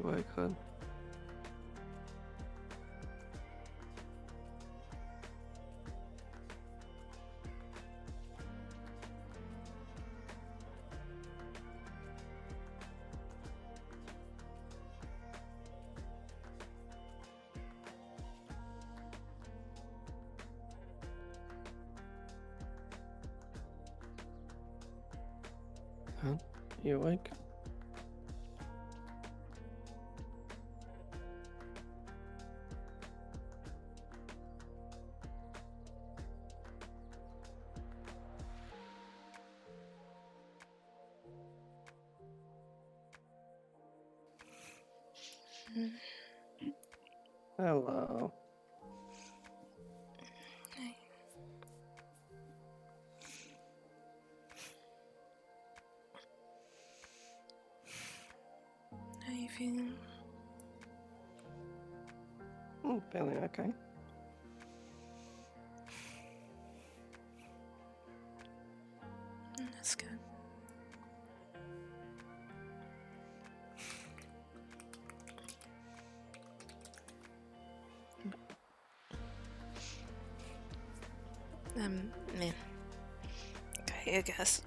awake, hon. Hon, you awake? Hello. Hi. How you feeling? Feeling okay. That's good. Man. Okay, I guess.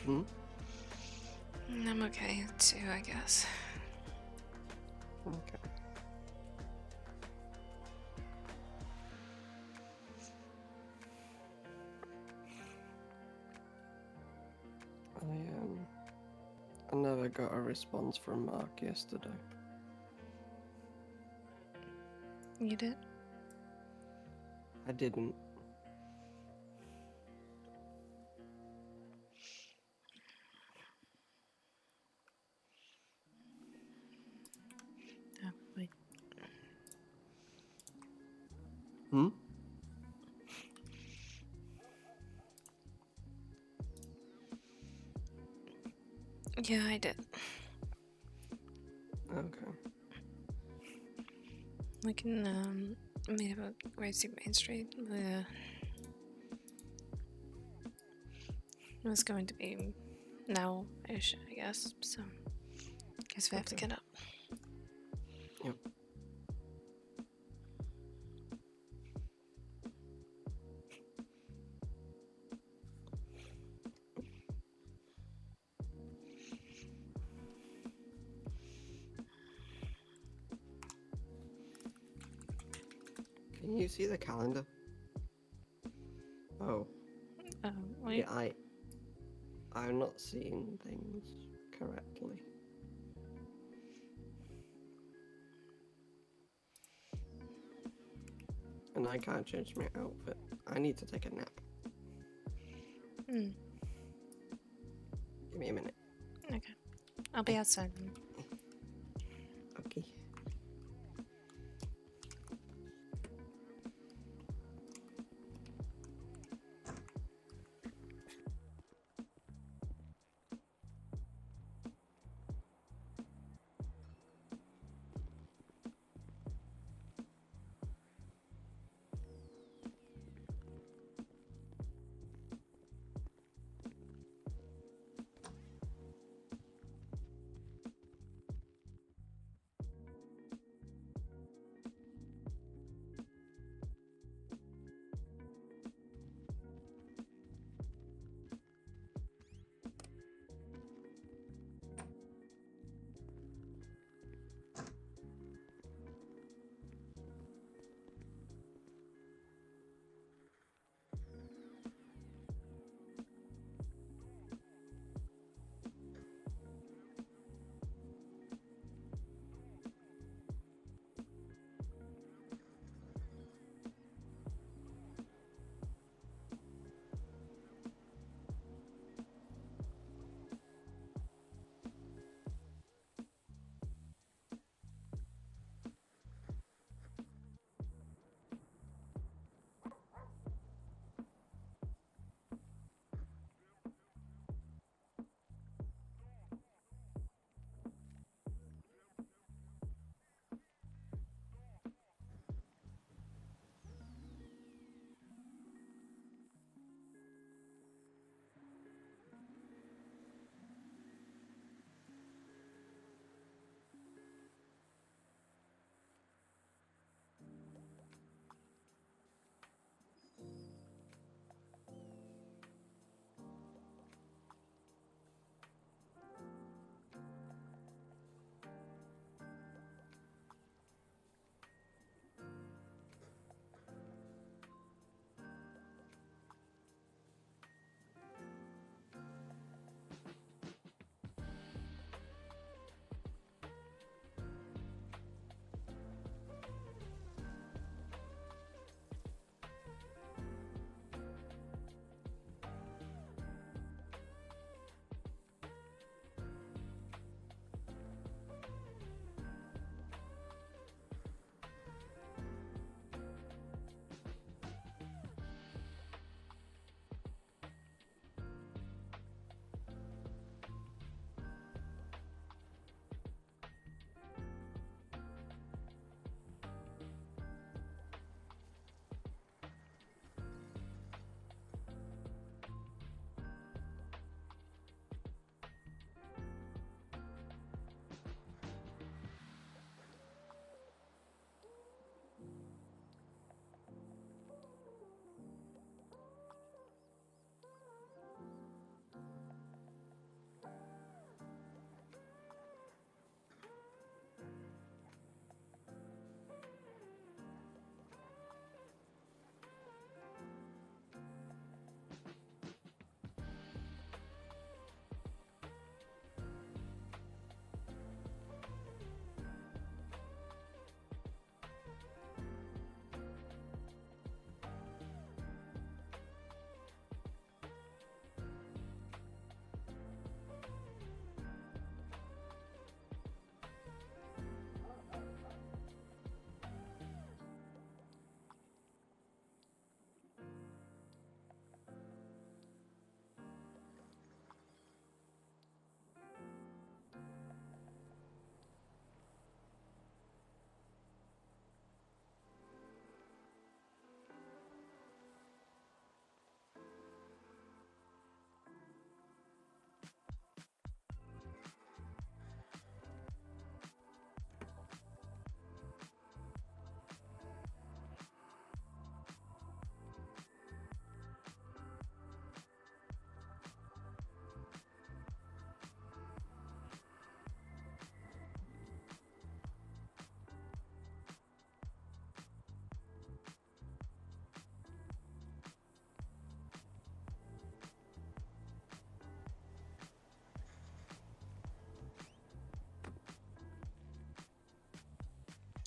Hmm? I'm okay too, I guess. Okay. I never got a response from Mark yesterday. You did? I didn't. Oh, wait. Hmm? Yeah, I did. Okay. We can, meet up at Gracie Main Street. It was going to be now-ish, I guess, so guess we have to Okay. get up. Yep. Can you see the calendar? Oh, Wait. yeah, I'm not seeing things correctly. And I can't change my outfit. I need to take a nap. Hmm. Give me a minute. Okay. I'll be outside then. Okay.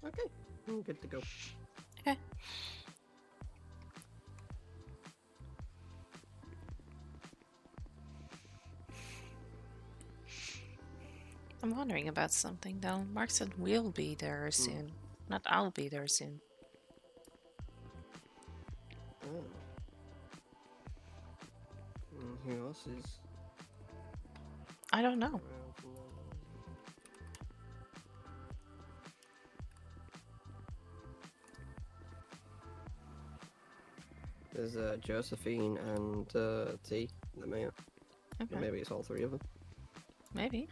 Okay, I'm good to go. Okay. I'm wondering about something though. Mark said we'll be there soon. Not I'll be there soon. Oh. Who else is I don't know. around from then? There's Josephine and T, the mayor. Or Okay. maybe it's all three of them. Maybe.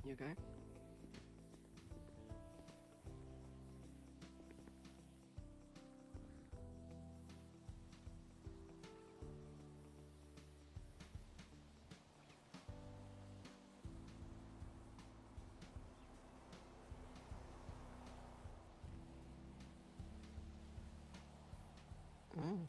You okay? Mm.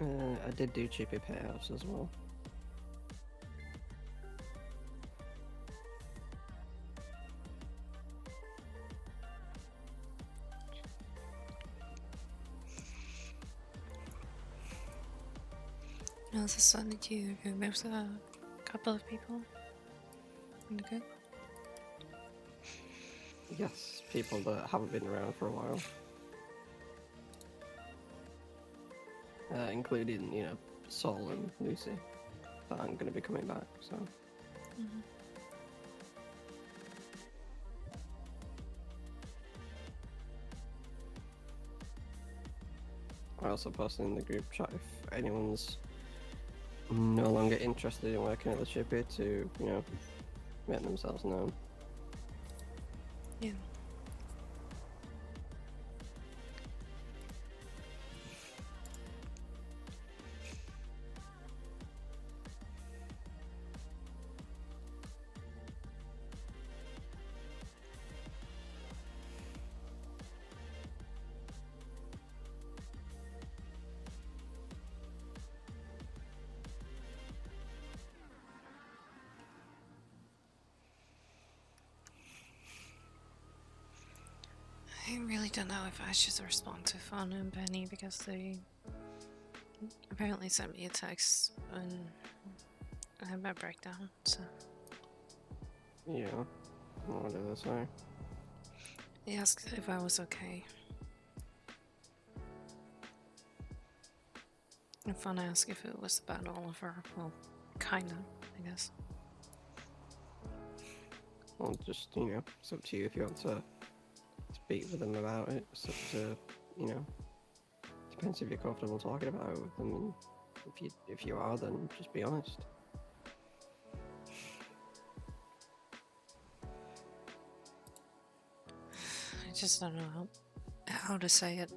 I did do cheapy payouts as well. I also saw that you removed a couple of people in the group. Yes, people that haven't been around for a while. Including, Sol and Lucy, that aren't going to be coming back, so. Mhm. I also posted in the group chat if anyone's no longer interested in working at the shippy to, make themselves known. Yeah. I really don't know if I should respond to Fauna and Penny because they apparently sent me a text and I had my breakdown, so. Yeah, what did they say? They asked if I was okay. And Fauna asked if it was about Oliver. Well, kinda, I guess. Well, just, it's up to you if you want to speak with them about it. It's up to, depends if you're comfortable talking about it with them. And if you are, then just be honest. I just don't know how to say it.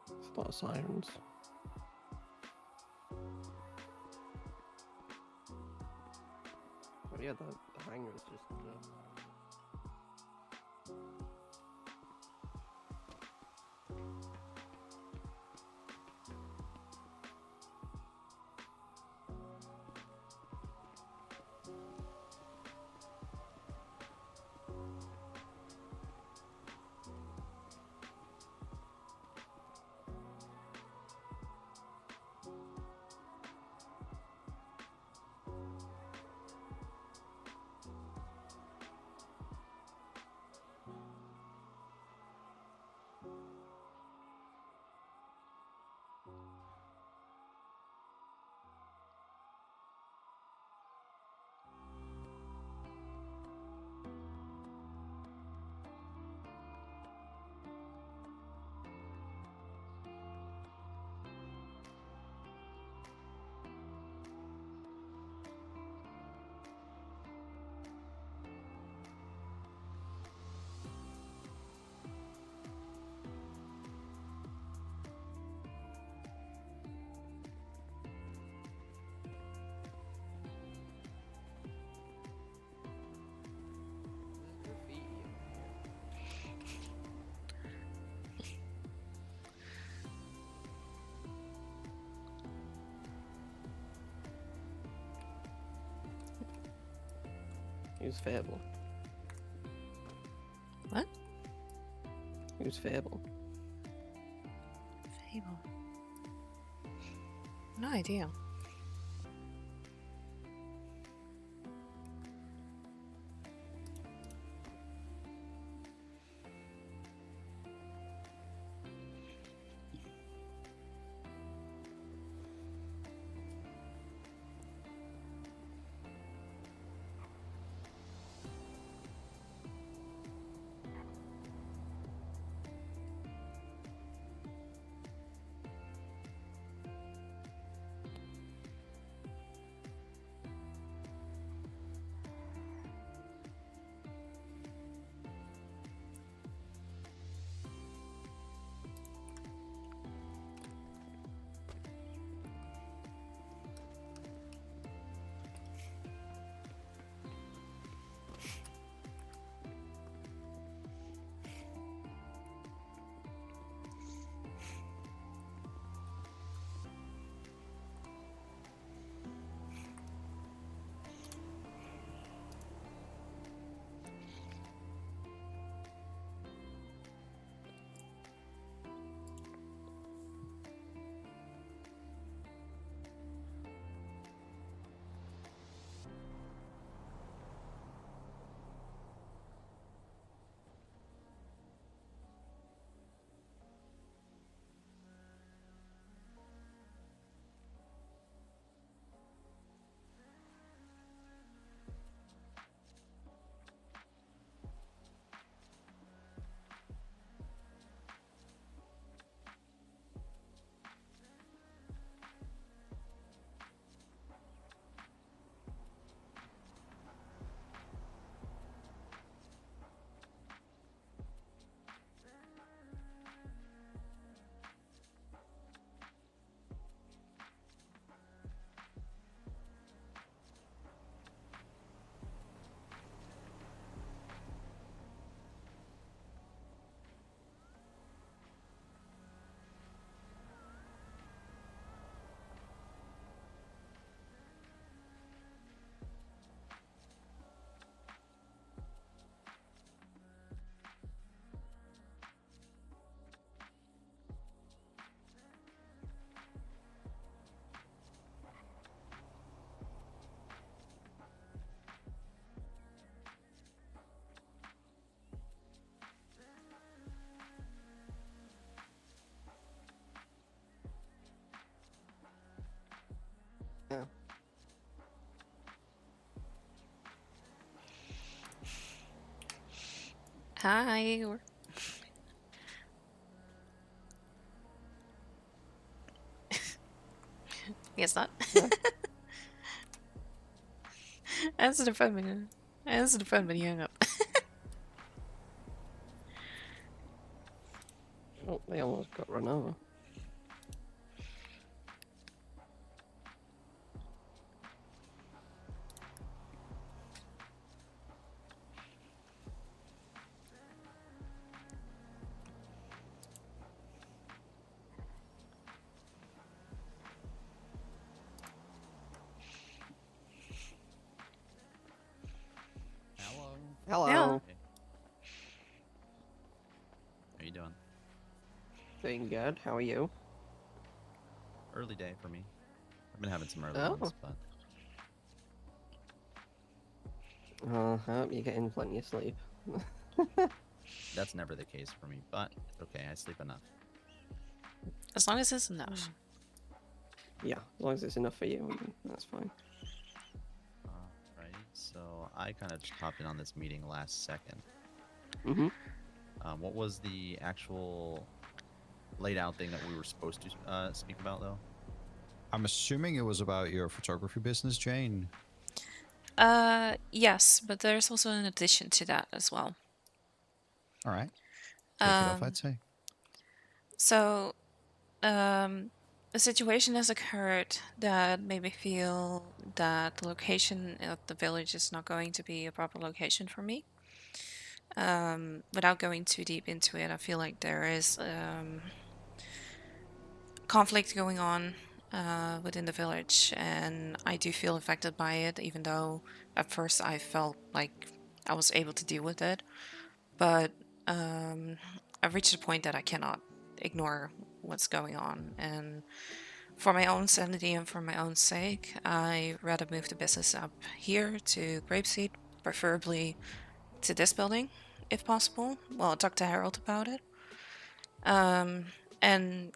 It's a lot of sirens. But yeah, the hangar is just. Who's Fable? What? Who's Fable? Fable. No idea. Yeah. Hi. Guess not. Yeah. Answer the phone when you hung up. Oh, they almost got run over. Hello. Hello. Yeah. Hey. How you doing? Doing good. How are you? Early day for me. I've been having some early Oh. ones, but I hope you're getting plenty of sleep. that's never the case for me. But it's okay. I sleep enough. As long as it's enough. Yeah, as long as it's enough for you, that's fine. Right. So I kind of just hopped in on this meeting last second. Mm-hmm. What was the actual laid out thing that we were supposed to speak about, though? I'm assuming it was about your photography business, Jane. Yes, but there's also an addition to that as well. All right. Kick it off, I'd say. So, a situation has occurred that made me feel that the location of the village is not going to be a proper location for me. Without going too deep into it, I feel like there is conflict going on within the village, and I do feel affected by it, even though at first I felt like I was able to deal with it. But I've reached a point that I cannot ignore what's going on, and for my own sanity and for my own sake, I rather move the business up here to Grapeseed, preferably to this building, if possible. Well, I talked to Harold about it. Um, and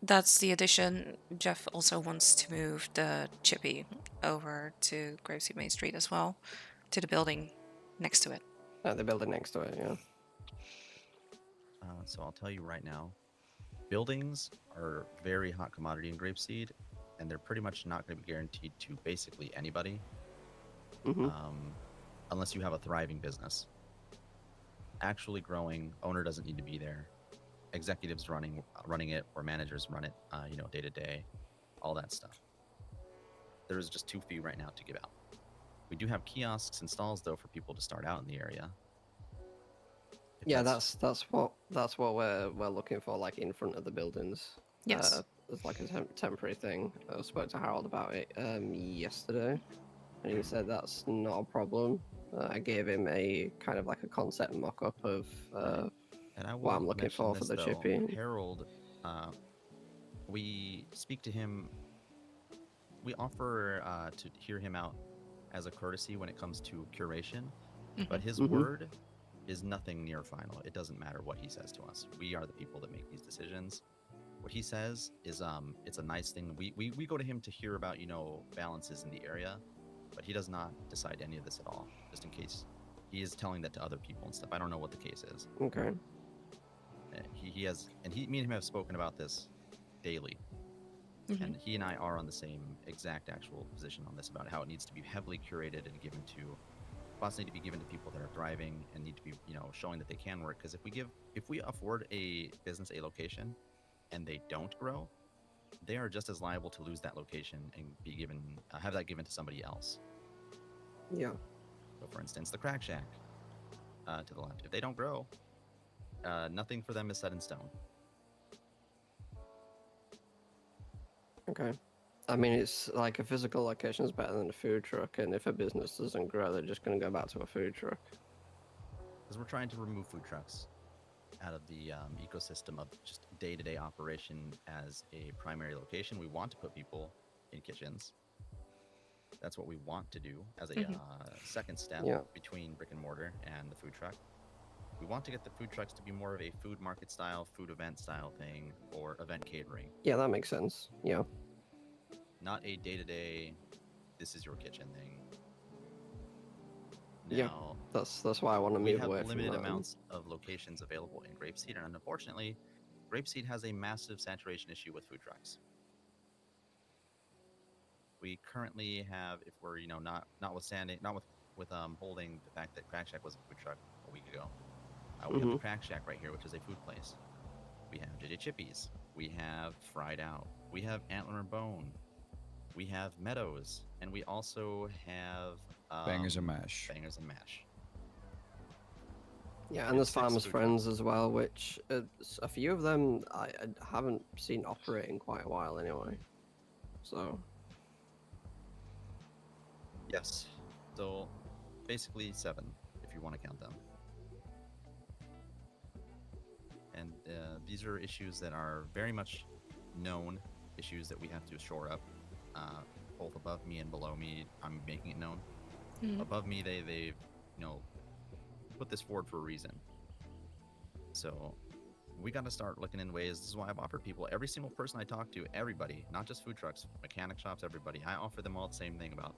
that's the addition. Jeff also wants to move the Chippy over to Grapeseed Main Street as well, to the building next to it. The building next to it, yeah. So I'll tell you right now, buildings are very hot commodity in Grapeseed, and they're pretty much not going to be guaranteed to basically anybody, Hmm. unless you have a thriving business. Actually growing, owner doesn't need to be there. Executives running it, or managers run it, day to day, all that stuff. There is just too few right now to give out. We do have kiosks and stalls though for people to start out in the area. If Yeah, that's what we're looking for, like in front of the buildings. Yes. It's like a temporary thing. I spoke to Harold about it yesterday, and he said that's not a problem. I gave him a kind of like a concept mock-up of And I will what I'm looking mention for this, the though. chippy. Harold, we speak to him. We offer to hear him out as a courtesy when it comes to curation, but his Mhm. word is nothing near final. It doesn't matter what he says to us. We are the people that make these decisions. What he says is it's a nice thing. We go to him to hear about, balances in the area, but he does not decide any of this at all, just in case. He is telling that to other people and stuff. I don't know what the case is. Okay. He has, and me and him have spoken about this daily, and he and I are on the same exact actual position on this, about how it needs to be heavily curated and given to spots need to be given to people that are thriving and need to be, showing that they can work. Because if we afford a business a location and they don't grow, they are just as liable to lose that location and be given have that given to somebody else. Yeah. So, for instance, the Crack Shack to the left. If they don't grow, nothing for them is set in stone. Okay. I mean, it's like a physical location is better than a food truck, and if a business doesn't grow, they're just going to go back to a food truck. Because we're trying to remove food trucks out of the ecosystem of just day-to-day operation as a primary location. We want to put people in kitchens. That's what we want to do as a second step between brick and mortar and the food truck. We want to get the food trucks to be more of a food market style, food event style thing, or event catering. Yeah, that makes sense. Yeah. Not a day-to-day, this is your kitchen thing. Now, Yeah, that's why I want to we move have away from limited that. amounts of locations available in Grapeseed, and unfortunately, Grapeseed has a massive saturation issue with food trucks. We currently have, if we're notwithstanding, not with holding the fact that Crack Shack was a food truck a week ago, we have the Crack Shack right here, which is a food place. We have JJ Chippies. We have Fried Out. We have Antler and Bone. We have Meadows, and we also have Bangers and Mash. Bangers and Mash. Yeah, and there's Farmers Friends as well, which a few of them I haven't seen operate in quite a while anyway. So. Yes. So basically 7, if you want to count them. And these are issues that are very much known, issues that we have to shore up. Both above me and below me, I'm making it known. Above me, they've put this forward for a reason. So we got to start looking in ways. This is why I've offered people, every single person I talk to, everybody, not just food trucks, mechanic shops, everybody, I offer them all the same thing about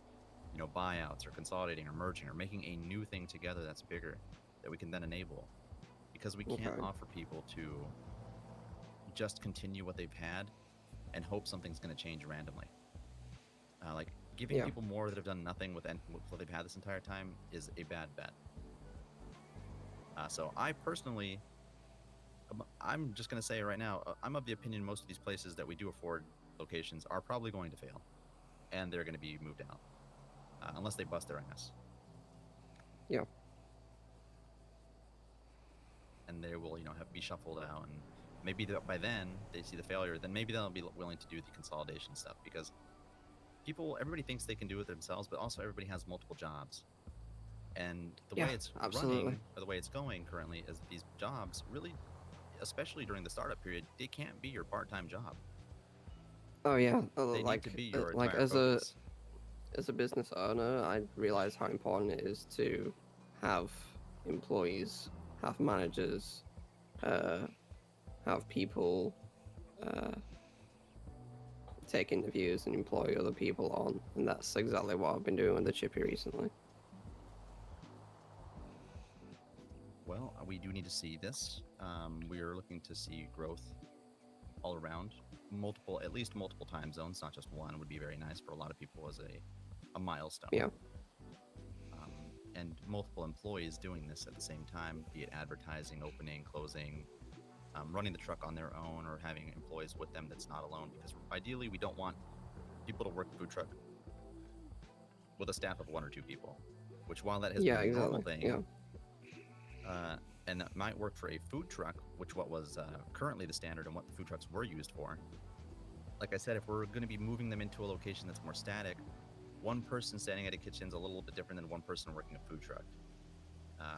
buyouts or consolidating or merging or making a new thing together that's bigger that we can then enable. Because we can't offer people to just continue what they've had and hope something's going to change randomly. Like giving people more that have done nothing with what they've had this entire time is a bad bet. So I personally, I'm just going to say right now, I'm of the opinion most of these places that we do afford locations are probably going to fail, and they're going to be moved out unless they bust their ass. Yeah. And they will, be shuffled out, and maybe by then they see the failure, then maybe they'll be willing to do the consolidation stuff, because everybody thinks they can do it themselves, but also everybody has multiple jobs. And the Yeah, way it's absolutely. running, or the way it's going currently, is these jobs really, especially during the startup period, they can't be your part-time job. Oh yeah, They need like to be your like entire focus. as a business owner, I realize how important it is to have employees, have managers, uh, have people uh, take interviews and employ other people on, and that's exactly what I've been doing with the Chippy recently. Well, we do need to see this. We are looking to see growth all around. At least multiple time zones, not just one, would be very nice for a lot of people as a milestone. Yeah. And multiple employees doing this at the same time, be it advertising, opening, closing, running the truck on their own, or having employees with them that's not alone. Because ideally, we don't want people to work the food truck with a staff of 1 or 2 people, which, while that has Yeah, been a normal exactly. thing, Yeah. and that might work for a food truck, which what was currently the standard and what the food trucks were used for. Like I said, if we're going to be moving them into a location that's more static, one person standing at a kitchen is a little bit different than one person working a food truck.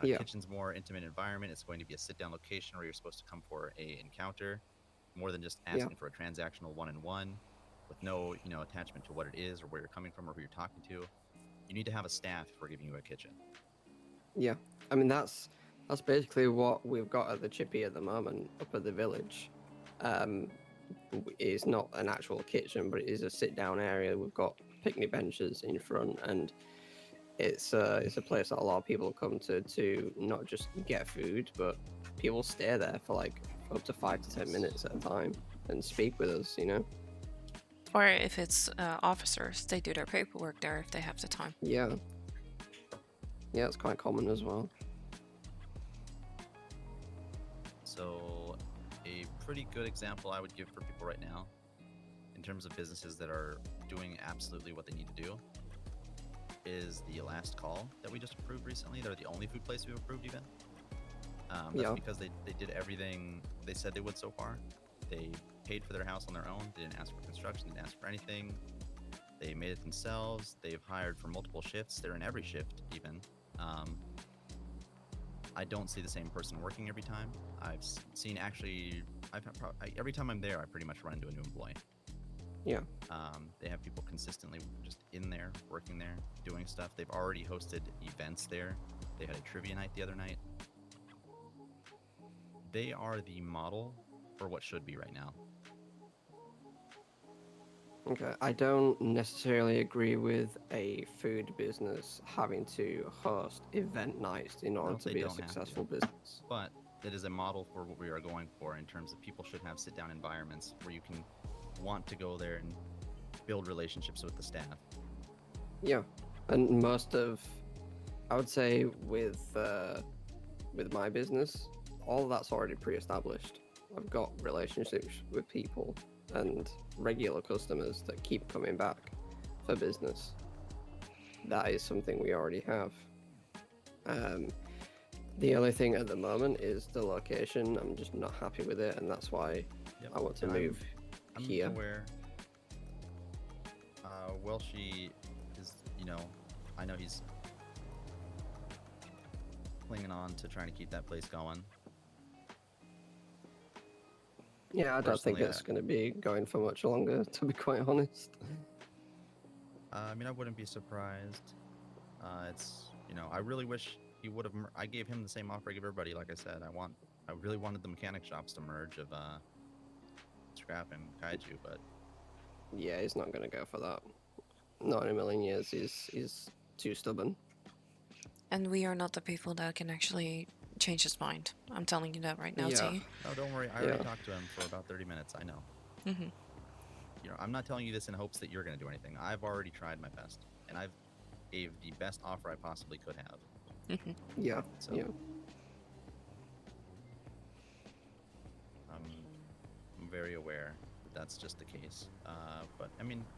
Yeah. Kitchen's more intimate environment. It's going to be a sit-down location where you're supposed to come for a encounter, more than just asking for a transactional one-on-one, with no attachment to what it is or where you're coming from or who you're talking to. You need to have a staff if we're giving you a kitchen. Yeah, I mean that's basically what we've got at the Chippy at the moment up at the village. It's not an actual kitchen, but it is a sit-down area. We've got picnic benches in front, and it's a place that a lot of people come to not just get food, but people stay there for like up to 5 to 10 minutes at a time and speak with us. Or if it's officers, they do their paperwork there if they have the time. Yeah, it's quite common as well. So, a pretty good example I would give for people right now, in terms of businesses that are doing absolutely what they need to do, is the Last Call that we just approved recently. They're the only food place we've approved, even. That's because they did everything they said they would so far. They paid for their house on their own. They didn't ask for construction. They didn't ask for anything. They made it themselves. They've hired for multiple shifts. They're in every shift, even. I don't see the same person working every time. I've seen every time I'm there, I pretty much run into a new employee. Yeah. They have people consistently just in there, working there, doing stuff. They've already hosted events there. They had a trivia night the other night. They are the model for what should be right now. Okay, I don't necessarily agree with a food business having to host event nights in order to be a successful business. But it is a model for what we are going for, in terms of people should have sit-down environments where you can want to go there and build relationships with the staff. Yeah, and I would say with my business, all of that's already pre-established. I've got relationships with people and regular customers that keep coming back for business. That is something we already have. The only thing at the moment is the location. I'm just not happy with it, and that's why I want to move here. I'm aware. Welshie is, I know he's clinging on to trying to keep that place going. Yeah, I don't think it's going to be going for much longer, to be quite honest. I wouldn't be surprised. I really wish he would have. I gave him the same offer I give everybody. Like I said, I really wanted the mechanic shops to merge of Scrap and Kaiju, but yeah, he's not going to go for that. Not in a million years. He's too stubborn. And we are not the people that can actually change his mind. I'm telling you that right now, T. No, don't worry. I already talked to him for about 30 minutes. I know. Mm-hmm. I'm not telling you this in hopes that you're going to do anything. I've already tried my best, and I've gave the best offer I possibly could have. Mm-hmm. Yeah. So, yeah. I'm very aware that that's just the case. But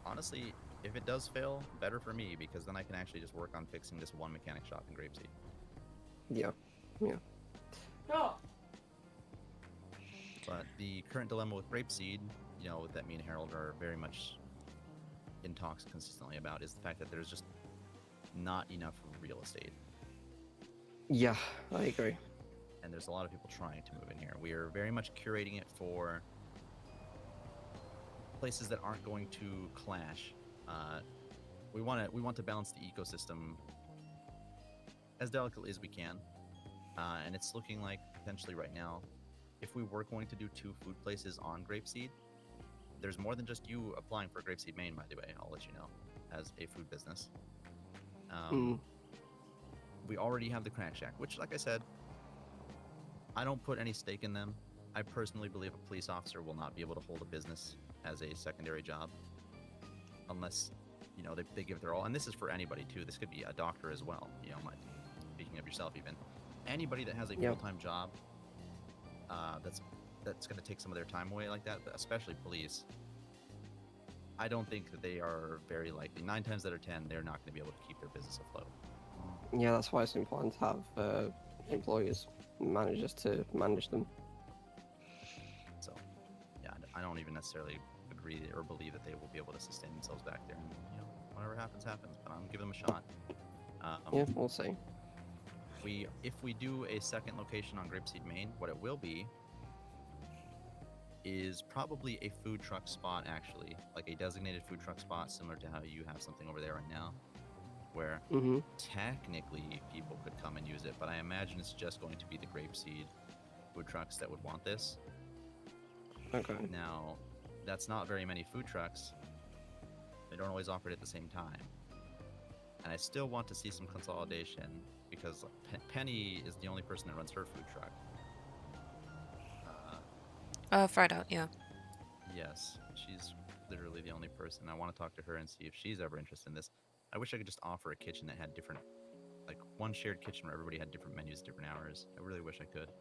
honestly, if it does fail, better for me, because then I can actually just work on fixing this one mechanic shop in Grapeseed. Yeah. Yeah. But the current dilemma with Grapeseed, you know, that me and Harold are very much in talks consistently about, is the fact that there's just not enough real estate. Yeah, I agree. And there's a lot of people trying to move in here. We are very much curating it for places that aren't going to clash. We want to balance the ecosystem as delicately as we can, and it's looking like potentially right now, if we were going to do 2 food places on Grapeseed, there's more than just you applying for Grapeseed Maine. By the way, I'll let you know, as a food business. We already have the Crack Shack, which, like I said, I don't put any stake in them. I personally believe a police officer will not be able to hold a business as a secondary job unless, you know, they give their all. And this is for anybody too. This could be a doctor as well. You know, speaking of yourself, even anybody that has a Yep. full-time job, that's going to take some of their time away like that. But especially police, I don't think that they are very likely. 9 times out of 10, they're not going to be able to keep their business afloat. Yeah, that's why it's important to have employers, managers to manage them. So, yeah, I don't even necessarily agree or believe that they will be able to sustain themselves back there. And, you know, whatever happens, happens. But I'm gonna give them a shot. Yeah, we'll see. If we do a second location on Grapeseed Maine, what it will be is probably a food truck spot, actually, like a designated food truck spot, similar to how you have something over there right now, where Mhm. technically people could come and use it. But I imagine it's just going to be the Grapeseed food trucks that would want this. Okay. Now, that's not very many food trucks. They don't always operate at the same time. And I still want to see some consolidation because Penny is the only person that runs her food truck. Fried out, yeah. Yes, she's literally the only person. I want to talk to her and see if she's ever interested in this. I wish I could just offer a kitchen that had different, like one shared kitchen where everybody had different menus, different hours. I really wish I could.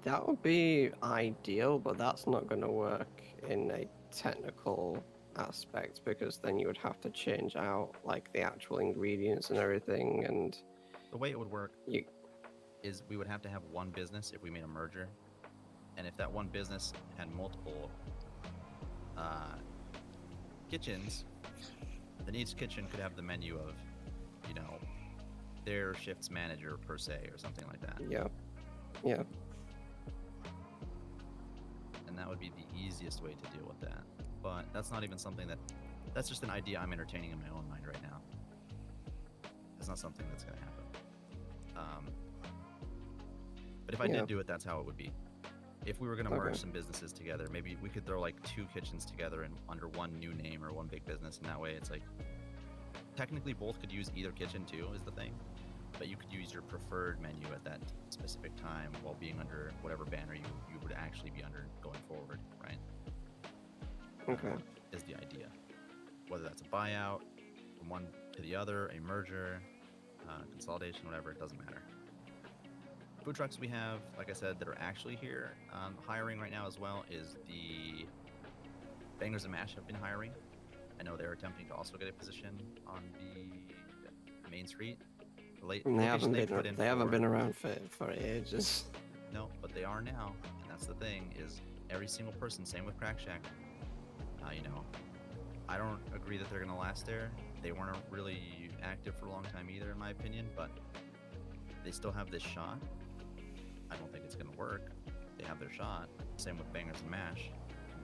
That would be ideal, but that's not going to work in a technical aspect because then you would have to change out like the actual ingredients and everything, and The way it would work you. is we would have to have one business if we made a merger, and if that one business had multiple kitchens, then each kitchen could have the menu of, you know, their shift's manager per se or something like that. Yeah. Yeah. And that would be the easiest way to deal with that. But that's not even something that's just an idea I'm entertaining in my own mind right now. It's not something that's going to happen. But if I Yeah. did do it, that's how it would be. If we were going to merge Okay. some businesses together, maybe we could throw like 2 kitchens together and under one new name or one big business, and that way it's like technically both could use either kitchen too, is the thing. But you could use your preferred menu at that specific time while being under whatever banner you would actually be under going forward, right? Okay. Is the idea. Whether that's a buyout from one to the other, a merger, consolidation, whatever, it doesn't matter. Food trucks we have, like I said, that are actually here hiring right now as well is the Bangers and Mash have been hiring. I know they're attempting to also get a position on the Main Street. The And they location haven't put been. in They haven't for- been around for ages. No, but they are now, and that's the thing is every single person. Same with Crack Shack. You know, I don't agree that they're gonna last there. They weren't really active for a long time either, in my opinion. But they still have this shot. I don't think it's gonna work. They have their shot. Same with Bangers and Mash.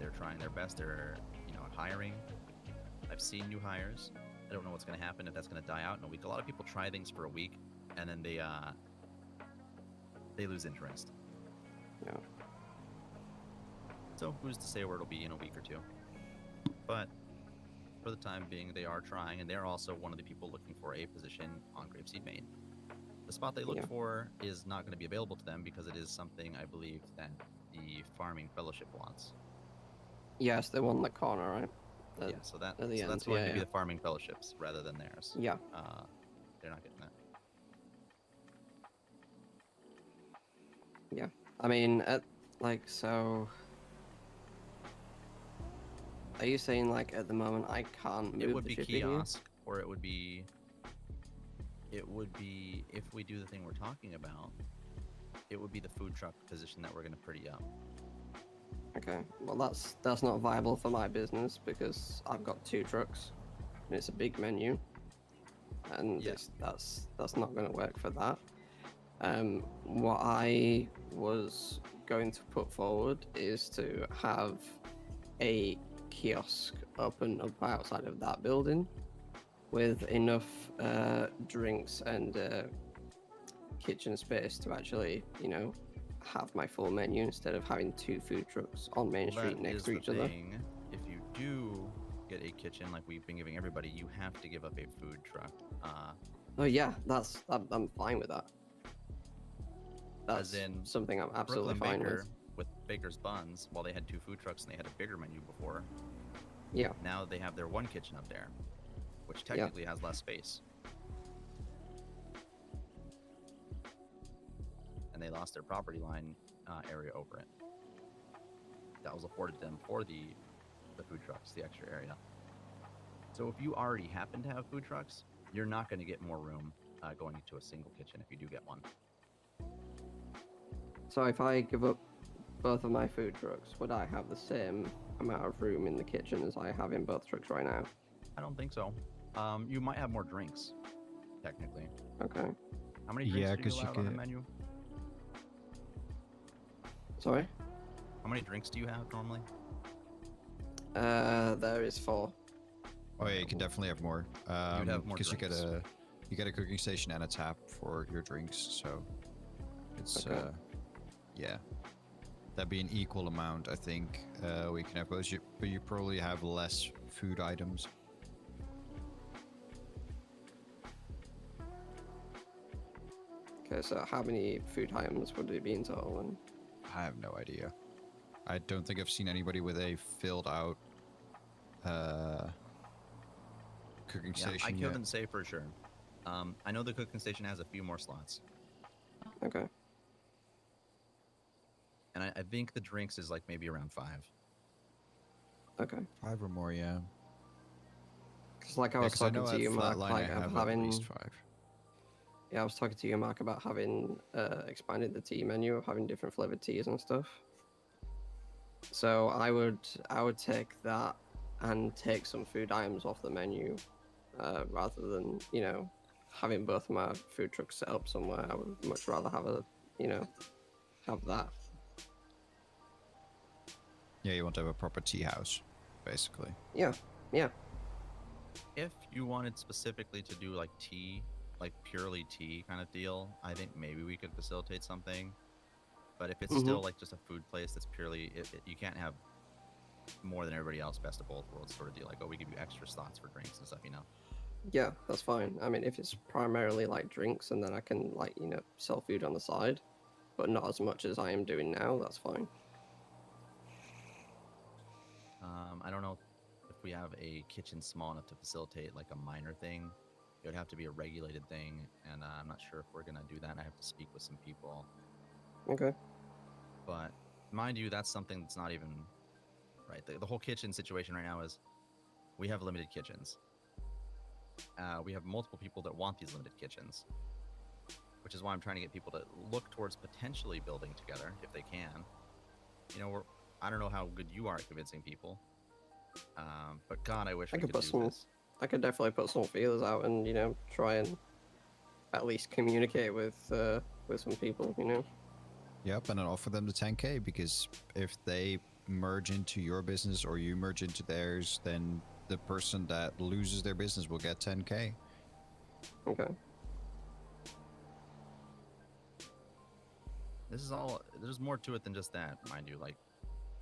They're trying their best. They're, you know, hiring. I've seen new hires. I don't know what's gonna happen if that's gonna die out in a week. A lot of people try things for a week and then they lose interest. Yeah. So who's to say where it'll be in a week or 2? But for the time being, they are trying, and they're also one of the people looking for a position on Grapeseed Maine. The spot they look Yeah. for is not going to be available to them because it is something I believe that the Farming Fellowship wants. Yes, they won the corner, right? Yeah, so that's at the going end, to yeah, be yeah. the Farming Fellowships rather than theirs. Yeah. They're not getting that. Yeah. I mean, so. Are you saying like at the moment I can't move It would the be shipping here? kiosk, or it would be if we do the thing we're talking about, it would be the food truck position that we're going to pretty up. Okay, well that's not viable for my business because I've got 2 trucks and it's a big menu, and Yeah. that's not going to work for that. What I was going to put forward is to have a kiosk open up outside of that building with enough drinks and kitchen space to actually, have my full menu instead of having 2 food trucks on Main Well, Street that next is to the each other. thing. If you do get a kitchen like we've been giving everybody, you have to give up a food truck. Oh yeah, I'm fine with that. As That's in something I'm absolutely Brooklyn fine Baker with. with Baker's Buns, while they had 2 food trucks and they had a bigger menu before, Yeah, now they have their 1 kitchen up there, which Yeah. technically has less space. And they lost their property line area over it. That was afforded them for the food trucks, the extra area. So if you already happen to have food trucks, you're not going to get more room going into a single kitchen if you do get one. so if I give up both of my food trucks, would I have the same amount of room in the kitchen as I have in both trucks right now? I don't think so. You might have more drinks, technically. Okay. How many drinks Yeah, are you 'cause you allowed on the get- menu? Sorry? How many drinks do you have normally? There is 4. Oh yeah, you can definitely have more. You'd have more because you drinks. get a cooking station and a tap for your drinks, so it's Okay. yeah. That'd be an equal amount, I think. We can have both, but you probably have less food items. Okay, so how many food items would it be in total? And I have no idea. I don't think I've seen anybody with a filled out cooking Yeah, station I yet. couldn't say for sure. I know the cooking station has a few more slots, Okay. and I think the drinks is like maybe around 5. Okay. 5 or more, yeah. Because like I Yeah, was 'cause I talking know to at you, Mark, Flatline like I of have at having. least 5. Yeah, I was talking to you, Mark, about having expanded the tea menu, of having different flavored teas and stuff. So I would take that and take some food items off the menu, rather than having both my food trucks set up somewhere. I would much rather have that. Yeah, you want to have a proper tea house, basically. Yeah, yeah, If you wanted specifically to do like tea, like purely tea kind of deal, I think maybe we could facilitate something. But if it's still like just a food place that's purely, you can't have more than everybody else, best of both worlds sort of deal. Like, oh, we give you extra slots for drinks and stuff. yeah. That's fine. I mean, if it's primarily like drinks, and then I can sell food on the side, but not as much as I am doing now, that's fine. I don't know if we have a kitchen small enough to facilitate like a minor thing. It would have to be a regulated thing, and I'm not sure if we're gonna do that. I have to speak with some people. Okay. But mind you, that's something that's not even right. The whole kitchen situation right now is we have limited kitchens. We have multiple people that want these limited kitchens, which is why I'm trying to get people to look towards potentially building together if they can. I don't know how good you are at convincing people, but God, I wish I we could could put do some. this. I could definitely put some feelers out and try and at least communicate with some people. Yep, and then offer them the 10K, because if they merge into your business or you merge into theirs, then the person that loses their business will get 10K. Okay. This is all. There's more to it than just that, mind you. Like,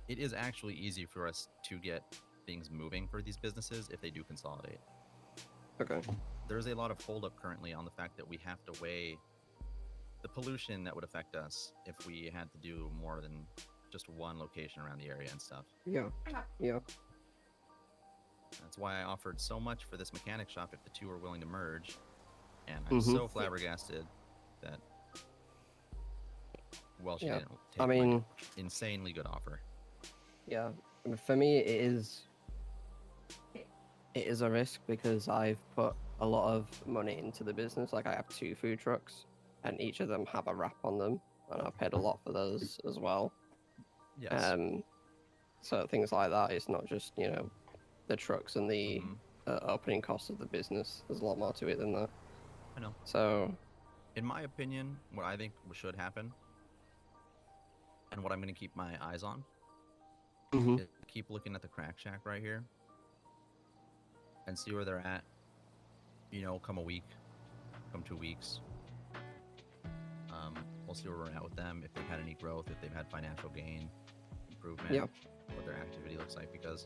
it is actually easy for us to get things moving for these businesses if they do consolidate. Okay. There's a lot of holdup currently on the fact that we have to weigh the pollution that would affect us if we had to do more than just one location around the area and stuff. Yeah. Yeah. That's why I offered so much for this mechanic shop if the 2 are willing to merge. And I'm so flabbergasted that, well, she Yeah, didn't take I my mean, insanely good offer. yeah. For me, it is a risk because I've put a lot of money into the business. Like I have 2 food trucks, and each of them have a wrap on them. and I paid a lot for those as well. Yes. So things like that. It's not just the trucks and the Mhm. opening costs of the business. There's a lot more to it than that. I know. So In my opinion, what I think should happen, and what I'm going to keep my eyes on, mhm. is keep looking at the Crack Shack right here, and see where they're at. Come a week, come 2 weeks. We'll see where we're at with them. If they've had any growth, if they've had financial gain, improvement, Yeah. what their activity looks like. Because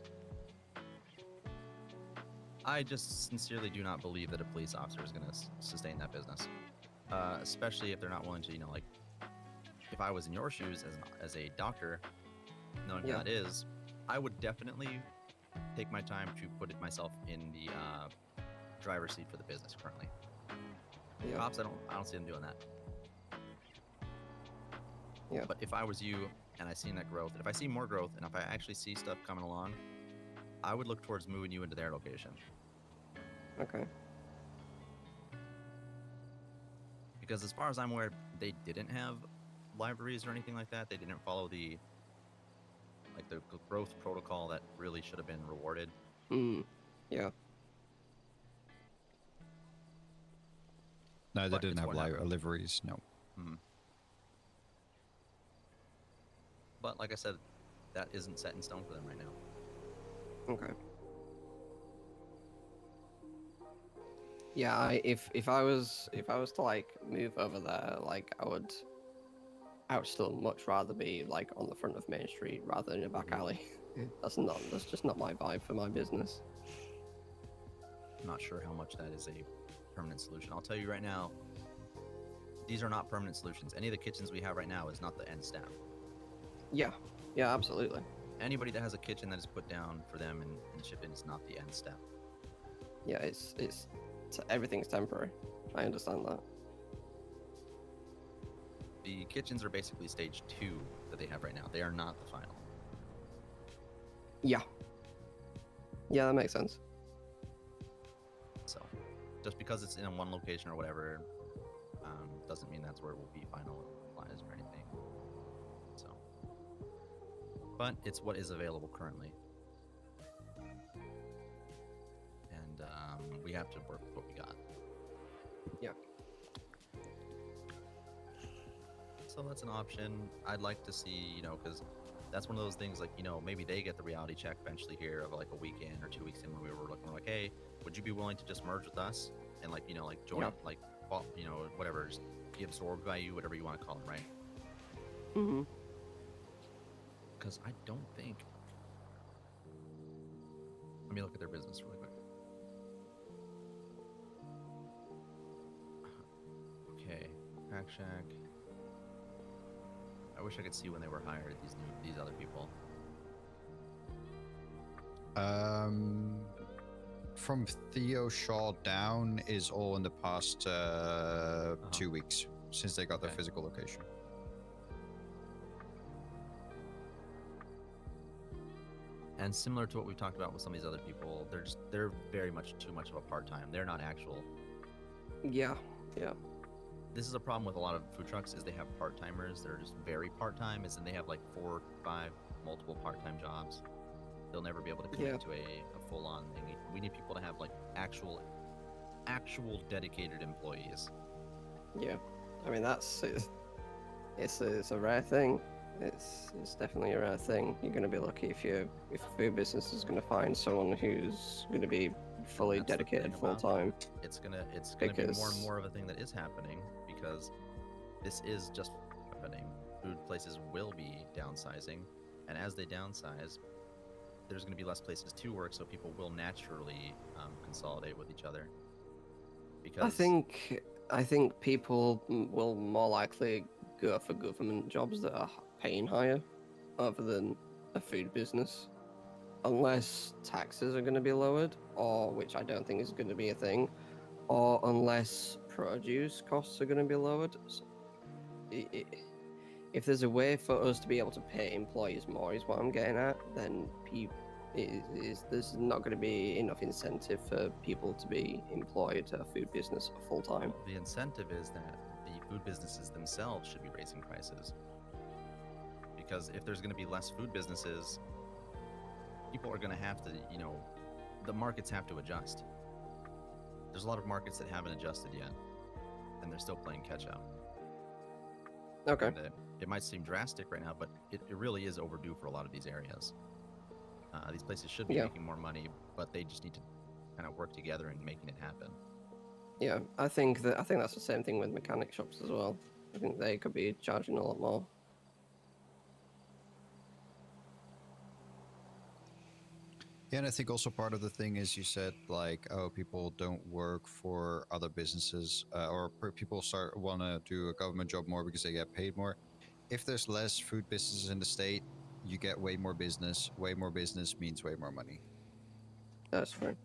I just sincerely do not believe that a police officer is going to sustain that business, especially if they're not willing to, like, if I was in your shoes as a doctor, knowing who Yeah. that is, I would definitely take my time to put myself in the driver's seat for the business currently. Yeah. Cops, I don't see them doing that. Yeah. But if I was you and I seen that growth, and if I see more growth, and if I actually see stuff coming along, I would look towards moving you into their location. Okay. Because as far as I'm aware, they didn't have libraries or anything like that. They didn't follow the growth protocol that really should have been rewarded. Yeah. No, they But didn't it's have what happened. liveries. No. But like I said, that isn't set in stone for them right now. Okay. Yeah, if I was to like move over there, like I would still much rather be like on the front of Main Street rather than in a back alley. That's just not my vibe for my business. I'm not sure how much that is a permanent solution. I'll tell you right now, these are not permanent solutions. Any of the kitchens we have right now is not the end step. Yeah. Yeah, absolutely. Anybody that has a kitchen that is put down for them and shipped in is not the end step. Yeah, it's everything's temporary. I understand that. The kitchens are basically stage 2 that they have right now. They are not the final. Yeah. Yeah, that makes sense. So, just because it's in one location or whatever, doesn't mean that's where it will be final applies or anything. So, but it's what is available currently, and we have to work with what we got. Yeah. So that's an option. I'd like to see, because that's one of those things, like, maybe they get the reality check eventually here of like a weekend or 2 weeks in when we were looking, we're like, hey, would you be willing to just merge with us and like, like join, Yeah. like, whatever, just be absorbed by you, whatever you want to call it, right? Mm-hmm. Because I don't think. Let me look at their business really quick. Okay, Crack Shack. I wish I could see when they were hired. These other people. From Theo Shaw down is all in the past 2 weeks since they got their Okay. physical location. And similar to what we've talked about with some of these other people, they're very much too much of a part-time. They're not actual. Yeah. Yeah. This is a problem with a lot of food trucks is they have part-timers. They're just very part-time, as in they have like 4, 5, multiple part-time jobs. They'll never be able to commit Yeah. to a full-on thing. We need people to have like actual dedicated employees. Yeah. I mean, it's a rare thing. It's definitely a rare thing. You're going to be lucky if a food business is going to find someone who's going to be fully That's the dedicated thing full about time. It's gonna be more and Because- more of a thing that is happening because this is just happening. Food places will be downsizing, and as they downsize, there's going to be less places to work, so people will naturally consolidate with each other. Because I think people will more likely go for government jobs that are paying higher, other than a food business, unless taxes are going to be lowered, or which I don't think is going to be a thing, or unless produce costs are going to be lowered. So, if there's a way for us to be able to pay employees more, is what I'm getting at, then there's not going to be enough incentive for people to be employed at a food business full time. the incentive is that the food businesses themselves should be raising prices. Because if there's going to be less food businesses, people are going to have to, the markets have to adjust. There's a lot of markets that haven't adjusted yet, and they're still playing catch up. Okay. And it might seem drastic right now, but it really is overdue for a lot of these areas. These places should be Yeah. making more money, but they just need to kind of work together in making it happen. Yeah, I think that's the same thing with mechanic shops as well. I think they could be charging a lot more. Yeah, and I think also part of the thing is you said like, oh, people don't work for other businesses, people want to do a government job more because they get paid more. If there's less food businesses in the state, you get way more business. Way more business means way more money. That's true.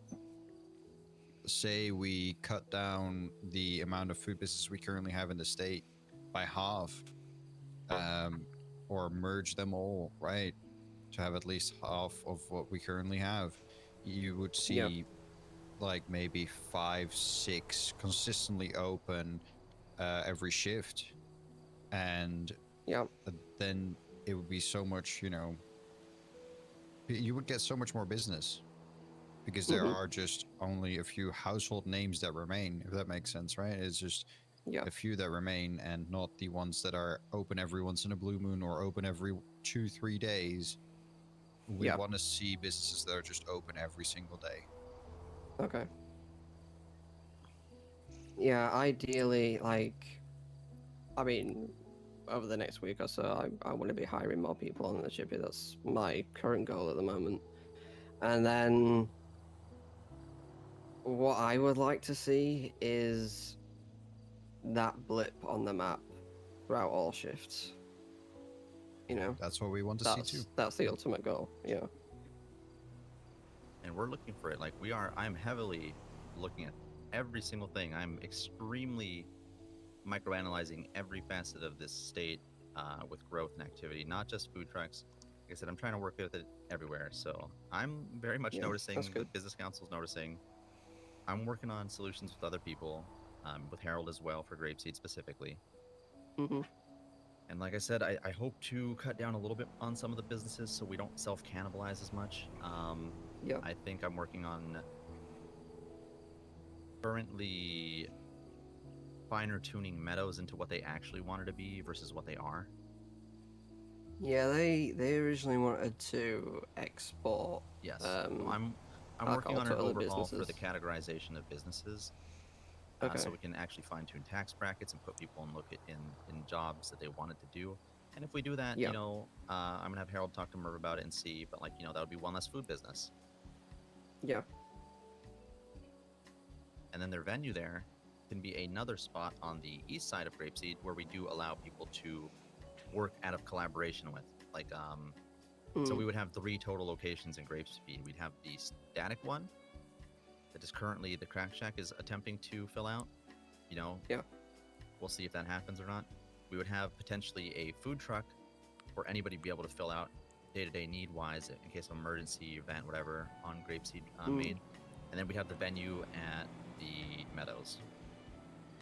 Say we cut down the amount of food business we currently have in the state by half, or merge them all, right? To have at least half of what we currently have, you would see Yeah. like maybe 5, 6 consistently open every shift, and Yeah. then it would be so much, you would get so much more business because there Mhm. are just only a few household names that remain, if that makes sense, right? It's just Yeah. a few that remain and not the ones that are open every once in a blue moon or open every 2-3 days. We Yeah. want to see businesses that are just open every single day. Okay. Yeah, ideally, like, I mean, over the next week or so, I want to be hiring more people on the shippy. That's my current goal at the moment. And then what I would like to see is that blip on the map throughout all shifts. That's what we want to see too. That's the ultimate goal. Yeah. And we're looking for it. Like I'm heavily looking at every single thing. I'm extremely microanalyzing every facet of this state with growth and activity, not just food trucks. Like I said, I'm trying to work with it everywhere. So I'm very much Yeah, noticing. that's The good. business council's noticing. I'm working on solutions with other people, with Harold as well for Grapeseed specifically. Mhm. And like I said, I hope to cut down a little bit on some of the businesses so we don't self-cannibalize as much. Yeah. I think I'm working on currently finer tuning Meadows into what they actually wanted to be versus what they are. Yeah, they originally wanted to export. Yes. So I'm alcohol working on to an other overhaul for the businesses. categorization of businesses. Okay. So we can actually fine tune tax brackets and put people in jobs that they wanted to do. And if we do that, Yeah. I'm gonna have Harold talk to Merv about it and see. But that would be one less food business. Yeah. And then their venue there can be another spot on the east side of Grapeseed where we do allow people to work out of collaboration with. So we would have 3 total locations in Grapeseed. We'd have the static one that is currently the Crack Shack is attempting to fill out. Yeah. We'll see if that happens or not. We would have potentially a food truck for anybody to be able to fill out day-to-day need-wise in case of emergency event, whatever, on Grapeseed made. And then we have the venue at the Meadows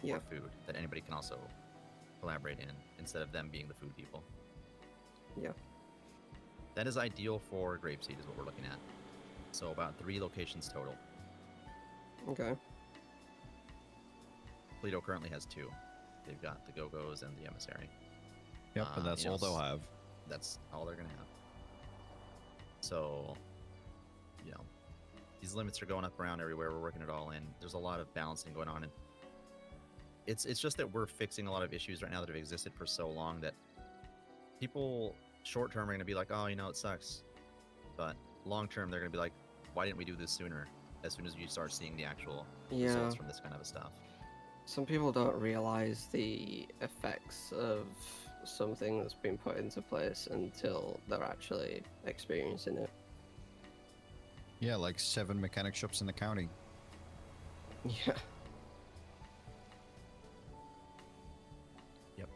Yeah. for food that anybody can also collaborate in instead of them being the food people. Yeah. That is ideal for Grapeseed is what we're looking at. So about 3 locations total. Okay. Toledo currently has 2. They've got the Go-Go's and the Emissary. Yep, but that's all they'll have. That's all they're gonna have. So, these limits are going up around everywhere. We're working it all in. There's a lot of balancing going on, and it's just that we're fixing a lot of issues right now that have existed for so long that people short term are gonna be like, oh, it sucks, but long term they're gonna be like, why didn't we do this sooner? As soon as you start seeing the actual results from this kind of stuff. Some people don't realize the effects of something that's been put into place until they're actually experiencing it. Yeah, like 7 mechanic shops in the county. Yeah. Yep.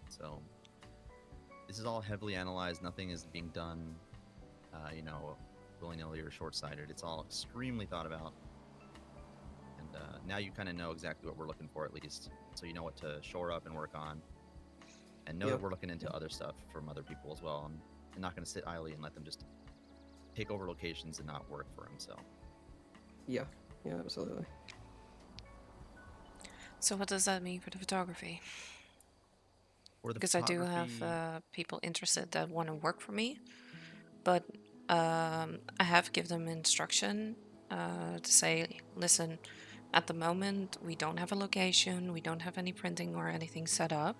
So this is all heavily analyzed. Nothing is being done, willy-nilly or short-sighted. It's all extremely thought about. And now you kind of know exactly what we're looking for, at least, so you know what to shore up and work on, and know Yeah. that we're looking into other stuff from other people as well, and not going to sit idly and let them just take over locations and not work for them. So Yeah, yeah, absolutely. So what does that mean for the photography? for the Because I do have photography, people interested that want to work for me, but I have given them instruction to say, listen, at the moment we don't have a location, we don't have any printing or anything set up.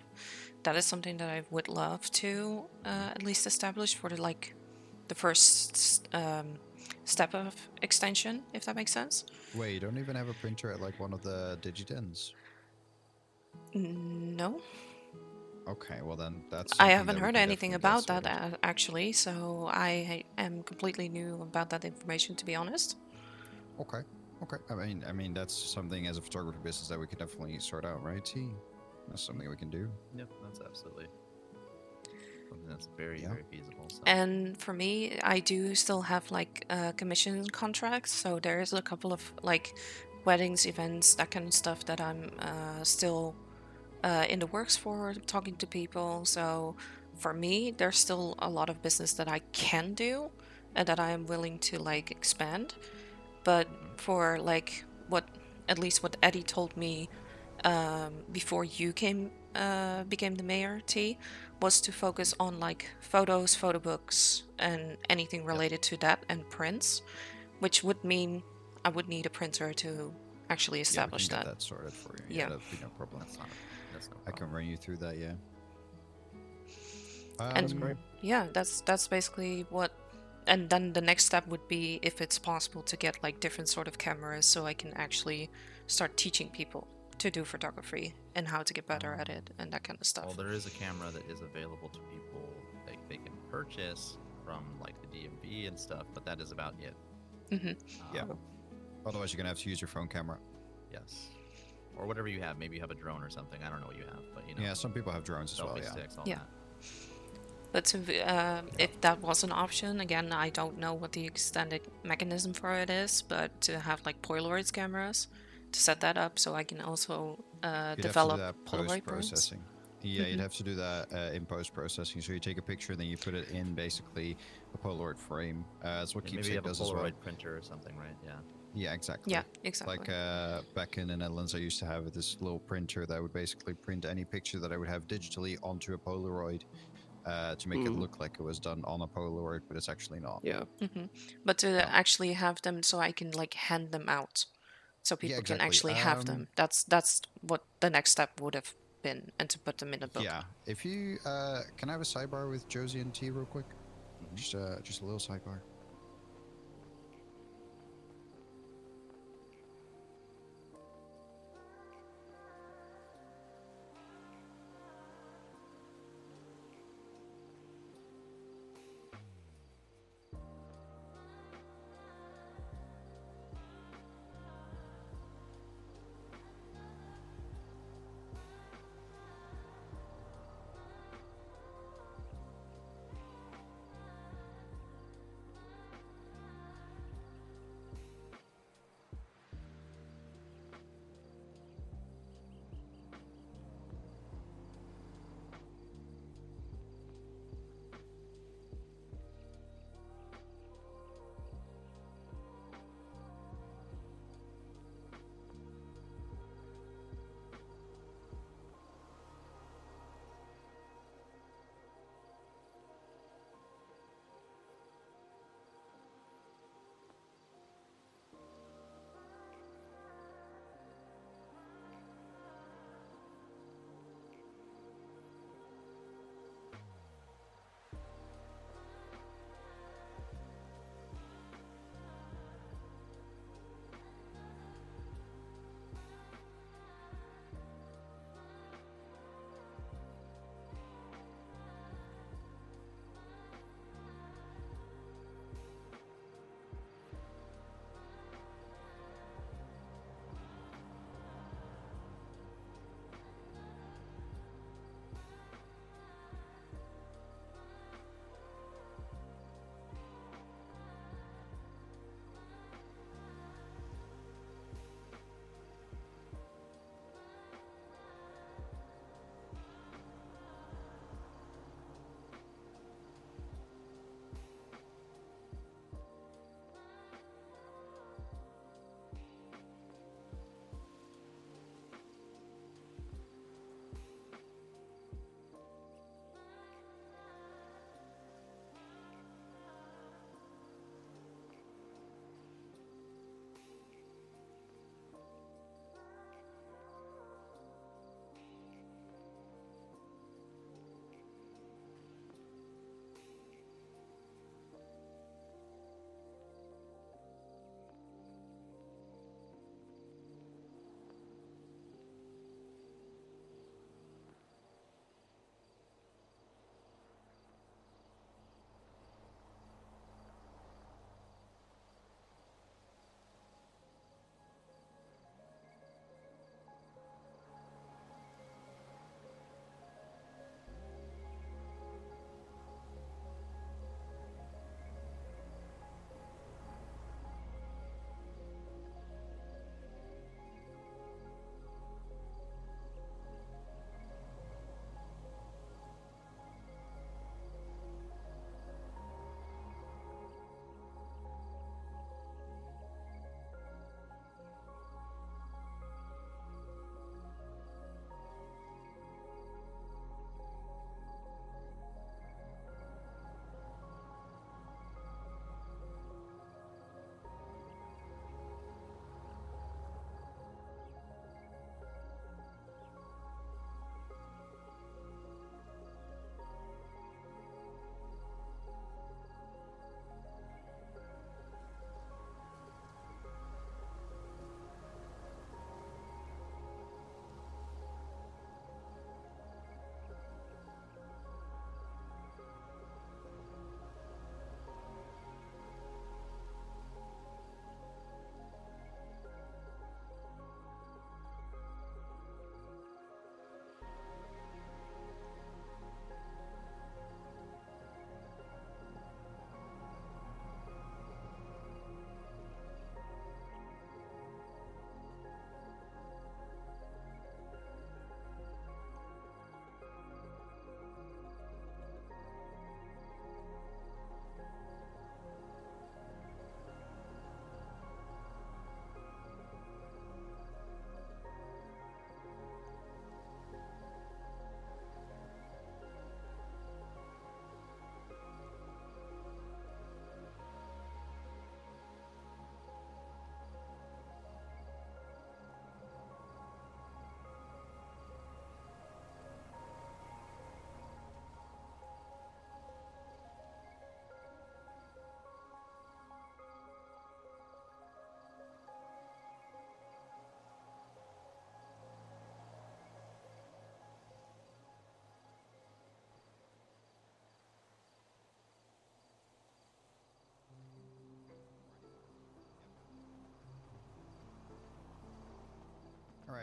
That is something that I would love to at least establish for the first step of extension, if that makes sense. Wait, you don't even have a printer at like one of the Digidens? No, Okay, well then that's I something haven't that we heard can anything definitely get about that sorted. actually, so I am completely new about that information, to be honest. Okay. Okay. I mean, that's something as a photography business that we can definitely sort out, right? T. That's something we can do. yep, that's absolutely something that's very Yeah. very feasible. So And for me, I do still have commission contracts, so there is a couple of like weddings, events, that kind of stuff that I'm still in the works for, talking to people. So for me, there's still a lot of business that I can do and that I am willing to like expand. But for like what, at least what Eddie told me before you became the mayor, T, was to focus on like photos, photo books, and anything yep, related to that, and prints, which would mean I would need a printer to actually Yeah, we establish can get that. that sorted for you. Yeah, Yeah. that'd be no problem. that's no I can problem. run you through that. Yeah. That's And great. yeah, that's basically what. And then the next step would be if it's possible to get like different sort of cameras, so I can actually start teaching people to do photography and how to get better at it and that kind of Well, stuff. there is a camera that is available to people that they can purchase from like the DMV and stuff, but that is about it. Hmm. Yeah. Um, Otherwise, you're gonna have to use your phone camera. Yes. Or whatever you have. Maybe you have a drone or something. I don't know what you have, but you know, Yeah, some people have drones as well. selfie Yeah. sticks, all Yeah. that. But if that was an option, again, I don't know what the extended mechanism for it is, but to have like Polaroid cameras to set that up so I can also You'd have to do develop that Polaroid post prints. processing. Yeah, you'd Mhm. have to do that in post processing. So you take a picture, then you put it in basically a Polaroid frame. That's what And maybe you Keepsake have a does as well. Polaroid printer or something, right? Yeah. Yeah, exactly. Yeah, exactly. Like back in the Netherlands, I used to have this little printer that would basically print any picture that I would have digitally onto a Polaroid to make it Mm, look like it was done on a Polaroid, but it's actually not. yeah, But to Yeah, actually have them so I can like hand them out so yeah, people can exactly. actually have them. That's what the next step would have been, and to put them in a book. Yeah. If you can I have a sidebar with Josie and T real quick? Mhm. Just a little sidebar.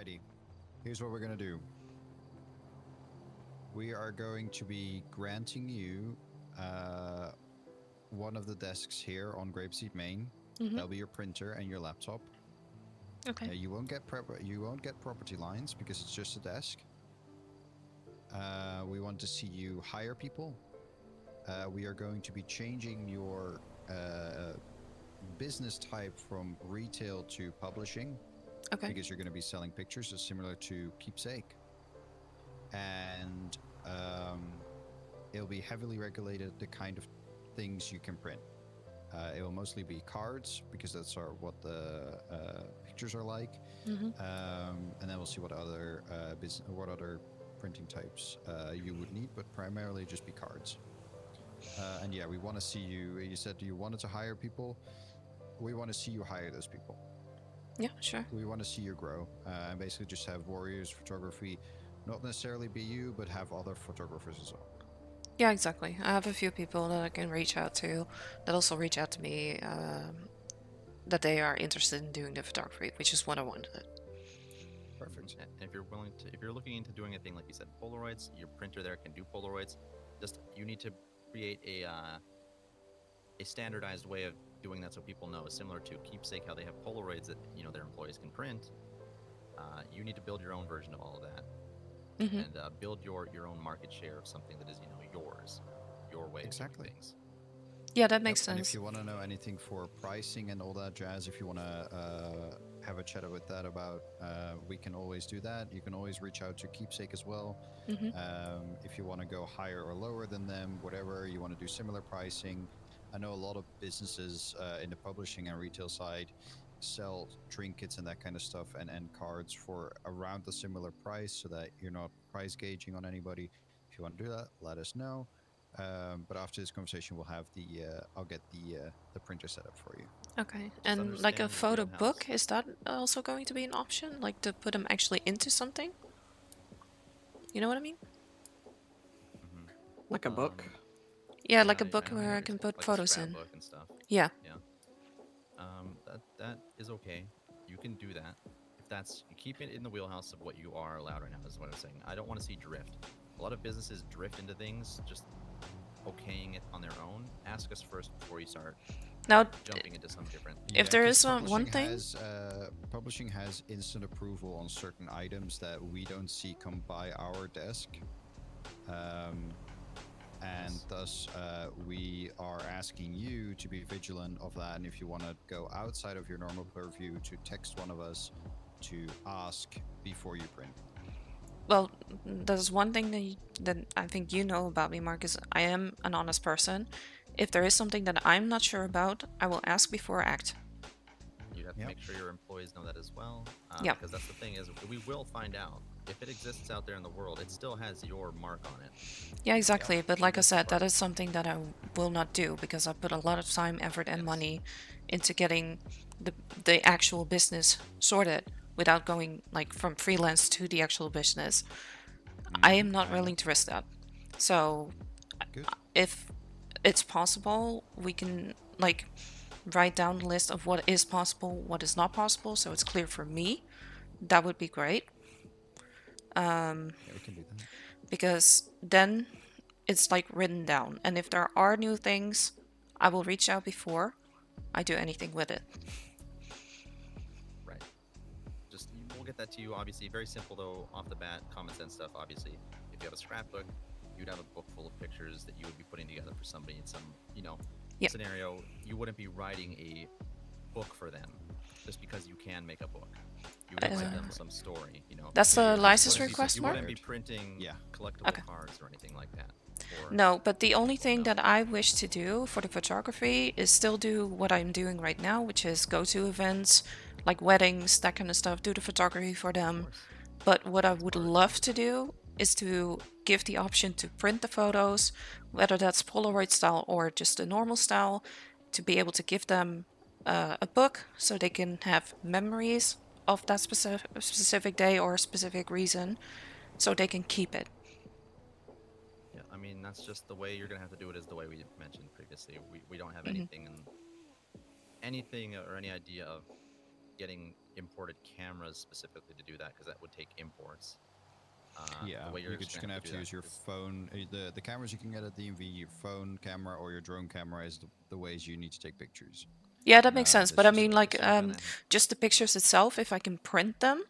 Alrighty. Here's what we're gonna do. We are going to be granting you one of the desks here on Grapeseed Main. Mhm. That'll be your printer and your laptop. Okay. You won't get property lines because it's just a desk. We want to see you hire people. We are going to be changing your business type from retail to publishing Okay. because you're going to be selling pictures, so similar to Keepsake. And it'll be heavily regulated the kind of things you can print. It will mostly be cards because that's what the pictures are like, Mhm. and then we'll see what other printing types you would need, but primarily just be cards. And yeah, we want to see you. You said you wanted to hire people. We want to see you hire those people. Yeah, sure. We want to see you grow, and basically just have Warriors Photography, not necessarily be you, but have other photographers as well. Yeah, exactly. I have a few people that I can reach out to that also reach out to me that they are interested in doing the photography, which is what I wanted. Perfect. And if you're looking into doing a thing like you said, Polaroids, your printer there can do Polaroids. Just you need to create a standardized way of doing that so people know. Similar to Keepsake, how they have Polaroids that their employees can print. You need to build your own version of all of that, Hmm. and build your own market share of something that is yours, your way Exactly. of doing things. Yeah, that makes And if sense. you want to know anything for pricing and all that jazz, if you want to have a chat with that about, we can always do that. You can always reach out to Keepsake as well. Hmm. If you want to go higher or lower than them, whatever, you want to do similar pricing. I know a lot of businesses in the publishing and retail side sell trinkets and that kind of stuff and cards for around a similar price so that you're not price gauging on anybody. If you want to do that, let us know. But after this conversation, we'll have I'll get the printer set up for you. Okay. And like understand a the photo wheelhouse. book, is that also going to be an option? Like to put them actually into something? You know what I mean? Mm-hmm. Like a book. Yeah, like a I book know where what I you're can saying, put like a photos in. scrapbook and stuff. Yeah. Yeah. That is okay. You can do that. If that's you keep it in the wheelhouse of what you are allowed right now. Is what I'm saying. I don't want to see drift. A lot of businesses drift into things just okaying it on their own. Ask us first before you start Now, jumping into some different. If there 'cause is one publishing thing- has, publishing has instant approval on certain items that we don't see come by our desk, and thus we are asking you to be vigilant of that. And if you want to go outside of your normal purview, to text one of us to ask before you print. well, there's one thing that I think you know about me, Marcus. I am an honest person. If there is something that I'm not sure about, I will ask before I act. You have to Yep. make sure your employees know that as well. Yep. Because that's the thing is we will find out if it exists out there in the world. It still has your mark on it. Yeah, exactly. But like I That's said, part. that is something that I will not do because I put a lot of time, effort, and Yes. money into getting the actual business sorted without going like from freelance to the actual business. I am not I know. willing to risk that. So Good. if it's possible, we can like write down a list of what is possible, what is not possible, so it's clear for me. That would be great. Yeah, we can do that. Because then it's like written down. And if there are new things, I will reach out before I do anything with it. Right. Just we'll get that to you. Obviously, very simple though. Off the bat, common sense stuff. Obviously, if you have a scrapbook, you'd have a book full of pictures that you would be putting together for somebody in some Yep. scenario. You wouldn't be writing a book for them just because you can make a book. You would give them some story. That's You a wouldn't license be- request, You Mark? wouldn't be printing Yeah. collectible Okay. cards or anything like that. Or- No, but the only thing No. that I wish to do for the photography is still do what I'm doing right now, which is go to events like weddings, that kind of stuff, do the photography for Of them. course. But what I would part of it. love to do is to give the option to print the photos, whether that's Polaroid style or just a normal style, to be able to give them a book so they can have memories of that specific day or specific reason, so they can keep it. Yeah, I mean that's just the way you're gonna have to do it. Is the way we mentioned previously. We don't have Mhm. anything or any idea of getting imported cameras specifically to do that because that would take imports. Yeah, the way you're just gonna have to do use that your is- phone. The cameras you can get at DMV, your phone camera or your drone camera is the ways you need to take pictures. Yeah, that makes sense. That's But I just mean, what it like, is. So you're gonna just the pictures itself, if I can print them,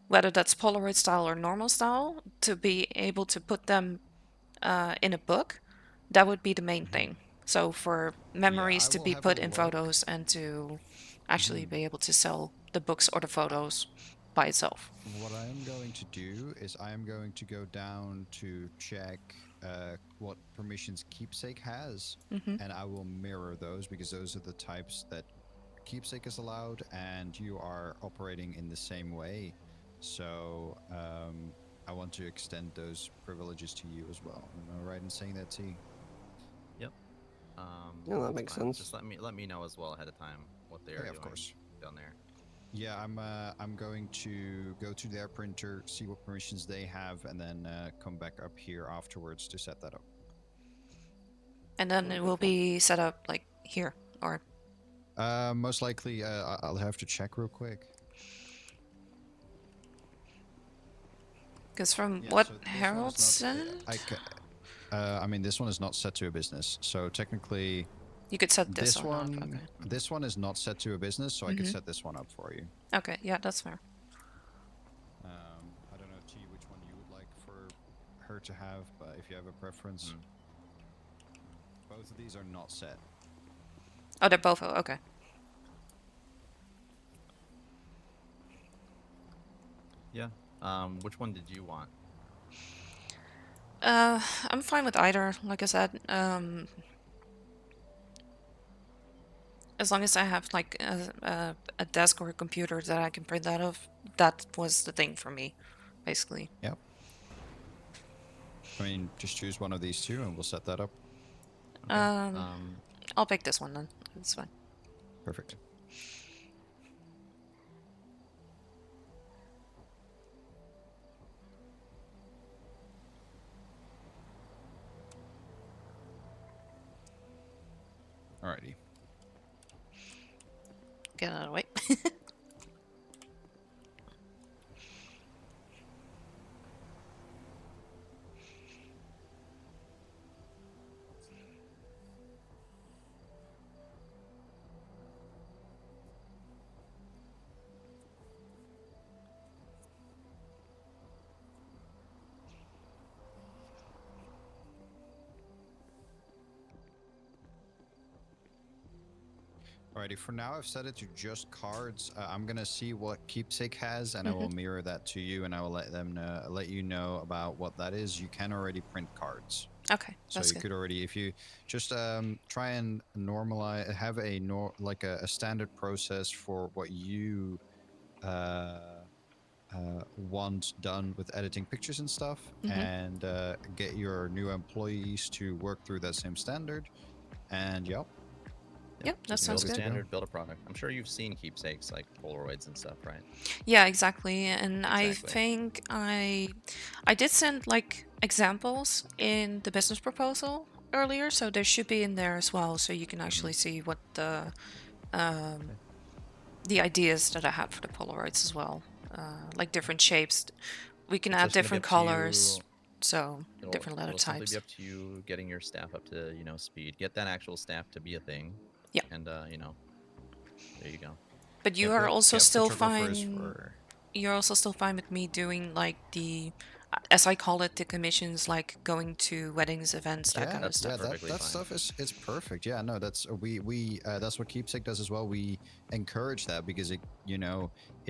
whether that's Polaroid style or normal style, to be able to put them in a book, that would be the main thing. So for Yeah, memories I to will be have a put in look. photos and to actually be able to sell the books or the photos by itself. What I am going to do is I am going to go down to check what permissions Keepsake has, Hmm. and I will mirror those because those are the types that Keepsake is allowed, and you are operating in the same way. So I want to extend those privileges to you as well. Am I right in saying that, T? Yep. Yeah, that that's makes fine. sense. Just let me know as well ahead of time what they are Yeah, doing of course. down there. Yeah, I'm going to go to their printer, see what permissions they have, and then come back up here afterwards to set that up. And then it will be set up like here or Most likely, I'll have to check real quick. because from Yeah, what so this one Harold is not. said, I mean, this one is not set to a business, so technically, you could set this, this one up. one, Okay. this one is not set to a business, so I could Mhm. set this one up for you. Okay, yeah, that's fair. I don't know, T, which one you would like for her to have, but if you have a preference, both of these are not set. Oh, they're both okay. Yeah. Which one did you want? I'm fine with either. Like I said, as long as I have like a desk or a computer that I can print out of, that was the thing for me, basically. Yep. I mean, just choose one of these two, and we'll set that up. Okay. I'll pick this one then. It's fine. Perfect. Alrighty. Get out of the way. Alrighty, for now I've set it to just cards. I'm gonna see what Keepsake has, and I will mirror that to you, and I will let you know about what that is. You can already print cards, Okay, so that's you good. could already, if you just try and normalize, have a standard process for what you want done with editing pictures and stuff, and get your new employees to work through that same standard. And yep. Yep, that Just sounds build a good. standard, build a product. I'm sure you've seen keepsakes like Polaroids and stuff, right? Yeah, exactly. And I Exactly. think I did send like examples in the business proposal earlier, so there should be in there as well, so you can actually see what the ideas that I have for the Polaroids as well. Like different shapes. We can It's add just gonna be different up to you- colors, so different letter it'll simply types. be up to you getting your staff up to speed. Get that actual staff to be a thing. Yeah. And there you go. But you Yeah, are also still photographers fine. for- You're also still fine with me doing like as I call it, the commissions, like going to weddings, events, that kind of that's stuff. Yeah, perfectly that fine. stuff is perfect. Yeah, no, that's we that's what Keepsake does as well. We encourage that because it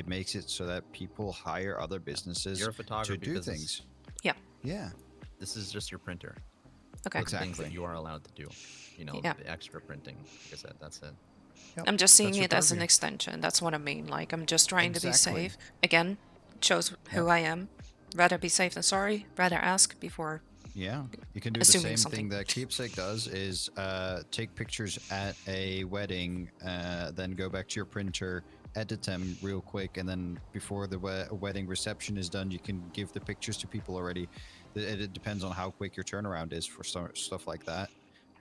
makes it so that people hire other businesses You're a to photography do business. things. Yeah. Yeah, This is just your printer. Okay. It's the things that Exactly. you are allowed to do. Yeah. The extra printing. Like I said, that's it. Yep, I'm just seeing that's your it as an purview. extension. That's what I mean. Like I'm just trying to be Exactly. safe. Again, shows who Yep. I am. Rather be safe than sorry. Rather ask before. Yeah, you can do the Assuming same something. thing that Keepsake does is take pictures at a wedding, then go back to your printer, edit them real quick, and then before the wedding reception is done, you can give the pictures to people already. It depends on how quick your turnaround is for stuff like that,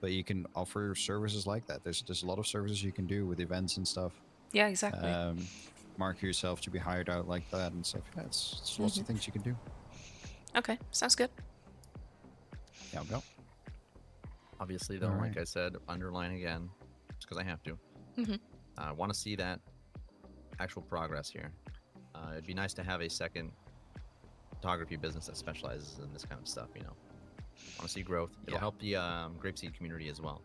but you can offer services like that. There's a lot of services you can do with events and stuff. Yeah, exactly. market yourself to be hired out like that and stuff. Yeah, it's lots of things you can do. Okay, sounds good. Yeah, go. Obviously, though, Alright. like I said, underline again, just because I have to. Mhm. I want to see that actual progress here. It'd be nice to have a second photography business that specializes in this kind of stuff. Want to see growth. It'll Yeah. help the Grapeseed community as well.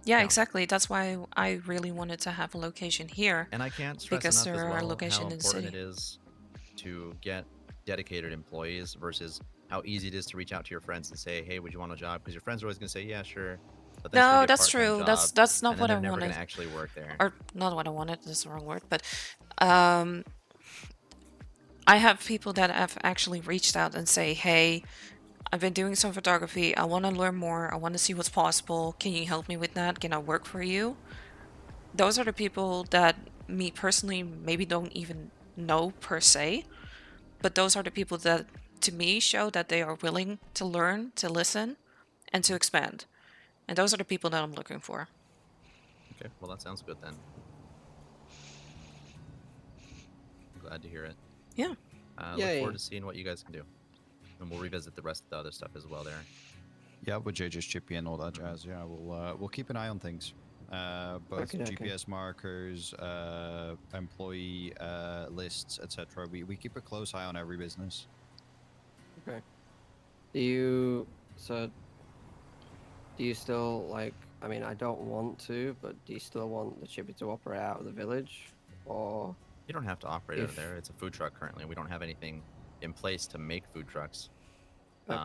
Yeah, Yeah. exactly. That's why I really wanted to have a location here. And I can't stress Because enough as there are well location how in the important city. it is to get dedicated employees versus how easy it is to reach out to your friends and say, "Hey, would you want a job?" Because your friends are always going to say, "Yeah, sure," but then it's going No, to be a that's part-time true. job, That's not and then what I they're never going wanted. to actually work there. Or not what I wanted, that's the wrong word, but um I have people that have actually reached out and say, "Hey, I've been doing some photography. I want to learn more. I want to see what's possible. Can you help me with that? Can I work for you?" Those are the people that me personally maybe don't even know per se, but those are the people that to me show that they are willing to learn, to listen, and to expand. And those are the people that I'm looking for. Okay, well that sounds good then. I'm glad to hear it. Yeah. Look Yay. forward to seeing what you guys can do, and we'll revisit the rest of the other stuff as well there. Yeah, with JJ's chippy and all that jazz. Yeah, we'll keep an eye on things. Both Okey-dokey. GPS markers, employee lists, etc. We keep a close eye on every business. Okay. Do you still like? I mean, I don't want to, but do you still want the chippy to operate out of the village, or You don't have to operate out of If- there. It's a food truck currently. We don't have anything in place to make food trucks. Okay.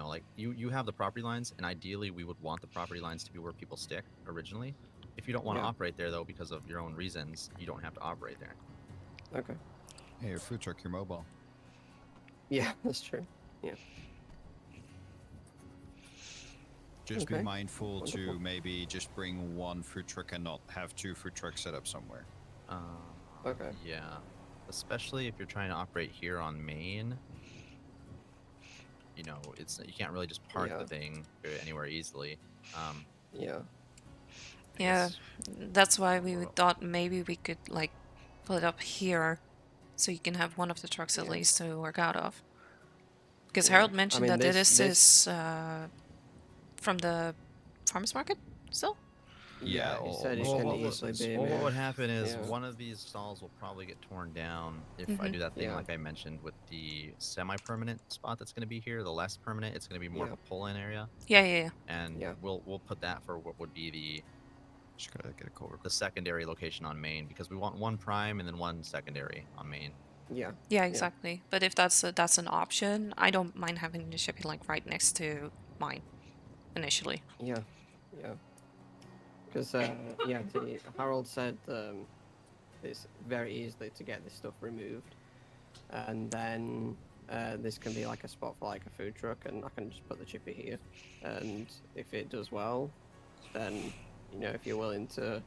Like you have the property lines, and ideally we would want the property lines to be where people stick originally. If you don't want to Yeah. operate there though, because of your own reasons, you don't have to operate there. Okay. Hey, your food truck, you're mobile. Yeah, that's true. Yeah. Just be Okay, mindful to wonderful. maybe just bring one food truck and not have two food trucks set up somewhere. Okay. Yeah, especially if you're trying to operate here on Main. It's you can't really just park Yeah. the thing anywhere easily. Yeah. I Yeah. guess- That's why we Well- thought maybe we could like put it up here so you can have one of the trucks at Yeah. least to work out of. Because Yeah. Harold I mentioned mean, that this- is from the farmers market still? Yeah, he all- said it almost can all of easily those. be. Well, what moved. would happen is Yeah. one of these stalls will probably get torn down if I Mhm. do that thing Yeah. like I mentioned with the semi-permanent spot that's going to be here. The less permanent, it's going to be more Yeah. of a pull-in area, Yeah. and Yeah. we'll put that for what would be Just gotta get a call the record. secondary location on Main, because we want one prime and then one secondary on Main. Yeah. Yeah, exactly. But if that's an option, I don't mind having the shipping like right next to mine initially. Yeah. Yeah. Because Harold said it's very easily to get this stuff removed, and then this can be like a spot for like a food truck, and I can just put the chippy here, and if it does well, then if you're willing to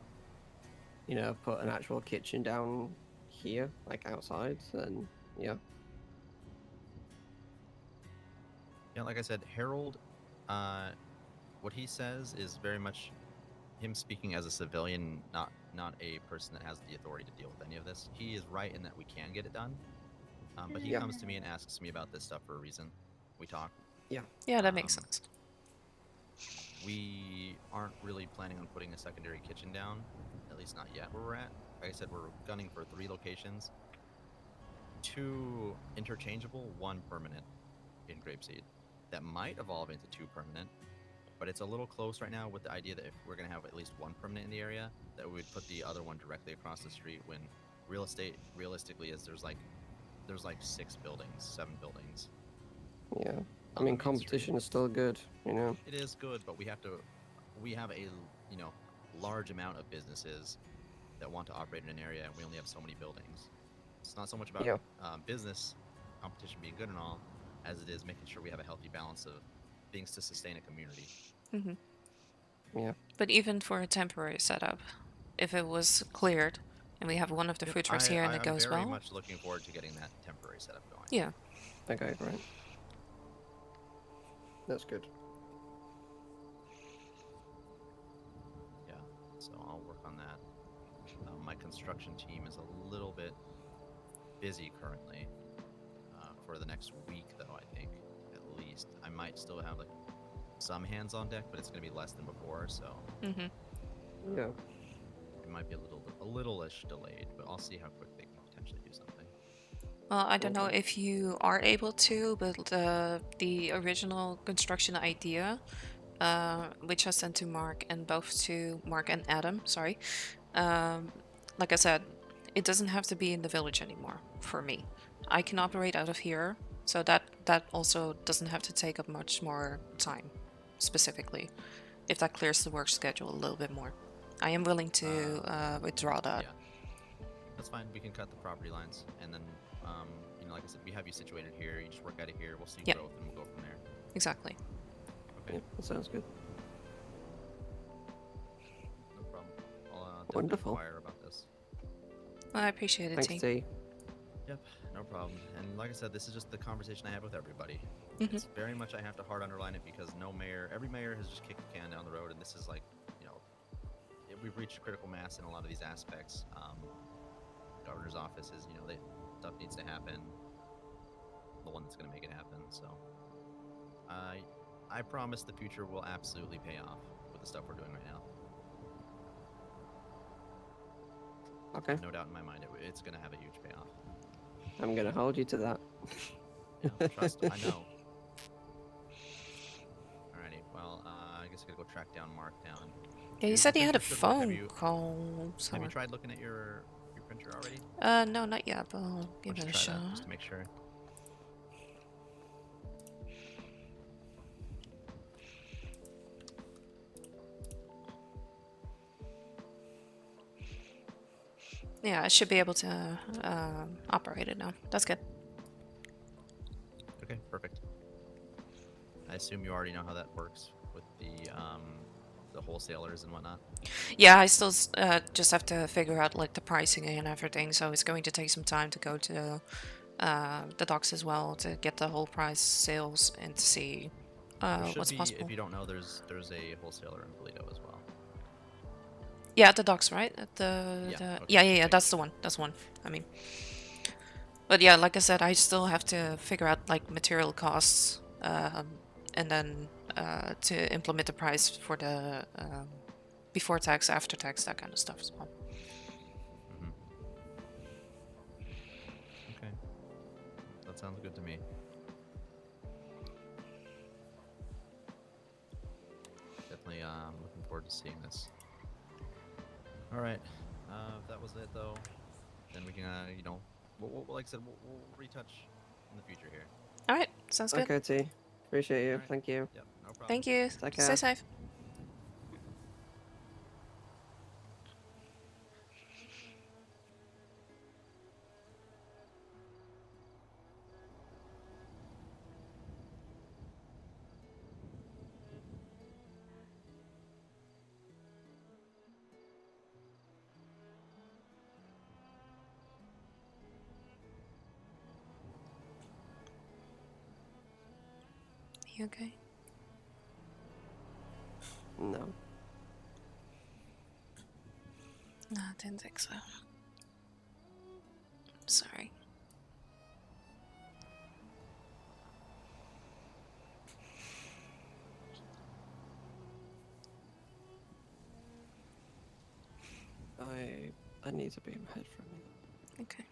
put an actual kitchen down here, like outside, then yeah. Yeah, like I said, Harold, what he says is very much him speaking as a civilian, not a person that has the authority to deal with any of this. He is right in that we can get it done, but he Yeah. comes to me and asks me about this stuff for a reason. We talk. Yeah, that makes Um, sense. We aren't really planning on putting a secondary kitchen down, at least not yet where we're at. Like I said, we're gunning for 3 locations, 2 interchangeable, 1 permanent in Grapeseed. That might evolve into 2 permanent, but it's a little close right now with the idea that if we're going to have at least 1 permanent in the area, that we would put the other one directly across the street, when real estate realistically is there's like 6 buildings, 7 buildings. Yeah. I on mean, the main competition street. is still good, It is good, but we have a large amount of businesses that want to operate in an area, and we only have so many buildings. It's not so much about Yeah. business competition being good and all, as it is making sure we have a healthy balance of things to sustain a community. Yeah. But even for a temporary setup, if it was cleared and we have one of the Yep, food trucks here and it I'm goes very well, much looking forward to getting that temporary setup going. yeah. Okay, great. That's good. Yeah, so I'll work on that. My construction team is a little bit busy currently. For the next week, though, I think at least I might still have like some hands on deck, but it's going to be less than before, so Mm-hmm. Yeah. it might be a little-ish delayed. But I'll see how quick they can potentially do something. Well, I don't know if you are able to, but the original construction idea, which I sent to Mark and both to Mark and Adam, sorry. Like I said, it doesn't have to be in the village anymore for me. I can operate out of here, so that also doesn't have to take up much more time, specifically, if that clears the work schedule a little bit more. I am willing to withdraw that. Yeah, that's fine. We can cut the property lines, and then, like I said, we have you situated here. You just work out of here. We'll see Yep. growth, and we'll go from there. Exactly. Okay, Yeah, that sounds good. no problem. I'll definitely Wonderful. inquire about this. Well, I appreciate it, Thanks, T. T. Yep, no problem. And like I said, this is just the conversation I have with everybody. Mhm. It's very much I have to hard underline it because every mayor has just kicked the can down the road, and this is like, we've reached critical mass in a lot of these aspects. Governor's office is, stuff needs to happen. The one that's going to make it happen. So, I promise the future will absolutely pay off with the stuff we're doing right now. Okay. No doubt in my mind, it's going to have a huge payoff. I'm gonna hold you to that. Yeah, trust. I know. Alrighty. Well, I guess I gotta go track down Mark down. Yeah, you Your said you had a printer should work. Have phone you- call Have somewhere. you tried looking at your printer already? No, not yet, but I'll give Let's it a try shot. that just to make sure. Yeah, I should be able to operate it now. That's good. Okay, perfect. I assume you already know how that works with the wholesalers and whatnot. Yeah, I still just have to figure out like the pricing and everything, so it's going to take some time to go to the docks as well to get the whole price sales and to see There should what's be, possible. if you don't know, there's a wholesaler in Polito as well. Yeah, at the docks, right? At the, Yeah, the okay, yeah, okay. that's the one. That's the one. I mean, but yeah, like I said, I still have to figure out like material costs, and then to implement the price for the before tax, after tax, that kind of stuff as well. Mhm. Okay, that sounds good to me. Definitely looking forward to seeing this. All right, if that was it though, then we can, like I said, we'll retouch in the future here. All right, sounds good. Okay, T. Appreciate you. Alright. Thank you. Yep, no problem. Thank you. Take Stay care. safe. You okay? No. No, I didn't think so. Sorry. I need to be in my head for a minute. Okay.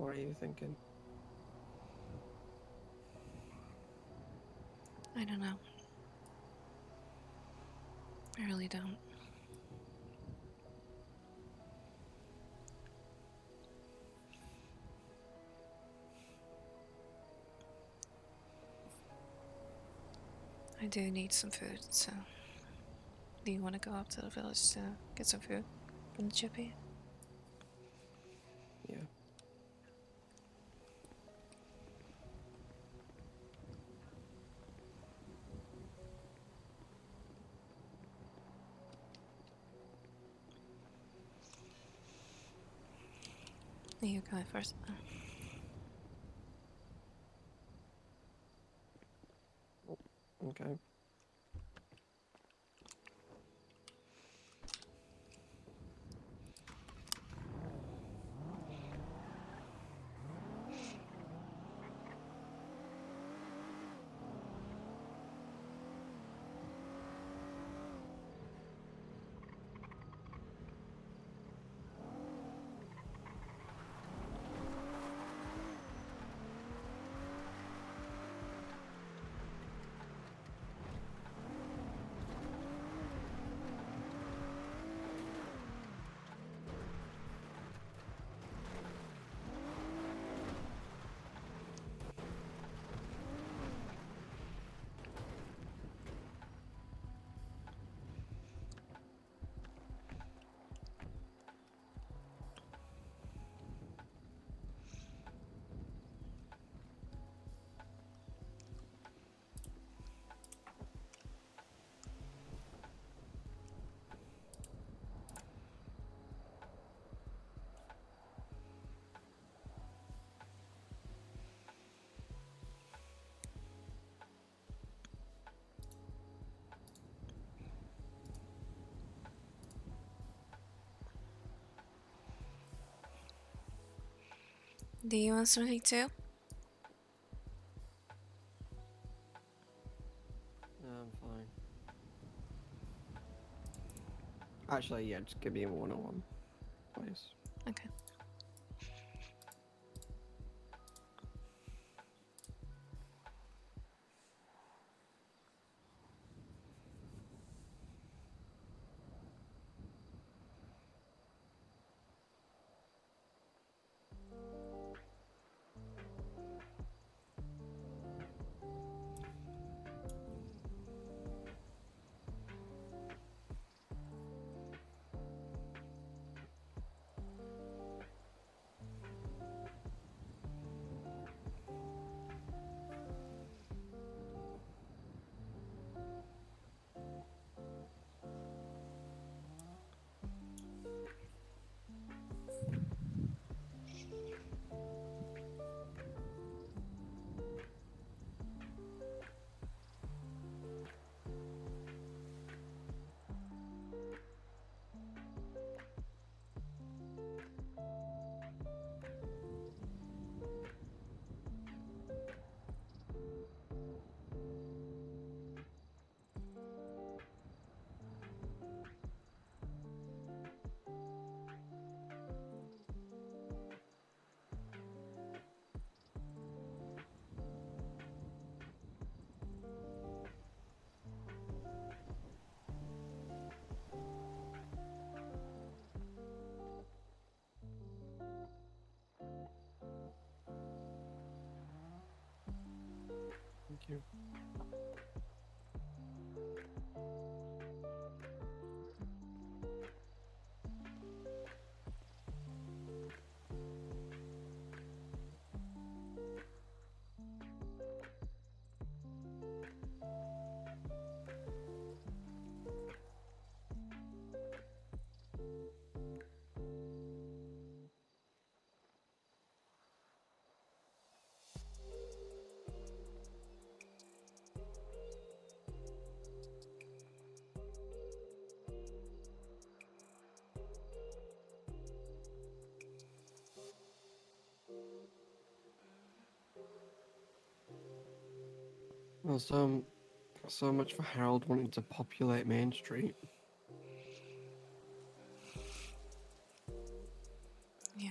What are you thinking? I don't know. I really don't. I do need some food, so do you want to go up to the village to get some food from the chippy? Yeah. You go first. Okay. Do you want something too? No, I'm fine. Actually, yeah, just give me a 101, please. Okay. Thank you. Well, so much for Harold wanting to populate Main Street. Yeah.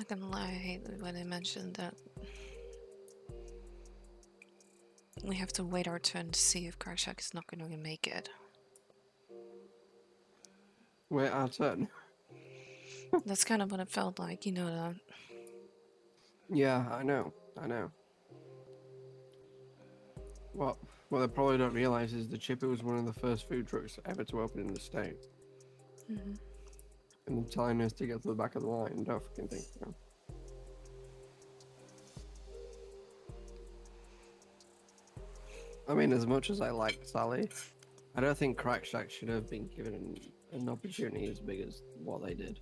not gonna lie, when I mentioned that we have to wait our turn to see if Crackshack is not gonna make it. Wait our turn. That's kind of what it felt like, you know that. Yeah, I know. What they probably don't realize is the Chipper was one of the first food trucks ever to open in the state. Hmm. And them telling us to get to the back of the line, don't fucking think so. I mean, as much as I like Sally, I don't think Crack Shack should have been given an opportunity as big as what they did.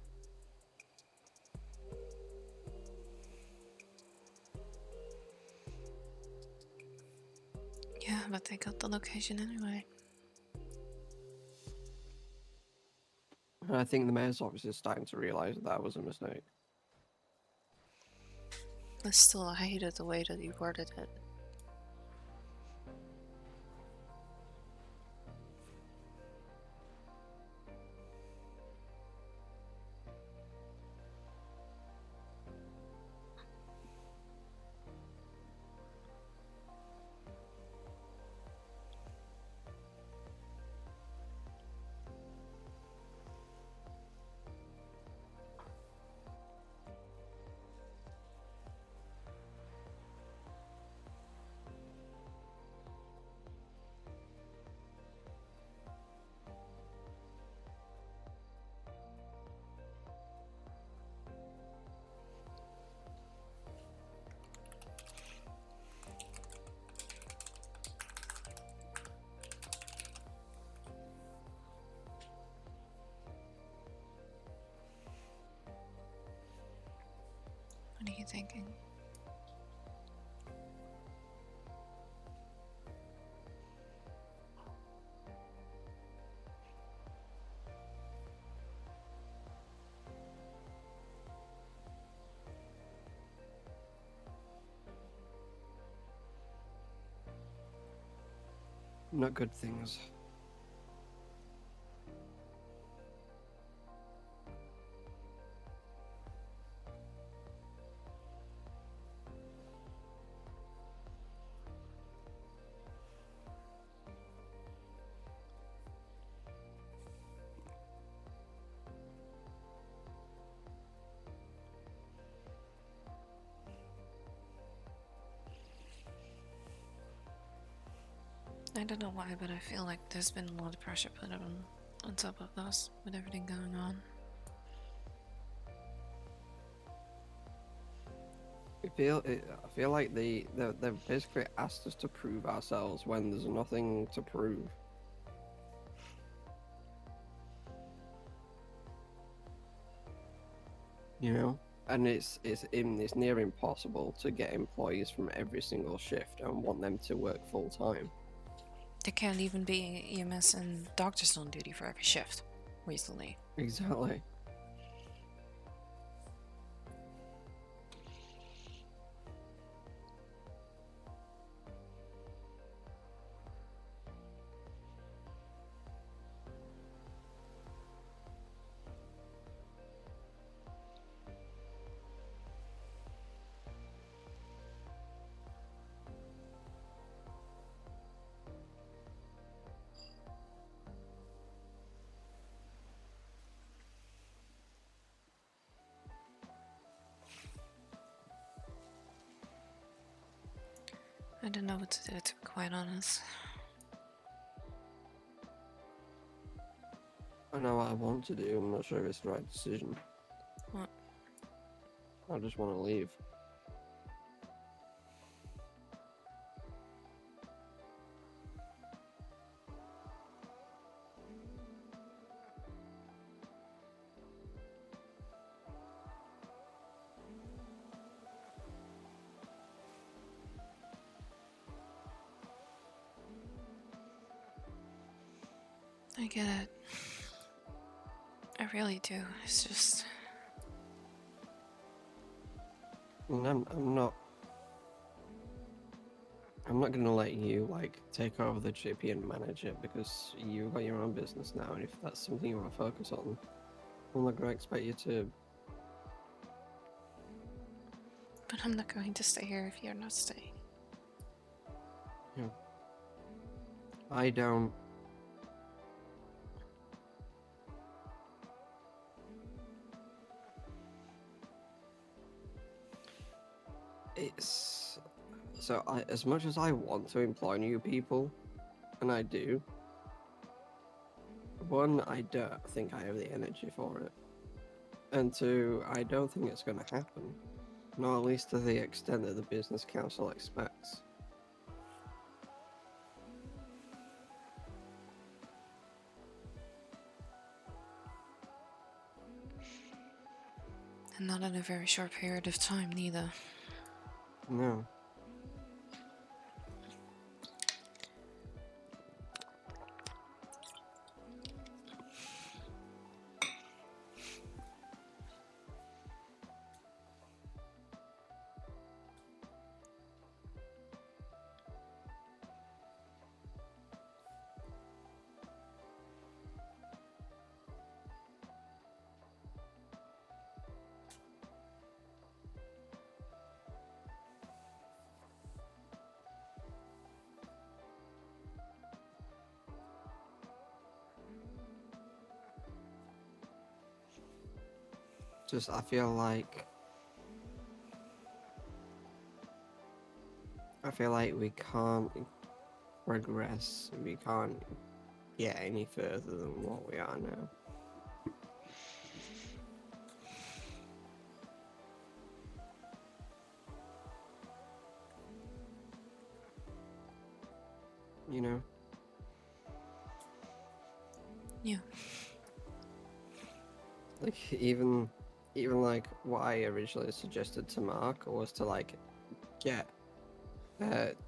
Yeah, but they got the location anyway. And I think the mayor's office is starting to realize that was a mistake. I still hated the way that you worded it. What are you thinking? Not good things. I don't know why, but I feel like there's been a lot of pressure put on top of us with everything going on. I feel like they've basically asked us to prove ourselves when there's nothing to prove. You know, and it's near impossible to get employees from every single shift and want them to work full time. There can't even be EMS and doctors on duty for every shift recently. Exactly. I don't know what to do, to be quite honest. I know what I want to do. I'm not sure if it's the right decision. What? I just want to leave. I get it. I really do. It's just... And I'm not gonna let you like take over the GP and manage it because you've got your own business now, and if that's something you want to focus on, I'm not gonna expect you to But I'm not going to stay here if you're not staying. Yeah. I don't. It's so as much as I want to employ new people, and I do. One, I don't think I have the energy for it, and two, I don't think it's going to happen. Not at least to the extent that the business council expects. And not in a very short period of time, neither. No. Just, I feel like we can't progress, we can't get any further than what we are now. You know? Yeah. Like, even like what I originally suggested to Mark was to like get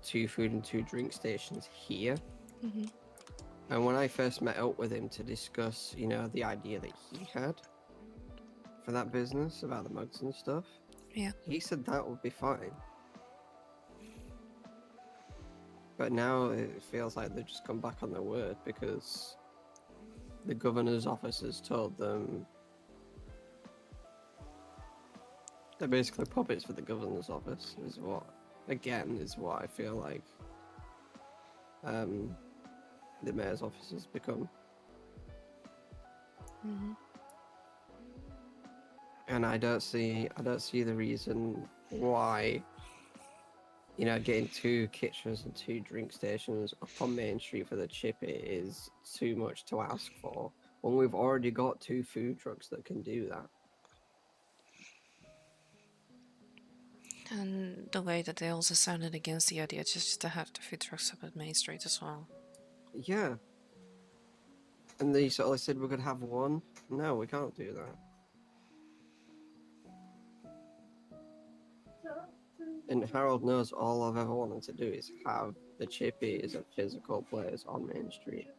2 food and 2 drink stations here. Mm-hmm. And when I first met up with him to discuss, you know, the idea that he had for that business about the mugs and stuff, Yeah. he said that would be fine. But now it feels like they've just come back on their word because the governor's office has told them they're basically puppets for the governor's office, is what I feel like the mayor's office has become. Mm-hmm. And I don't see the reason why, you know, getting 2 kitchens and 2 drink stations up on Main Street for the chippy is too much to ask for when we've already got 2 food trucks that can do that. And the way that they also sounded against the idea just to have the food trucks up at Main Street as well. Yeah. And they sort of said we could have 1. No, we can't do that. And Harold knows all I've ever wanted to do is have the chippy as a physical place on Main Street.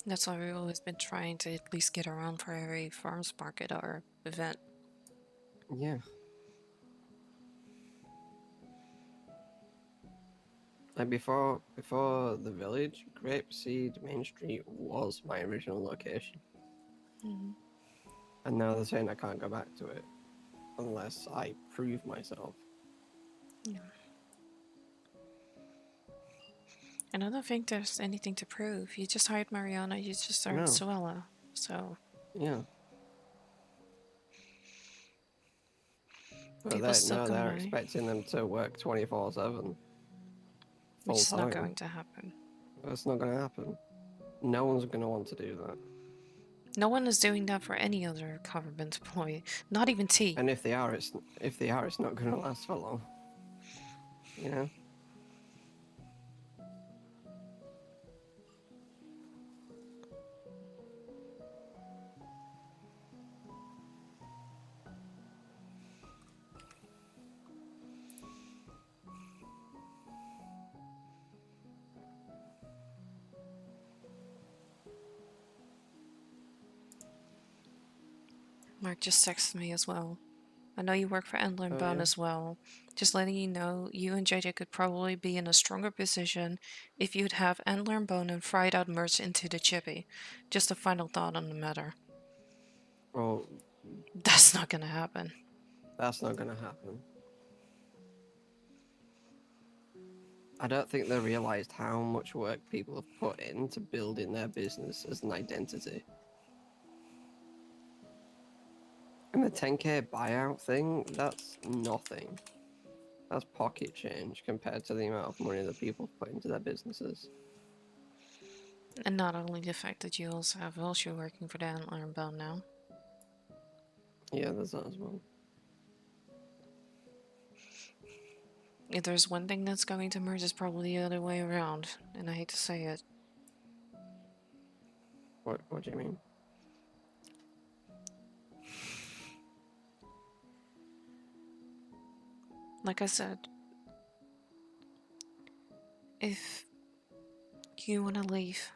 That's why we've always been trying to at least get around for every farmers market or event. Yeah. And before the village, Grapeseed Main Street was my original location. Mm-hmm. And now they're saying I can't go back to it unless I prove myself. Yeah. And I don't think there's anything to prove. You just hired Mariana, you just hired No. Suella. So Yeah. But people still come they're by. expecting them to work 24/7. Which is Full not time. going to happen. That's not going to happen. No one's going to want to do that. No one is doing that for any other government employee. Not even T. And if they are, it's not going to last for long. You know. Mark just texted me as well. I know you work for Endler and Oh, Bone yeah. as well. Just letting you know, you and JJ could probably be in a stronger position if you'd have Endler and Bone and Fried Out merged into the Chippy. Just a final thought on the matter. Well, That's not gonna happen. that's not gonna happen. I don't think they realized how much work people have put into building their business as an identity. And the 10k buyout thing, that's nothing. That's pocket change compared to the amount of money that people put into their businesses. And not only the fact that you also have Wilshire working for the Endler and Bone now. Yeah, there's that as well. If there's one thing that's going to merge, it's probably the other way around. And I hate to say it. What do you mean? Like I said, if you want to leave,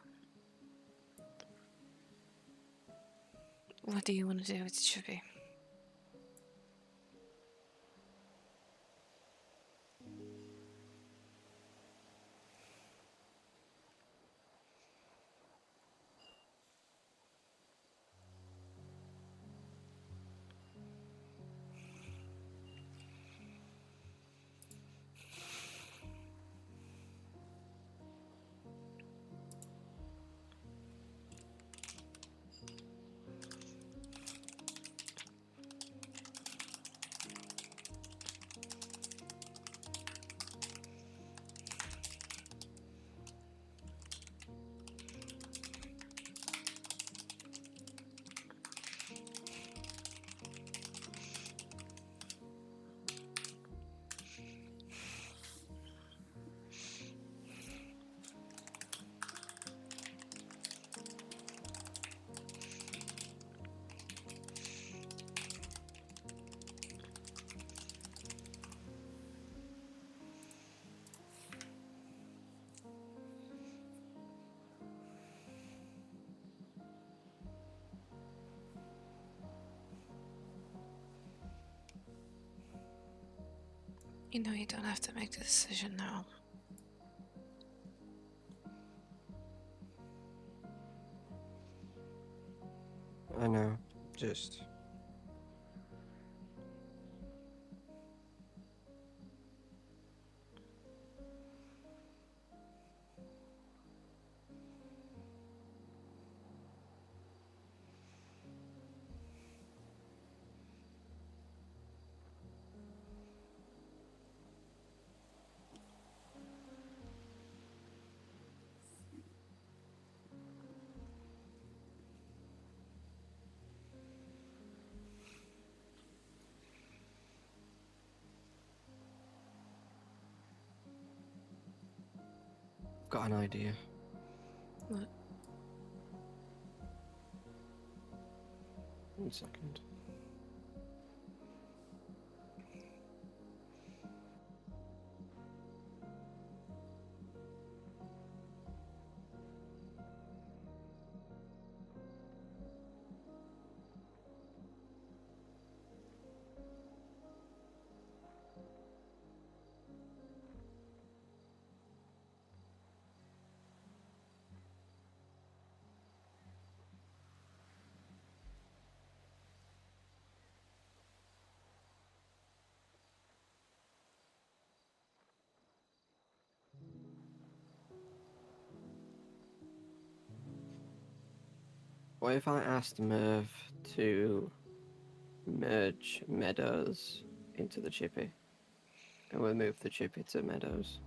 what do you want to do with Chippy? You know you don't have to make the decision now. I know. Just. Got an idea. What? 1 second. What if I asked Merv to merge Meadows into the Chippy? And we move the Chippy to Meadows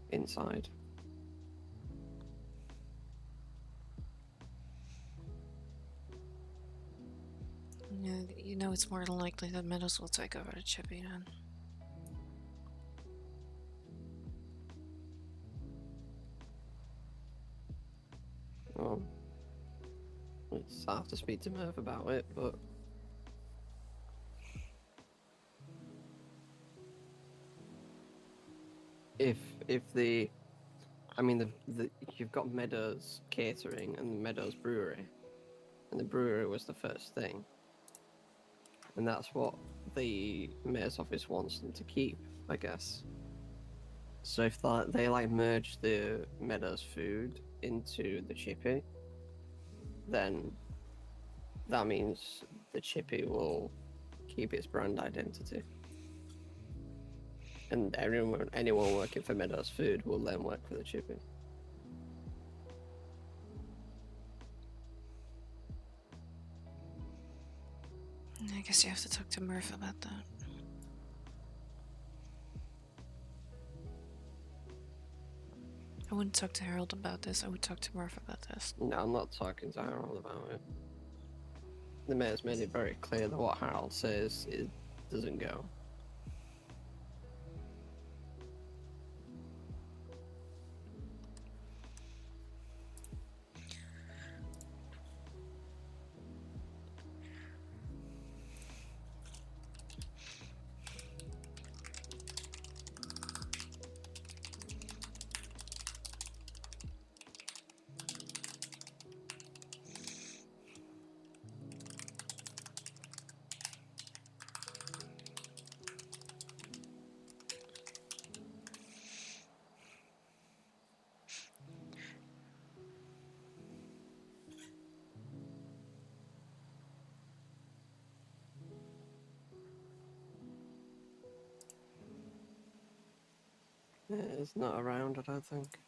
inside. You know it's more than likely that Meadows will take over the Chippy then. Well, I have to speak to Merv about it, but if the I mean the you've got Meadows Catering and Meadows Brewery, and the brewery was the first thing. and that's what the mayor's office wants them to keep, I guess. So if they like merge the Meadows food into the Chippy, then that means the Chippy will keep its brand identity. And anyone working for Meadows Food will then work for the Chippy. I guess you have to talk to Murph about that. I wouldn't talk to Harold about this. I would talk to Murph about this. No, I'm not talking to Harold about it. The mayor's made it very clear that what Harold says it doesn't go. It's not around, I don't think.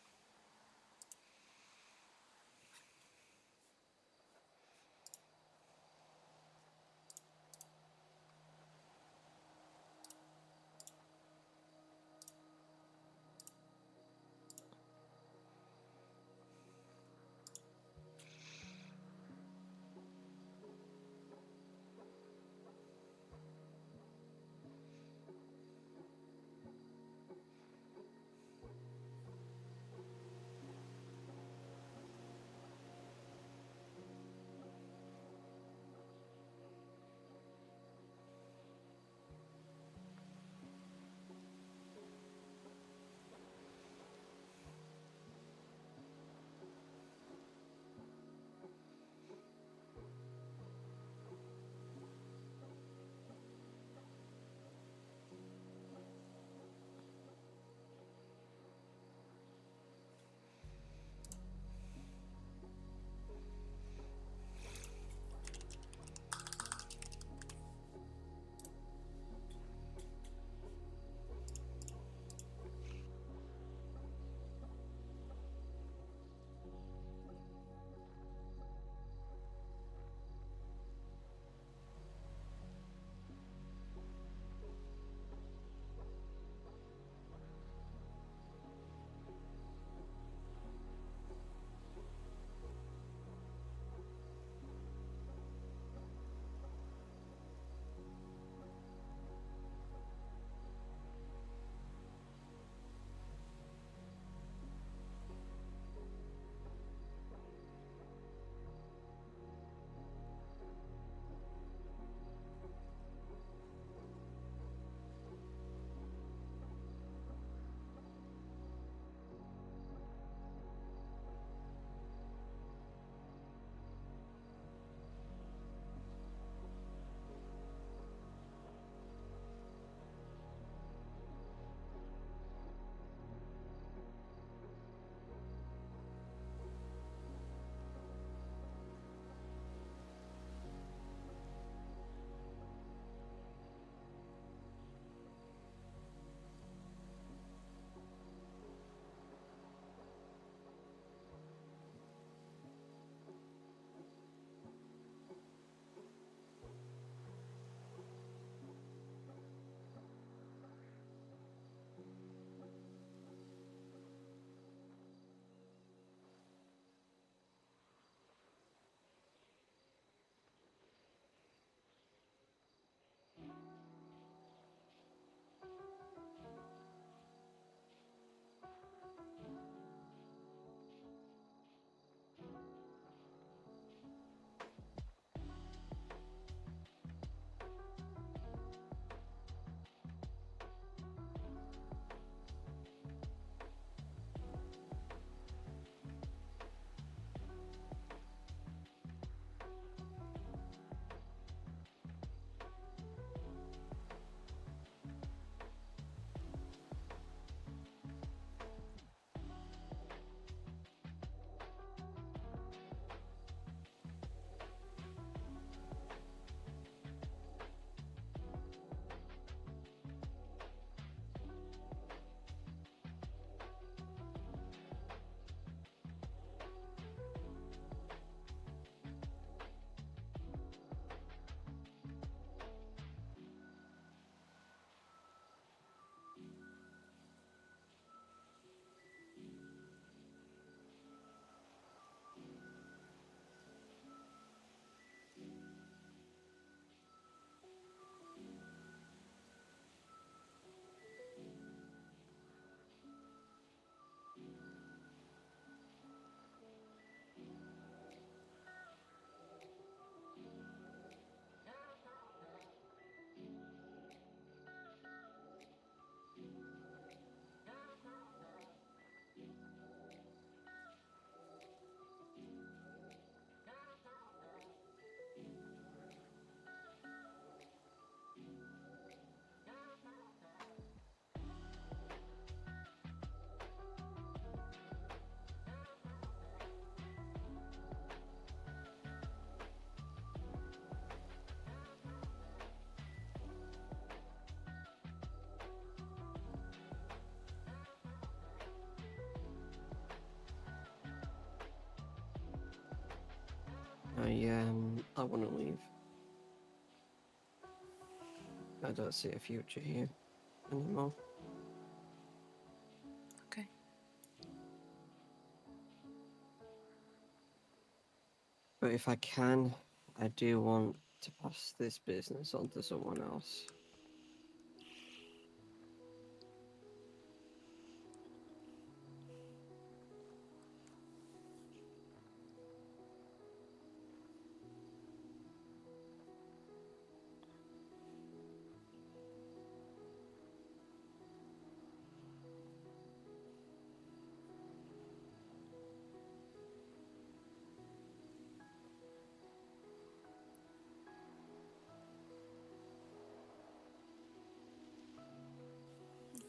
I want to leave. I don't see a future here anymore. Okay. But if I can, I do want to pass this business on to someone else.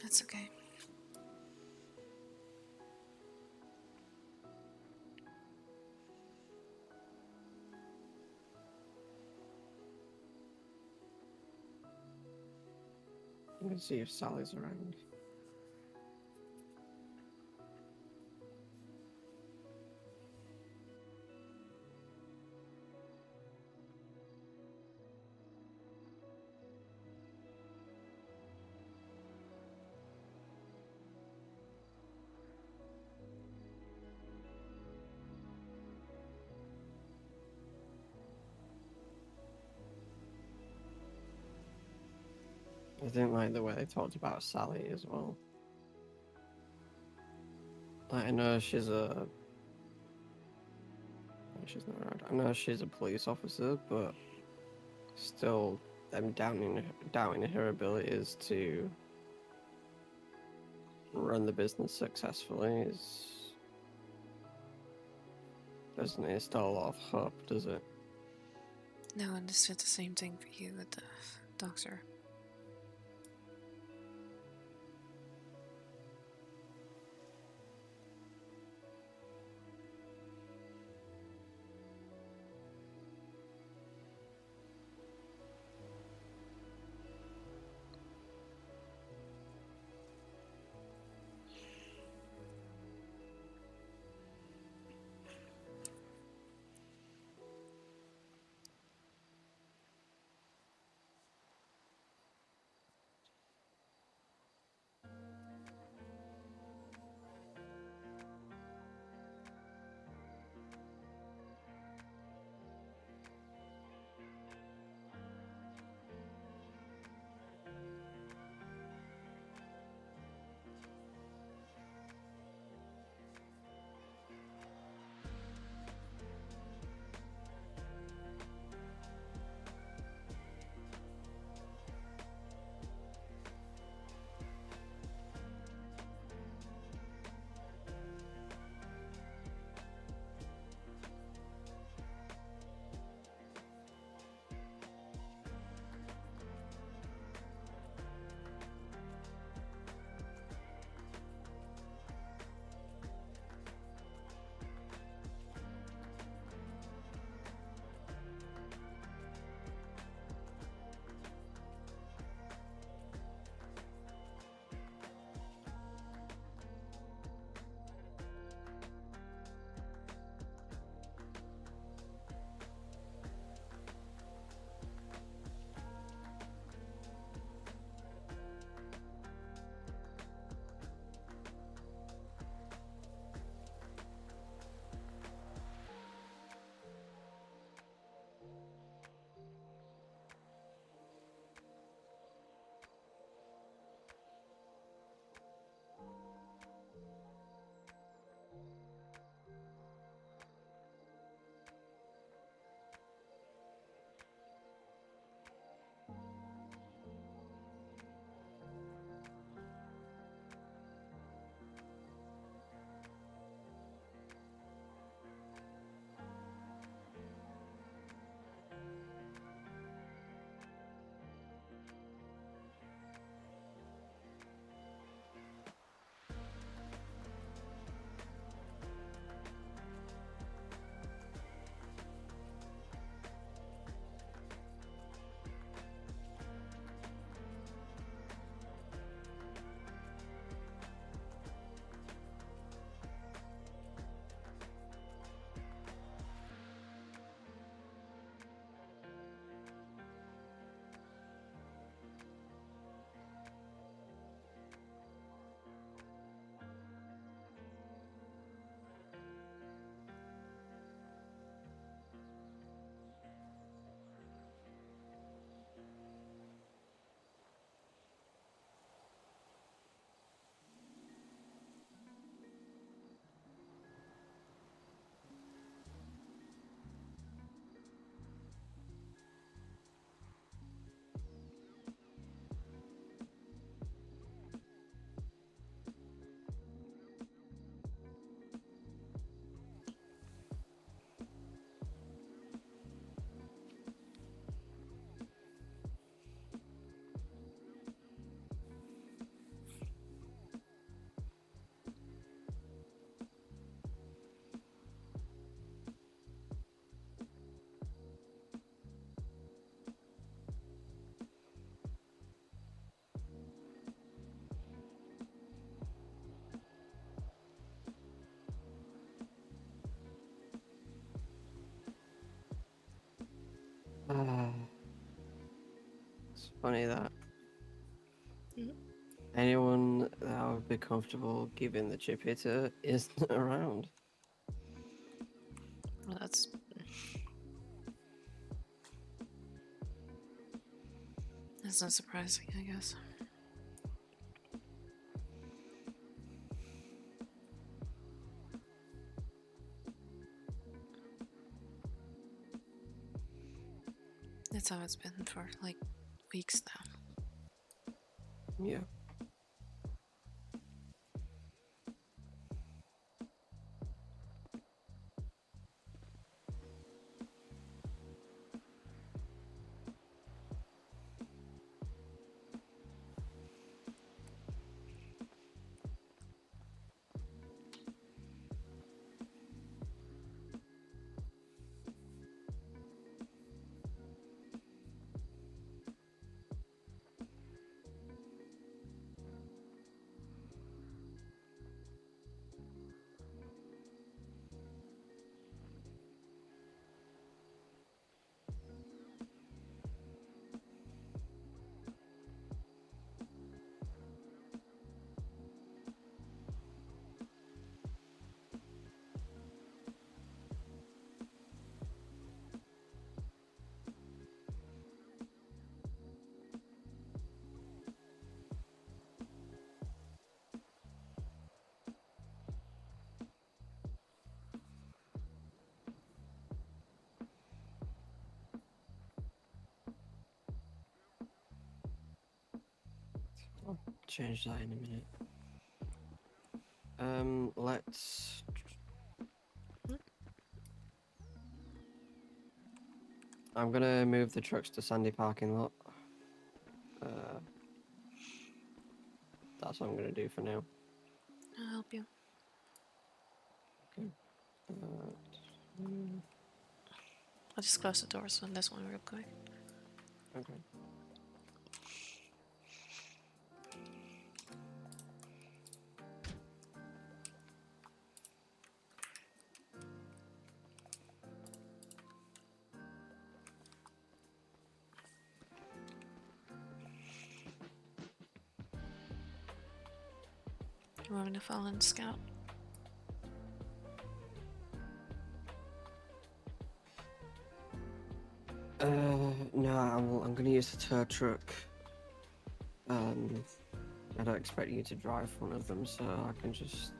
That's okay. Let me see if Sally's around. I didn't like the way they talked about Sally as well. Like, I know she's a. She's not around. I know she's a police officer, but still, them doubting her abilities to run the business successfully is doesn't instill a lot of hope, does it? No, and this did the same thing for you with the doctor. funny that Mhm. anyone that would be comfortable giving the chip hitter isn't around. Well, that's not surprising, I guess. That's how it's been for like weeks now. Yeah. I'll change that in a minute. Let's. I'm gonna move the trucks to Sandy parking lot. That's what I'm gonna do for now. I'll help you. I'll just close the doors on this one real quick. Okay. You want me to follow in Scout? No, I'm gonna use the tow truck. I don't expect you to drive one of them, so I can just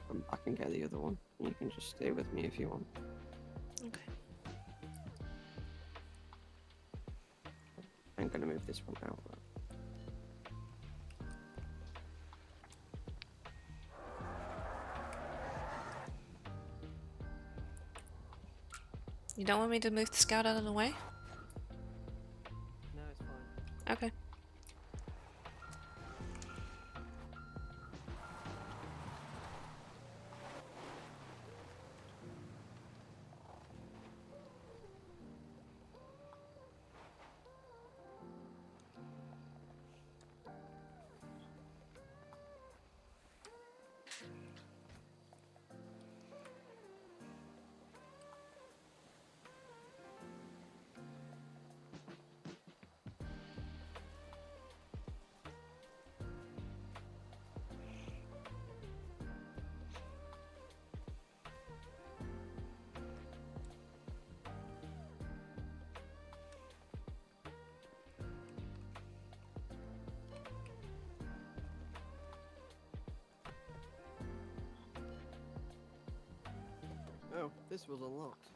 come back and get the other one. You can just stay with me if you want. Okay. I'm gonna move this one out. You don't want me to move the Scout out of the way? No, it's fine. Okay. Oh, this was unlocked.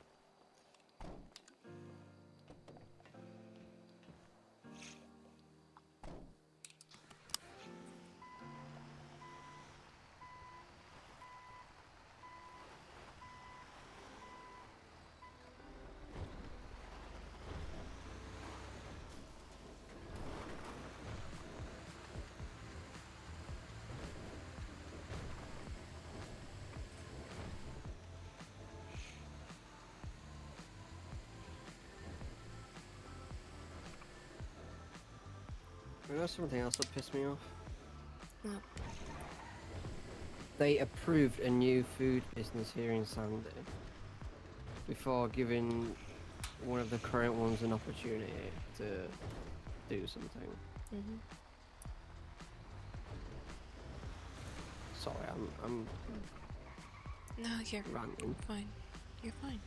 You know something else that pissed me off? What? They approved a new food business here in Sandy before giving one of the current ones an opportunity to do something. Mm-hmm. Sorry, I'm No, you're ranting. fine. You're fine.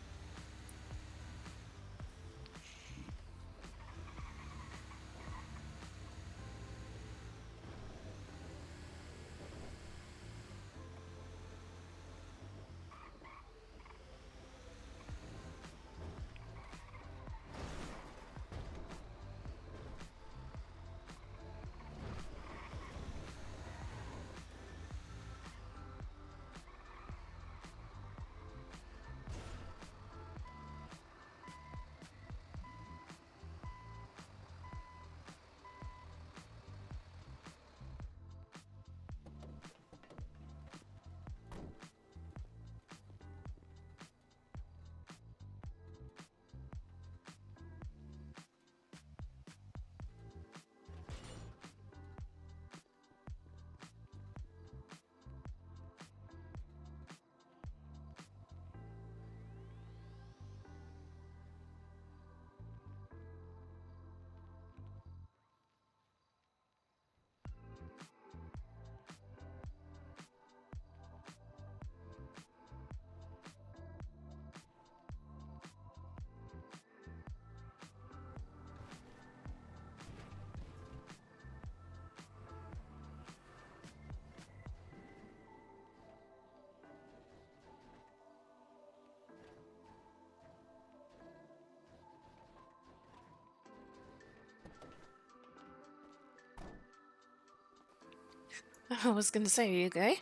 I was gonna say, are you okay?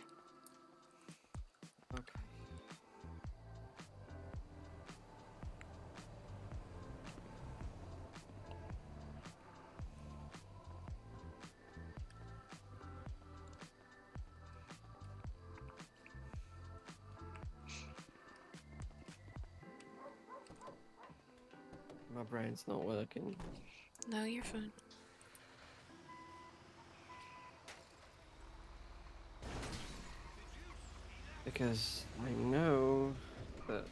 Okay. My brain's not working. No, you're fine. Because I know that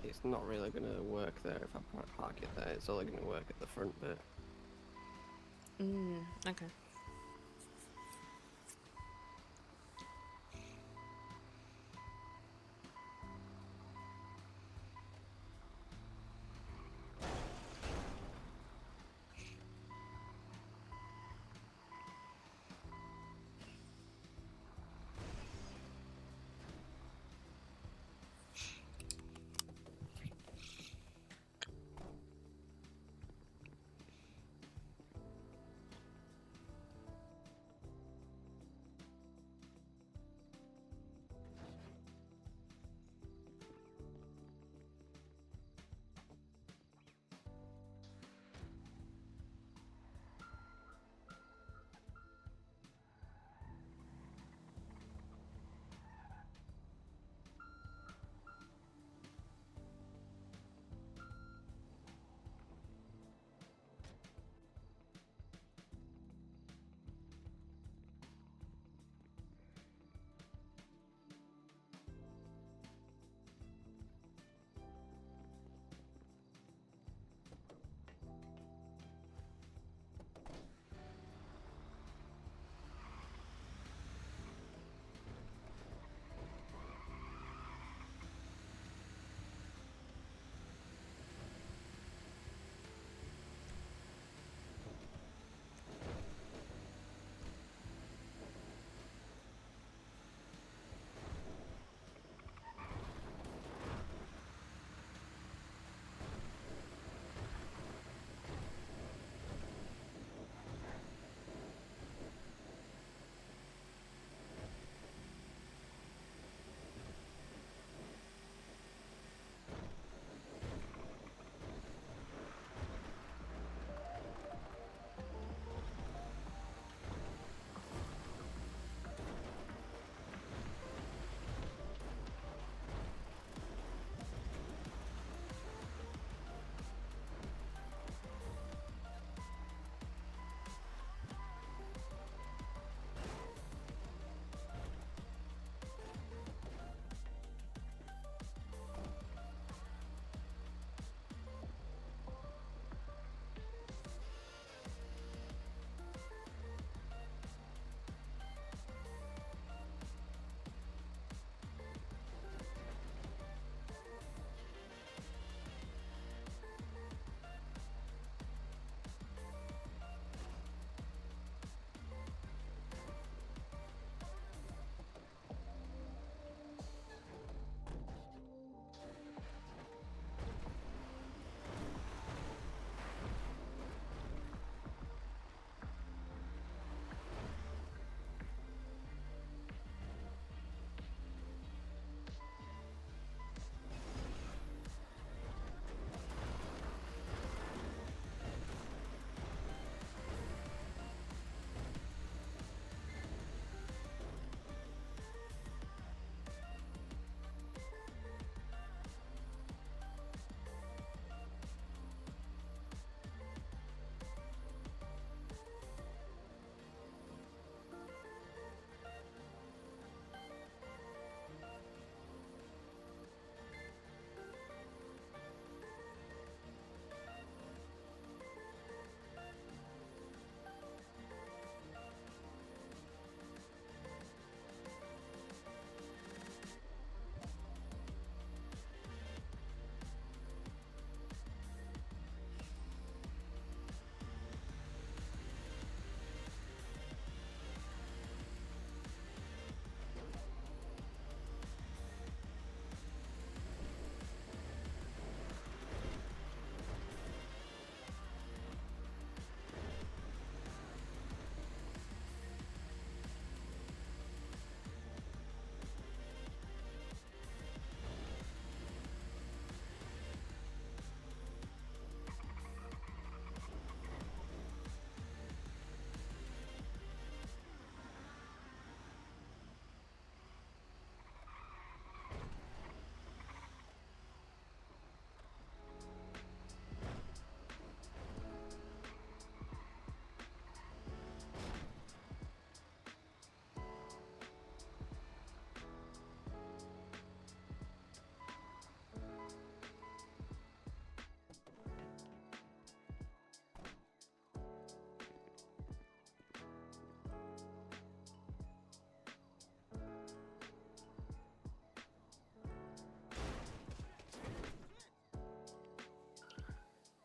it's not really going to work there if I park it there. It's only going to work at the front bit. Okay.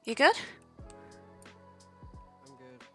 You good? I'm good.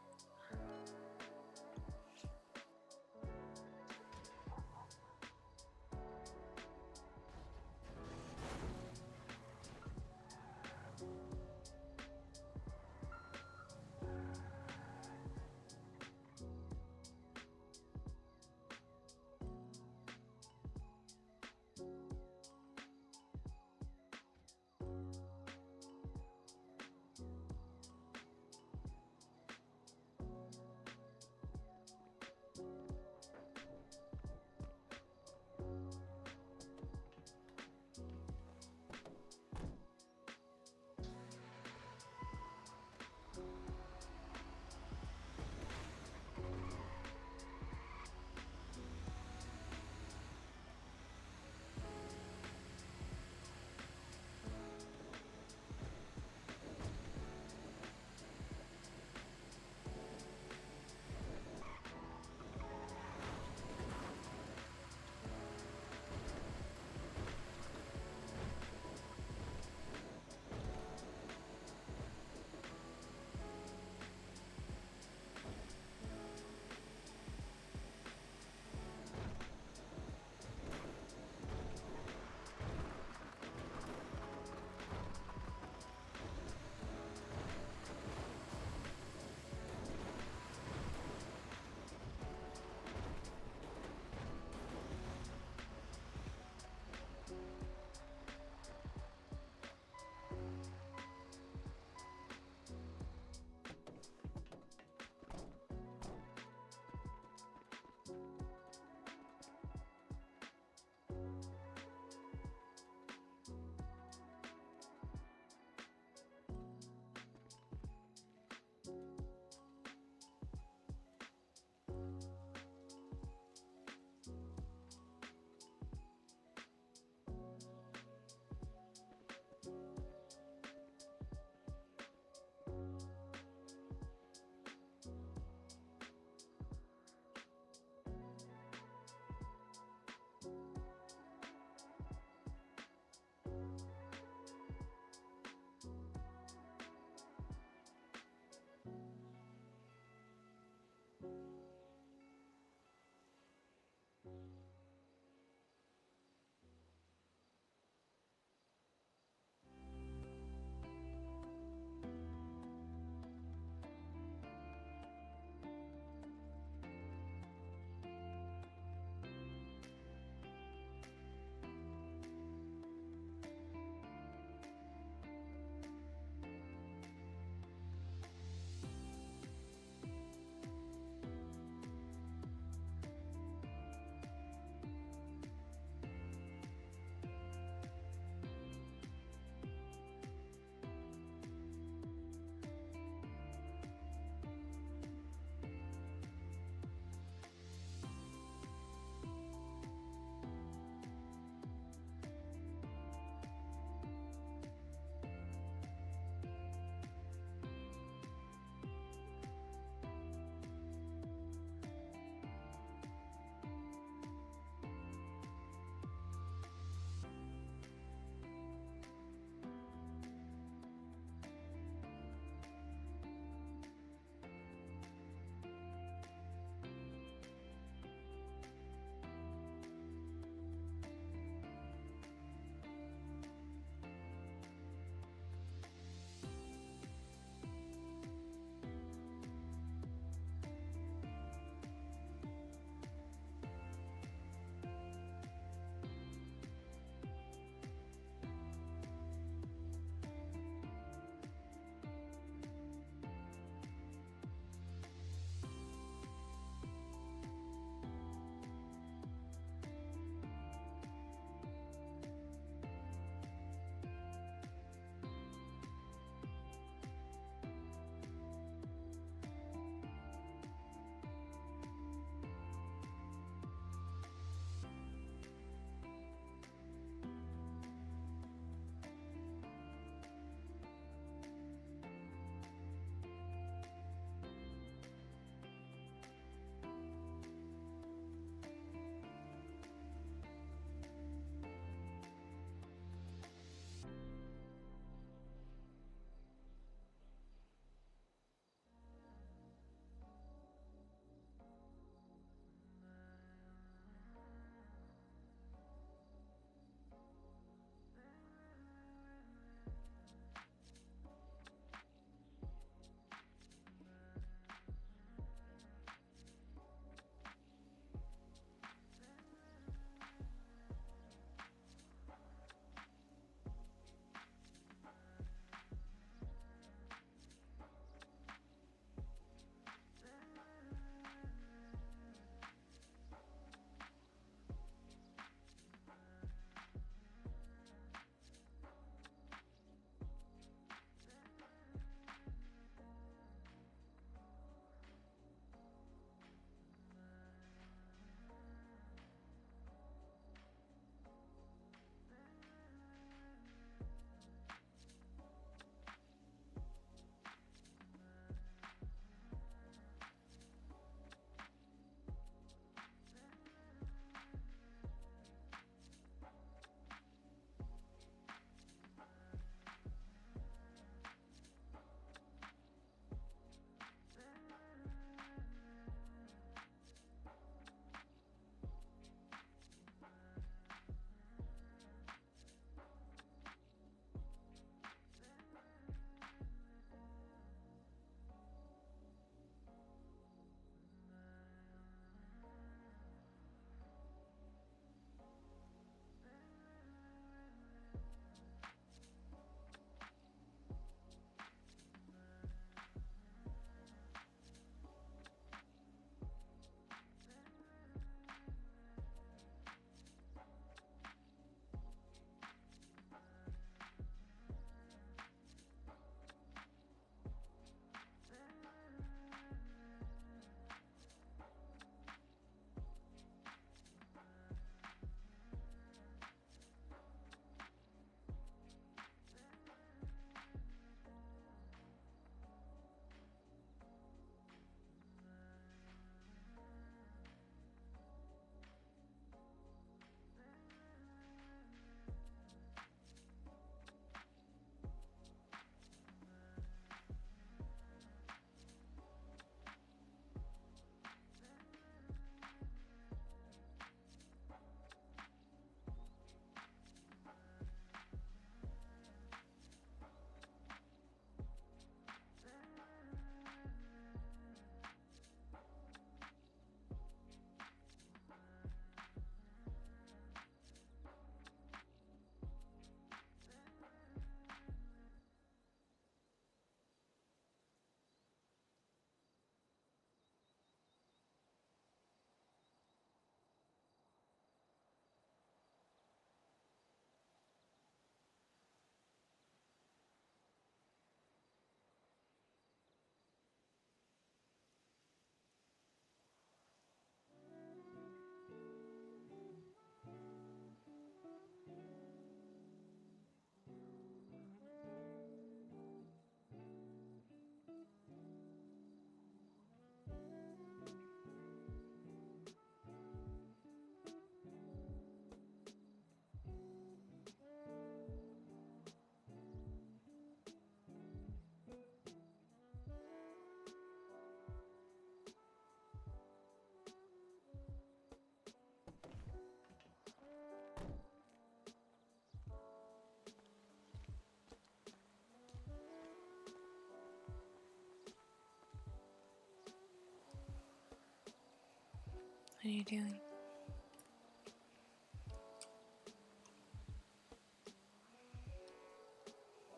What are you doing?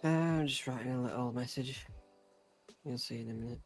I'm just writing a little message. You'll see in a minute.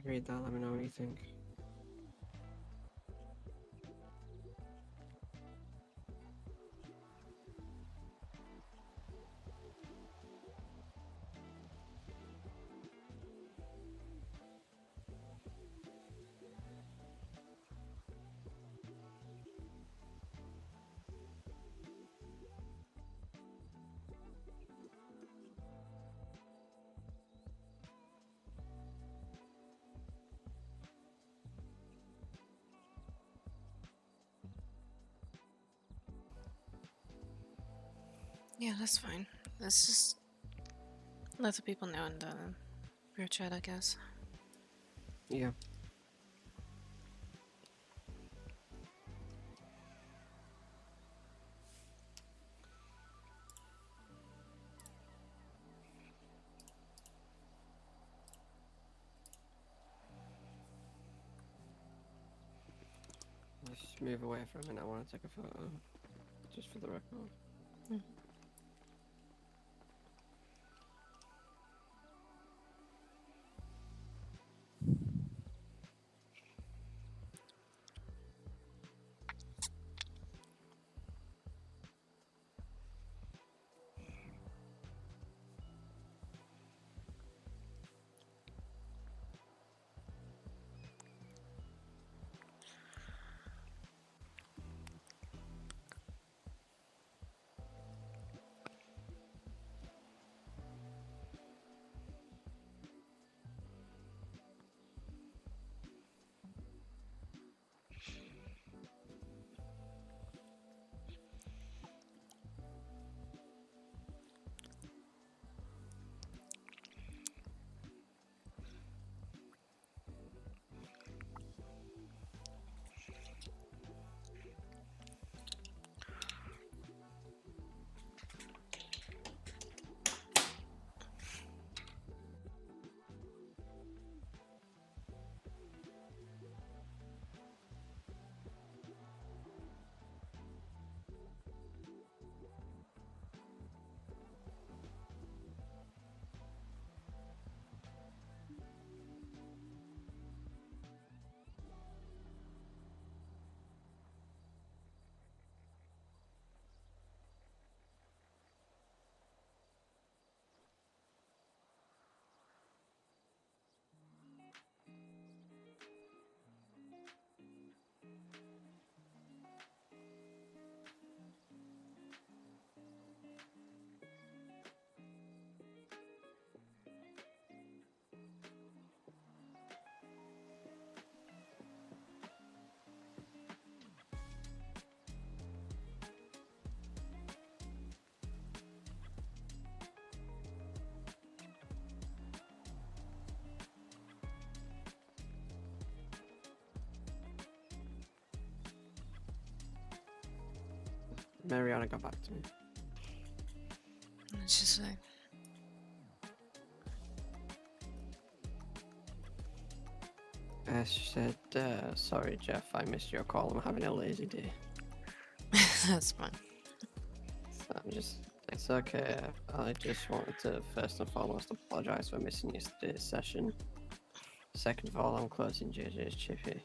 Read that, let me know what you think. Yeah, that's fine. Let's just let the people know in the group chat, I guess. Yeah. Let's move away for a minute. I want to take a photo, just for the record. Mm. Mariana got back to me. Let's just say. She said, sorry, Jeff, I missed your call. I'm having a lazy day. That's fine. So it's okay. I just wanted to first and foremost apologize for missing yesterday's session. Second of all, I'm closing JJ's Chippy.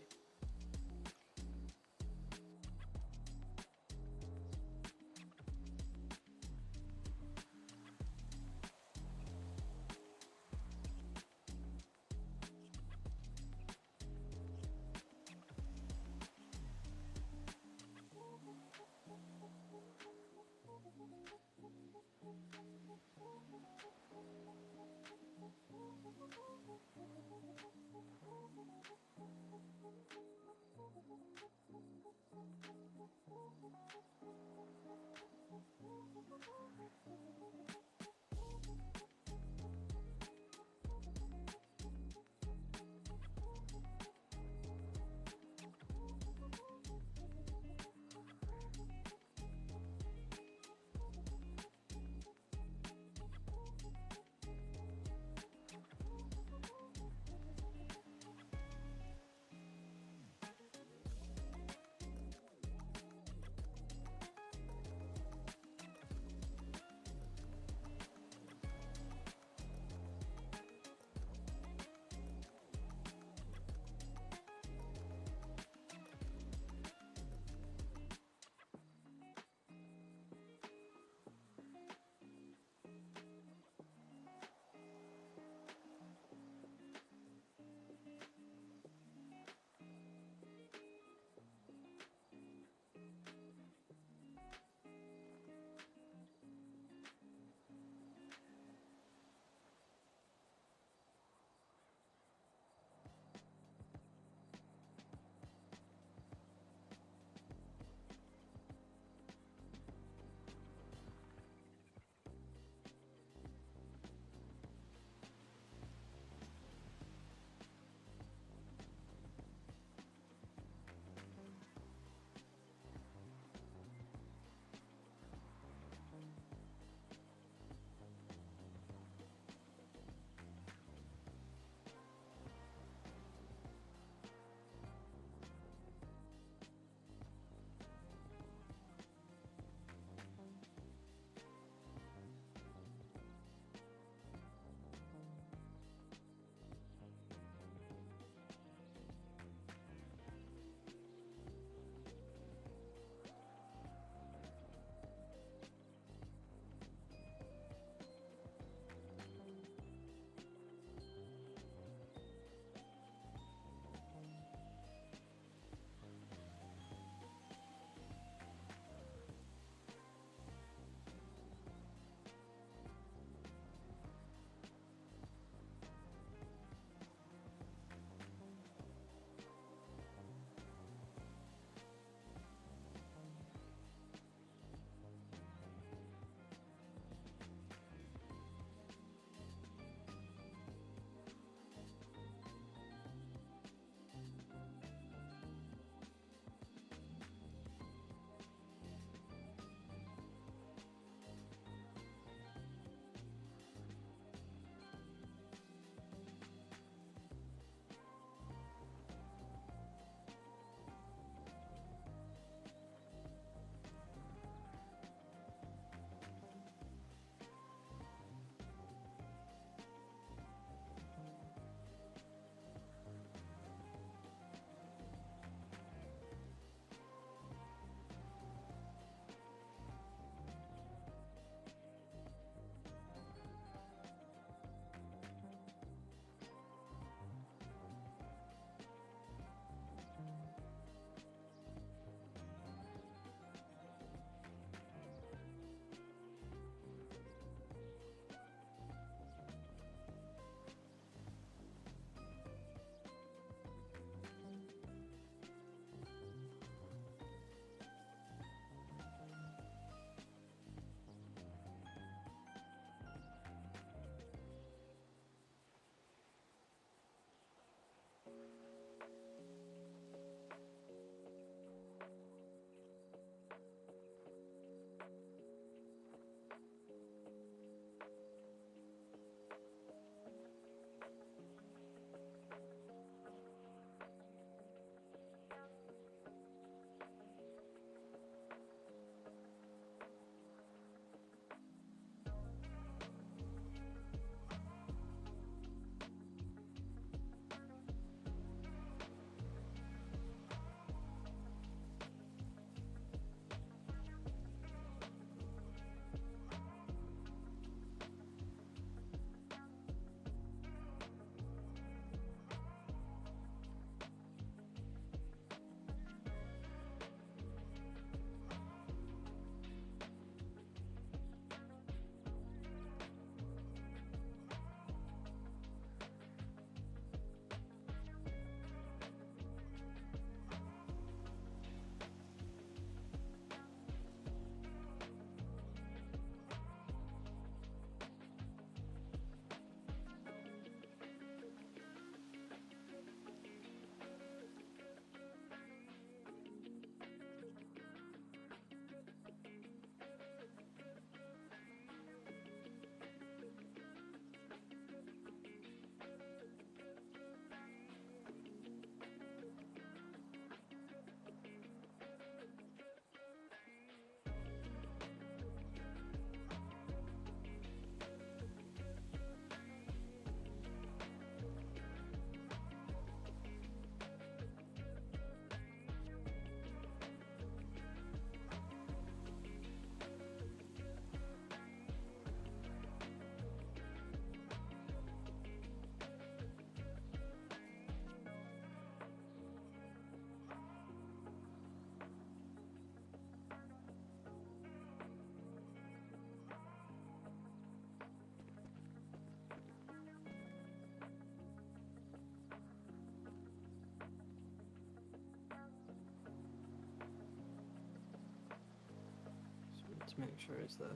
Just make sure it's there.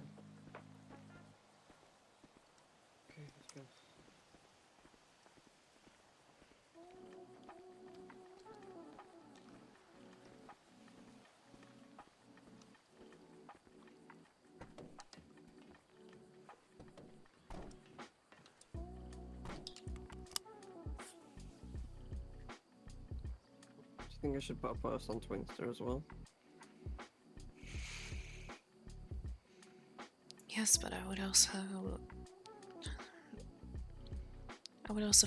Okay, let's go. Do you think I should put a post on Twinster as well? Yes, but I would also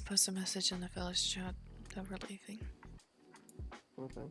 post a message in the village chat that we're leaving. Okay.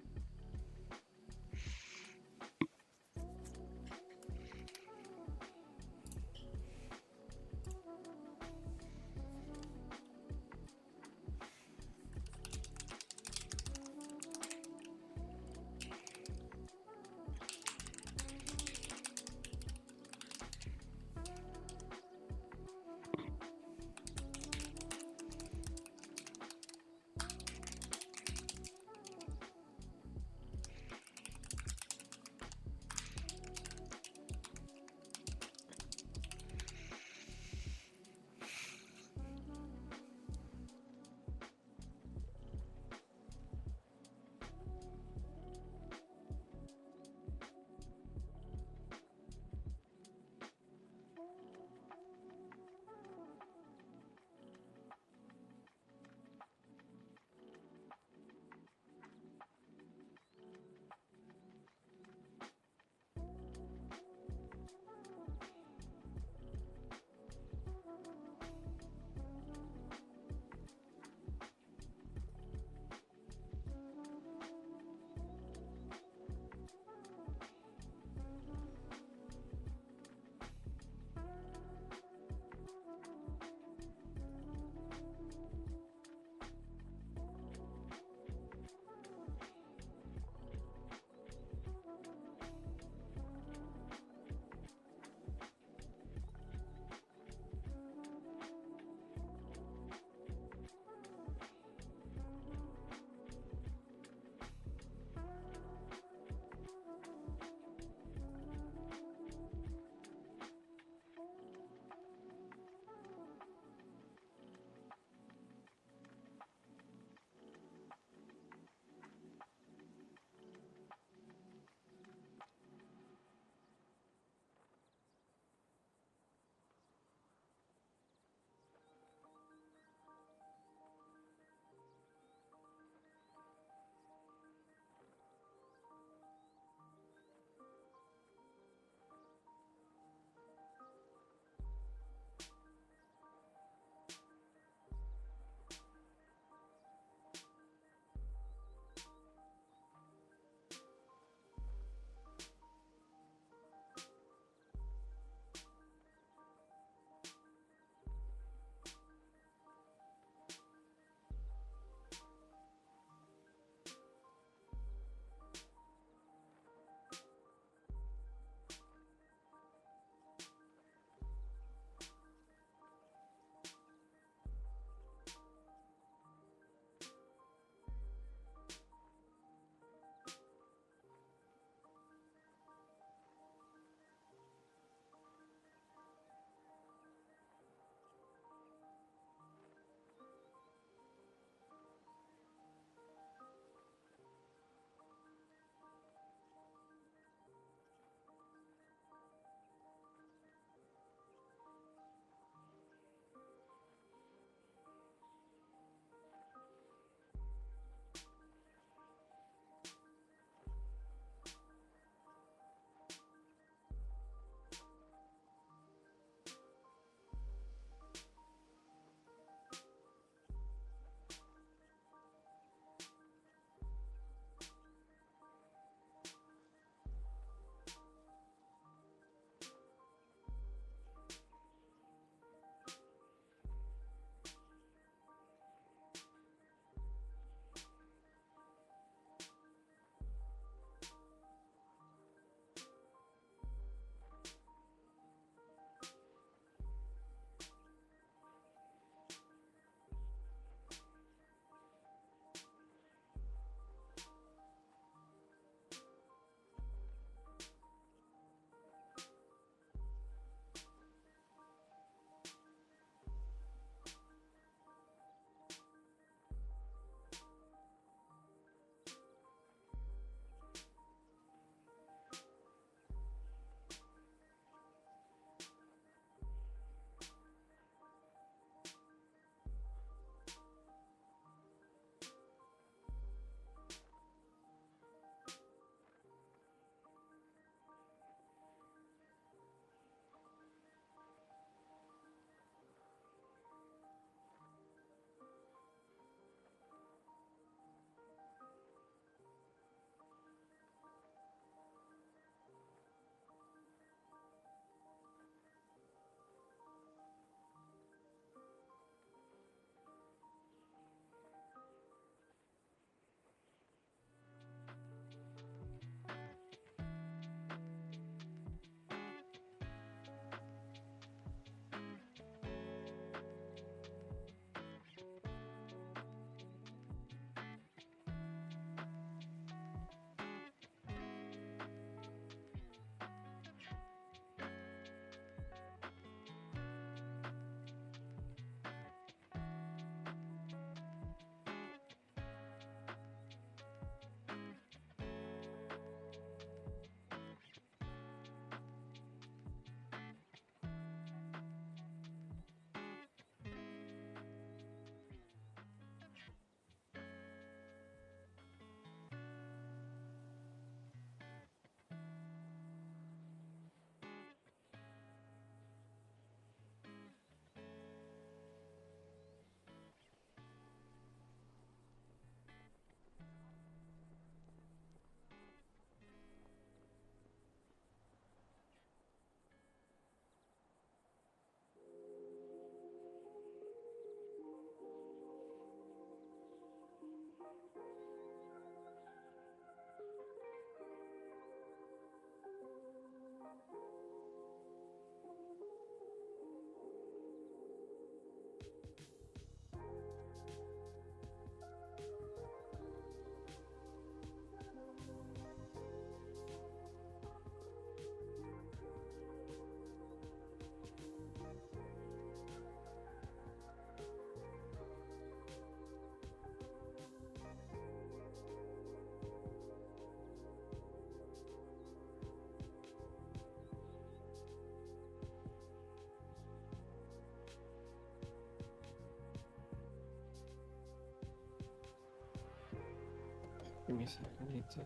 Give me a sec. I need to.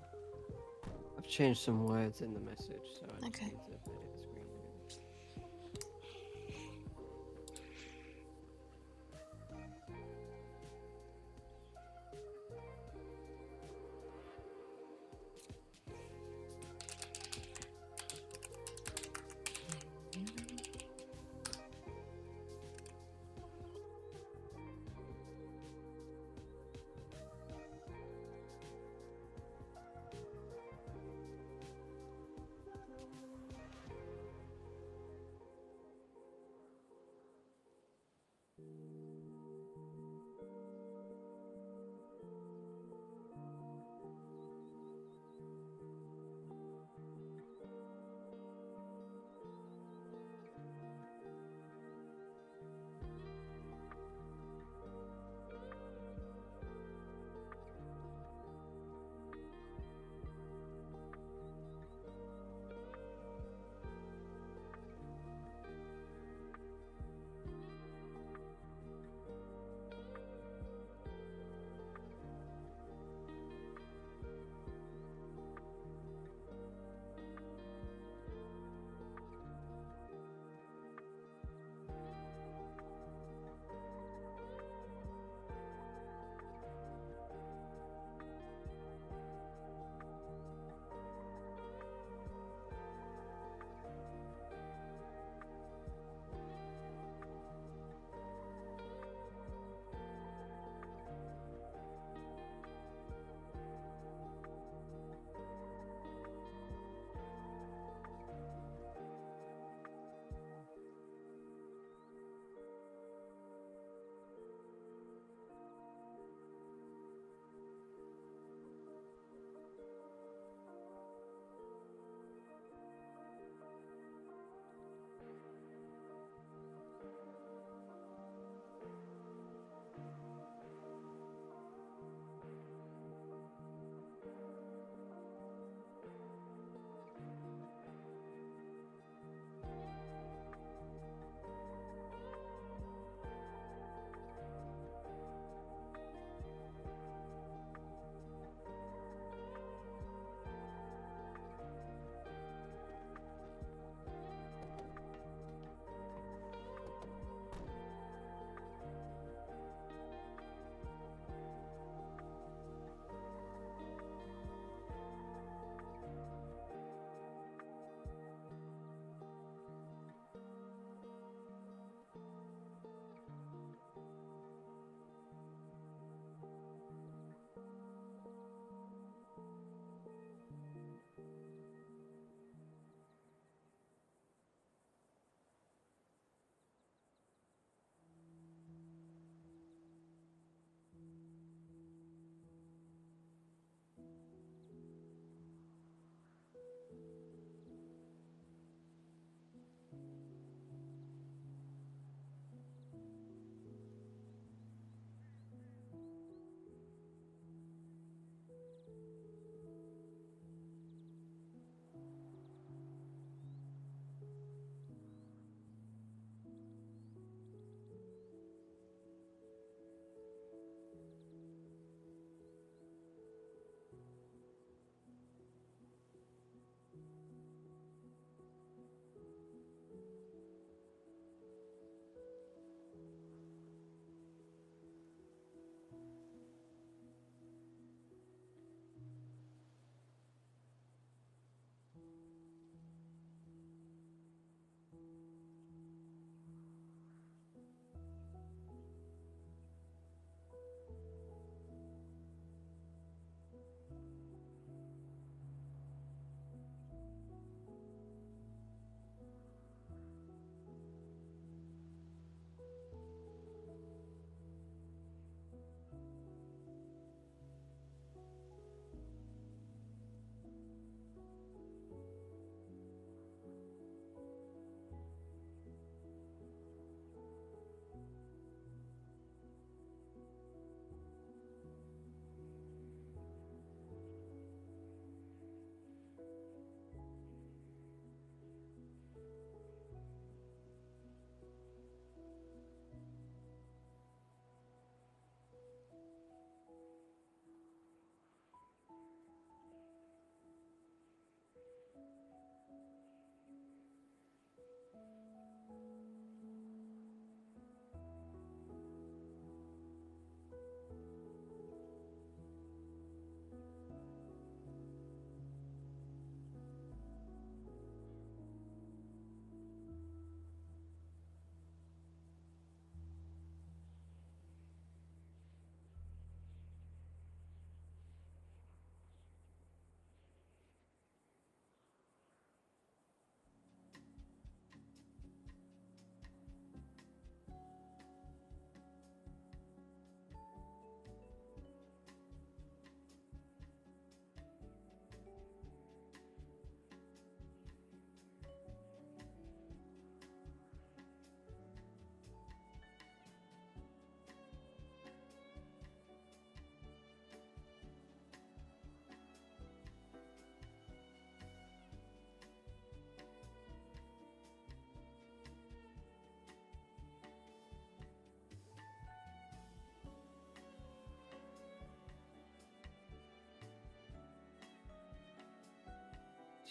I've changed some words in the message, so I just Okay. need to edit the screen. again.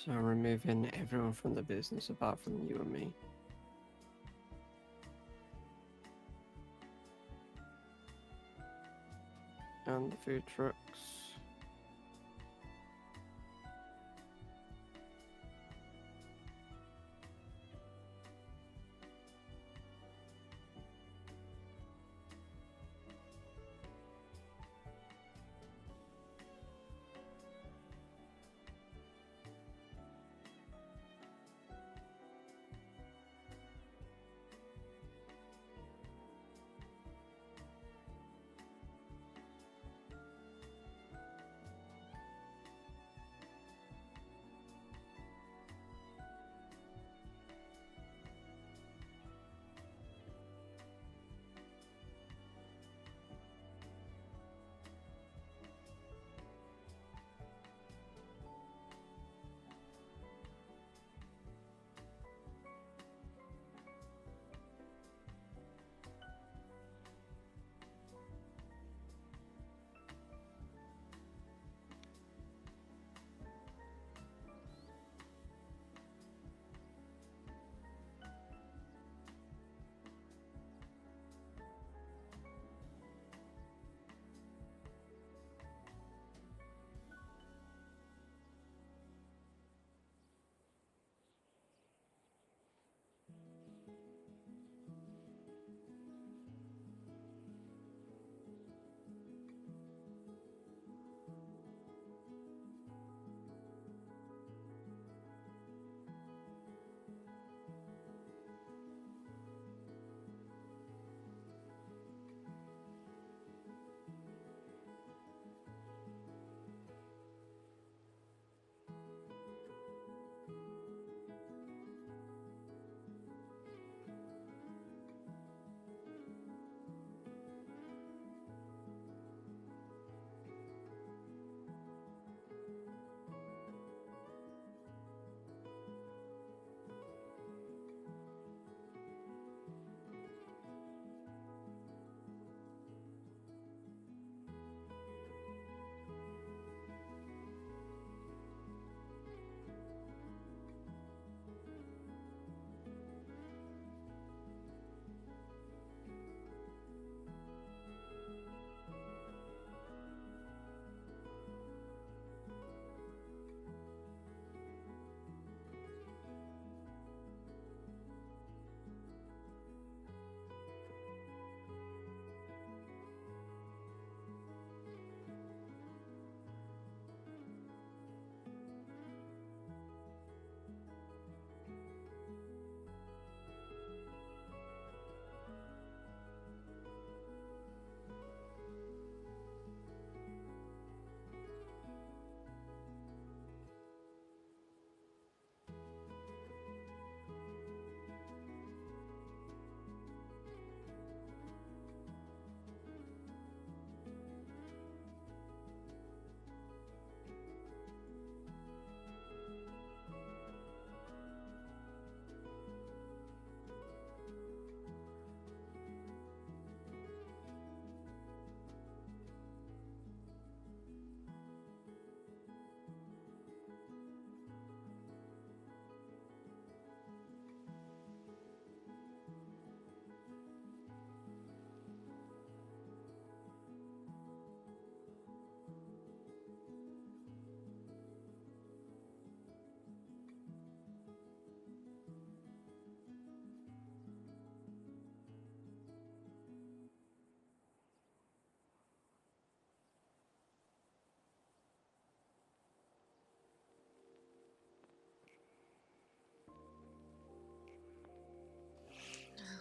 So I'm removing everyone from the business apart from you and me. And the food trucks.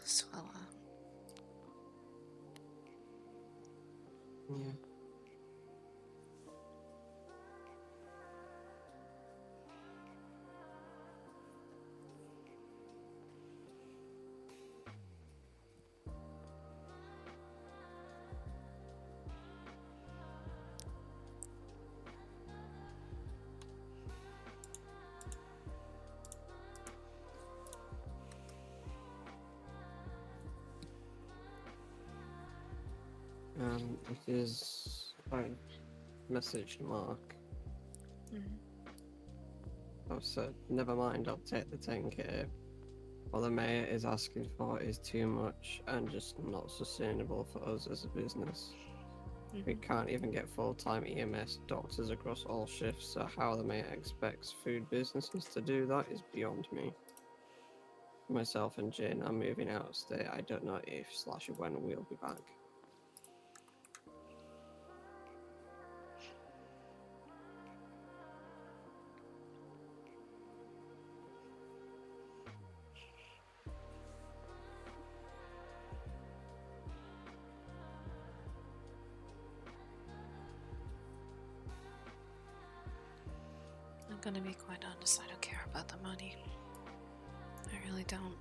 Swallow. Yeah. It is. I messaged Mark. Mhm. I've said, never mind, I'll take the 10k. What the mayor is asking for is too much and just not sustainable for us as a business. We Mhm. can't even get full-time EMS doctors across all shifts, so how the mayor expects food businesses to do that is beyond me. Myself and Jane are moving out of state. I don't know if/when we'll be back. I'm gonna be quite honest, I don't care about the money. I really don't.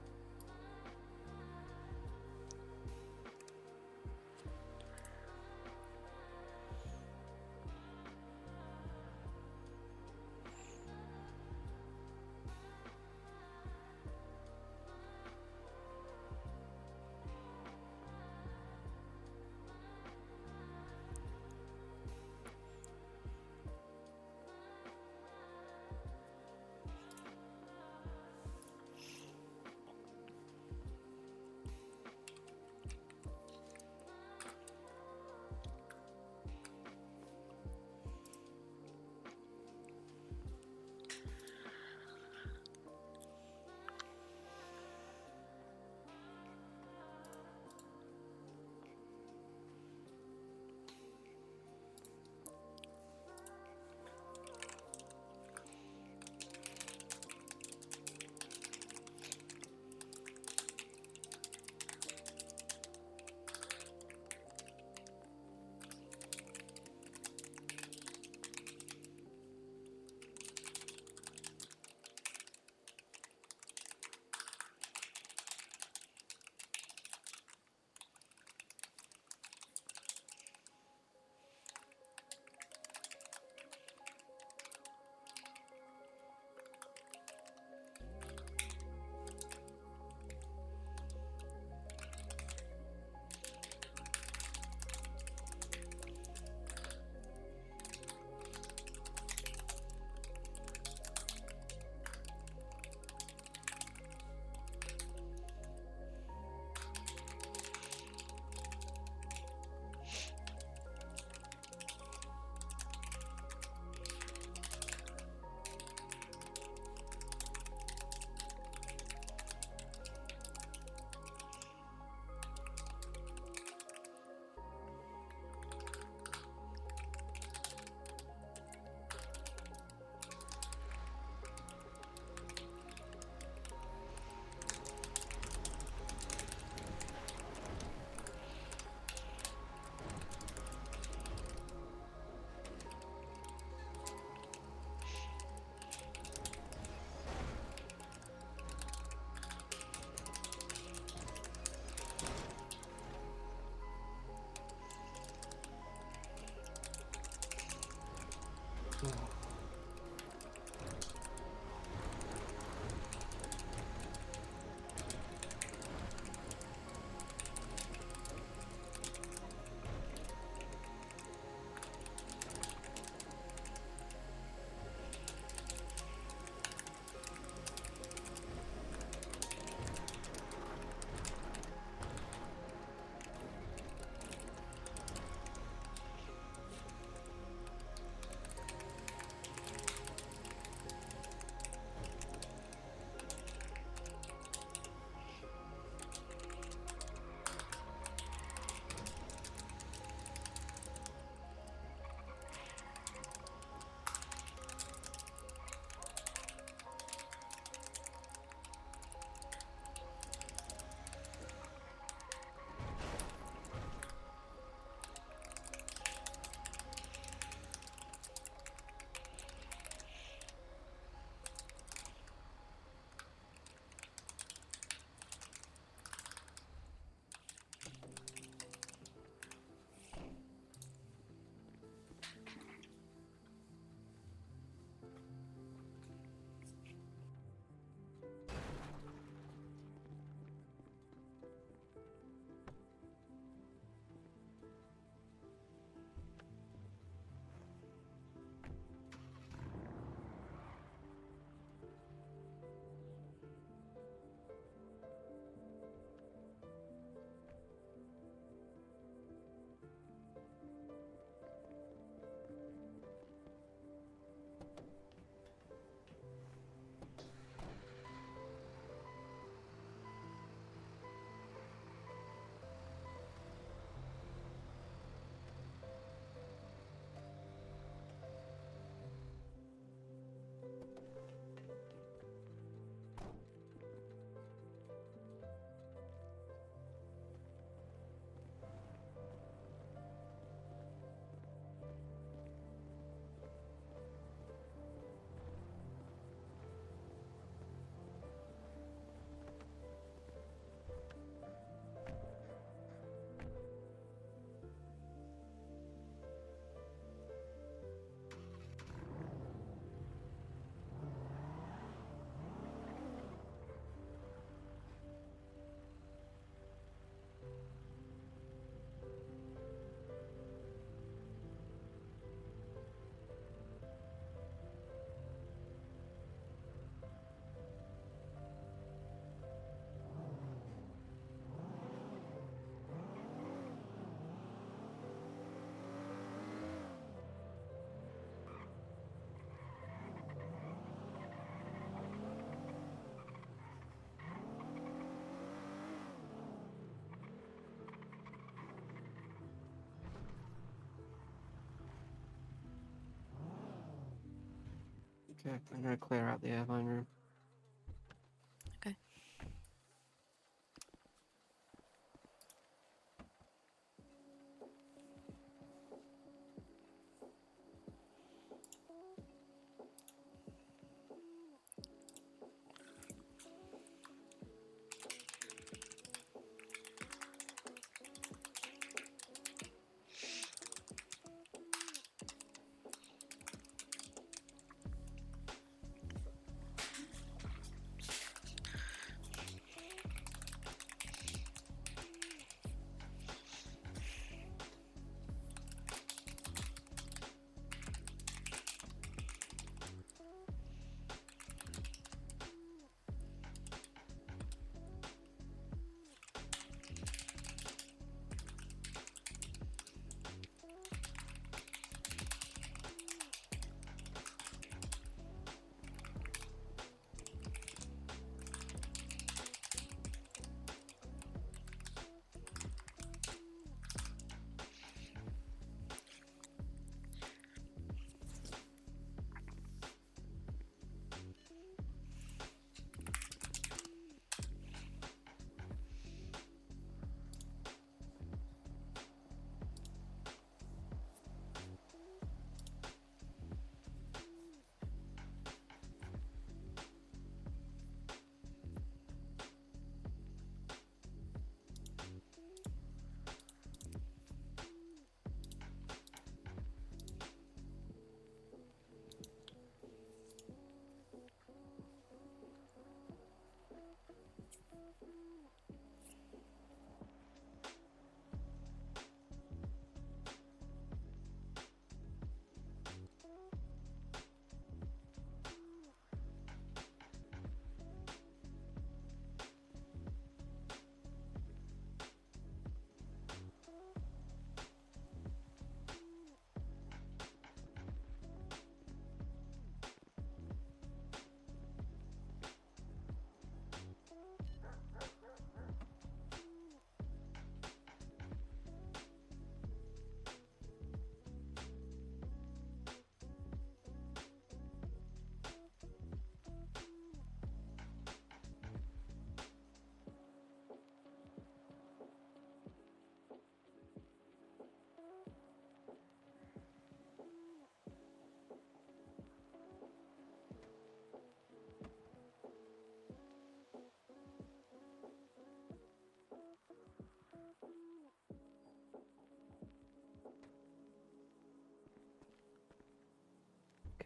Okay, I'm gonna clear out the airline room. Okay.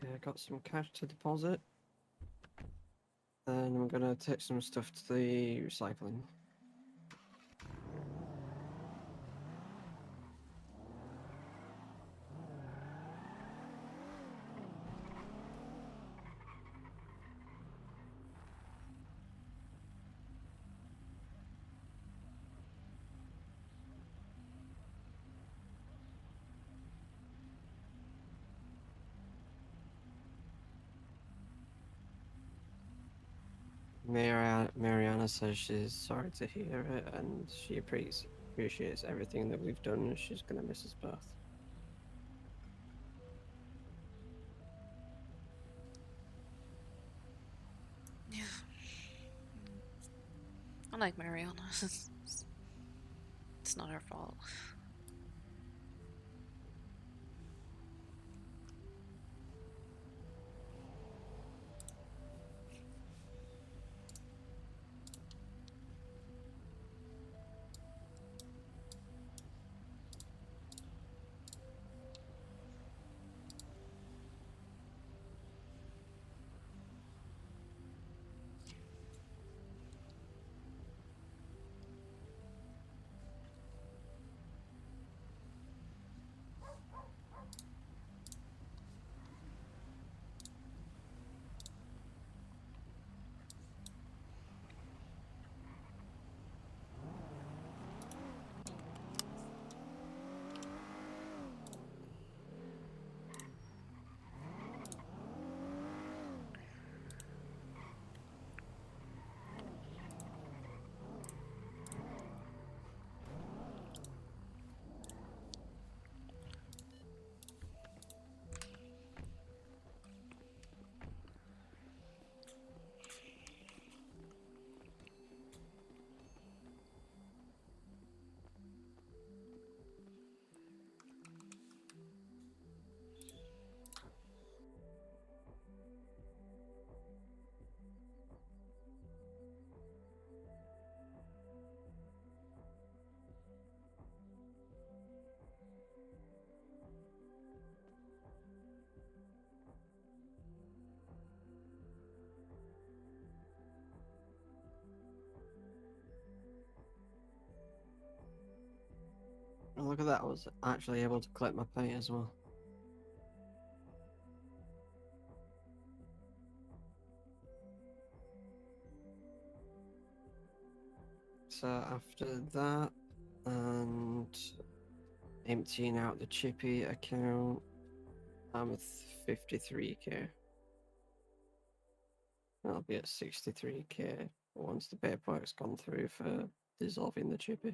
Okay, I got some cash to deposit. Then I'm gonna take some stuff to the recycling. Mariana says she's sorry to hear it and she appreciates everything that we've done and she's gonna miss us both. Yeah. I like Mariana. It's not her fault. Oh, look at that, I was actually able to collect my pay as well. So after that, and emptying out the Chippy account, I'm at 53k. I'll be at 63k once the paperwork's gone through for dissolving the Chippy.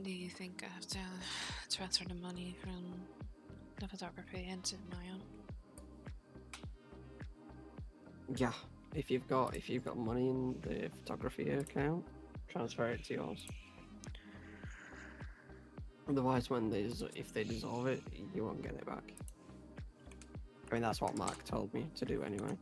Do you think I have to transfer the money from the photography into my own? Yeah, if you've got money in the photography account, transfer it to yours. Otherwise, if they dissolve it, you won't get it back. I mean, that's what Mark told me to do anyway.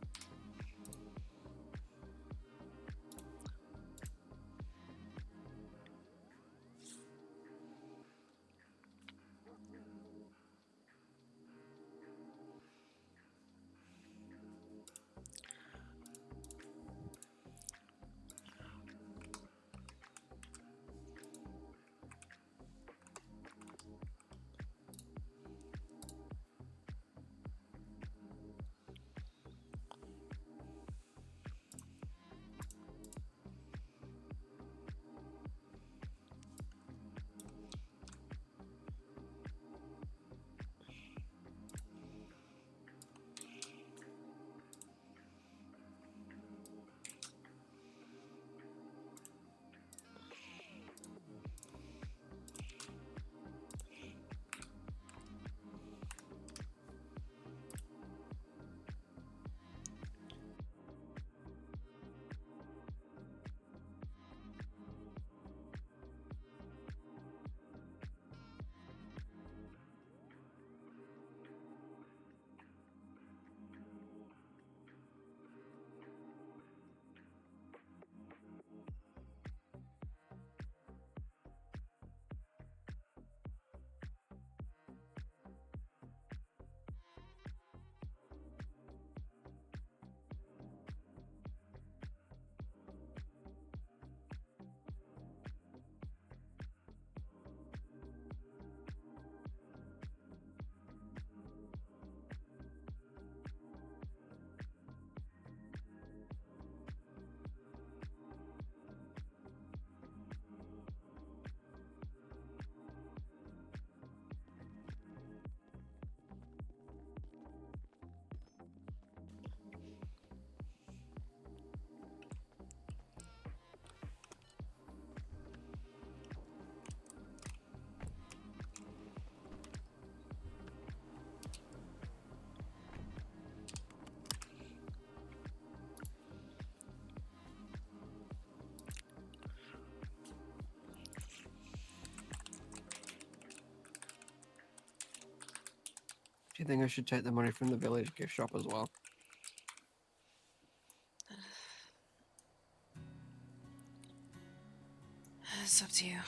Do you think I should take the money from the village gift shop as well? It's up to you.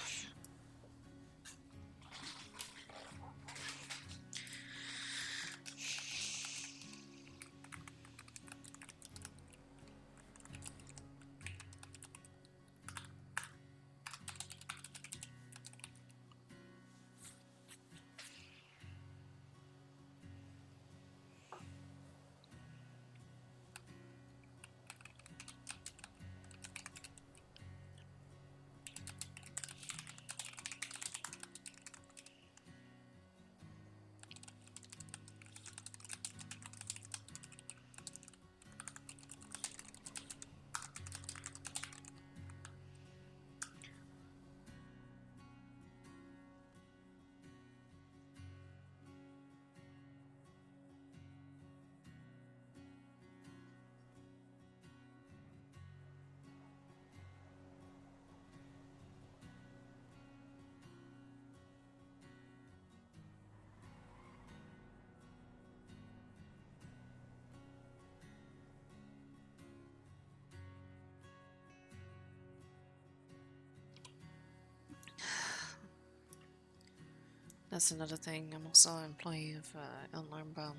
That's another thing. I'm also an employee of Elnarm Baum.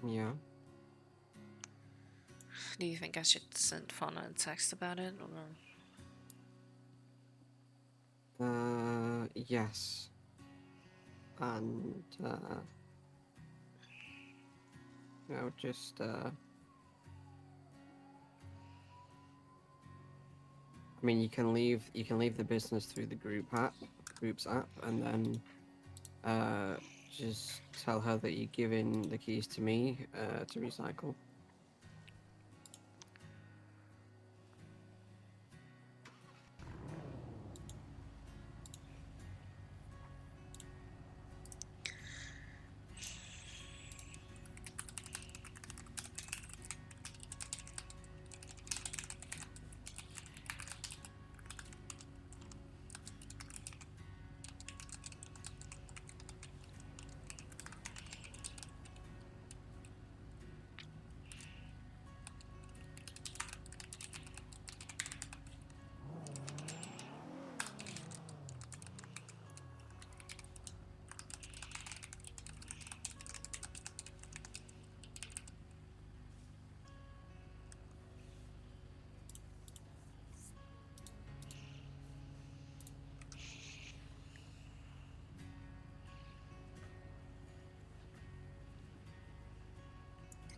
Yeah. Do you think I should send Fauna a text about it, or? Yes. And, just, I mean, you can leave the business through the group's app, and then, just tell her that you're giving the keys to me, to recycle.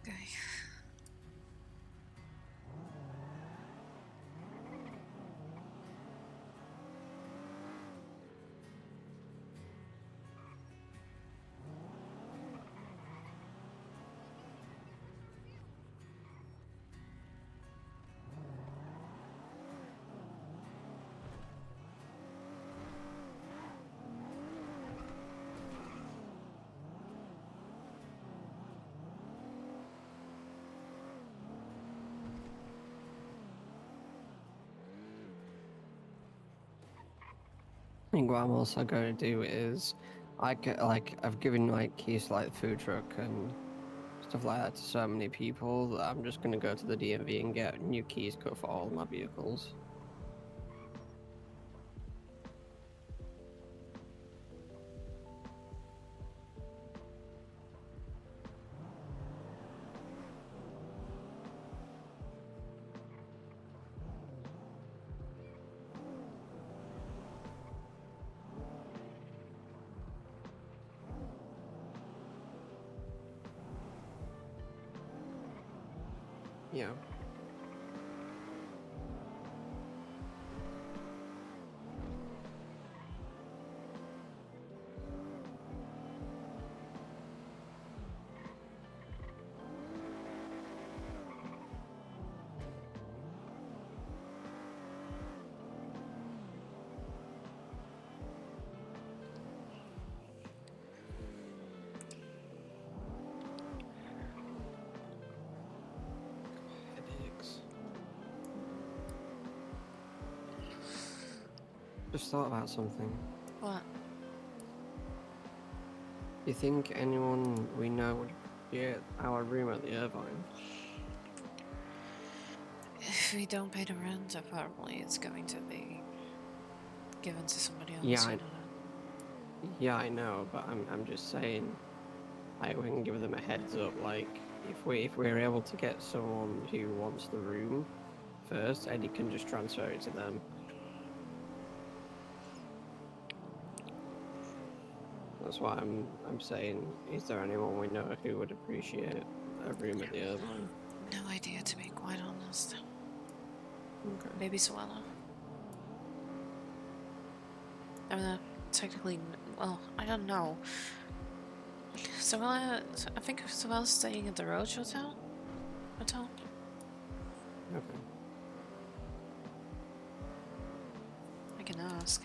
Okay. I think what I'm also going to do is, I've given like keys to like the food truck and stuff like that to so many people that I'm just going to go to the DMV and get new keys cut for all my vehicles. Yeah. Headaches. Just thought about something. What? You think anyone we know would get our room at the Irvine? If we don't pay the rent, probably it's going to be given to somebody else. Yeah, You I- know that. Yeah, I know, but I'm just saying, like, we can give them a heads up. Like, if we're able to get someone who wants the room first, Eddie can just transfer it to them. That's why I'm saying, is there anyone we know who would appreciate a room at the Irvine? No idea, to be quite honest. Okay. Maybe Suella. I mean, technically, well, I don't know. Suella, I think Suella's staying at the Roach Hotel. Okay. I can ask.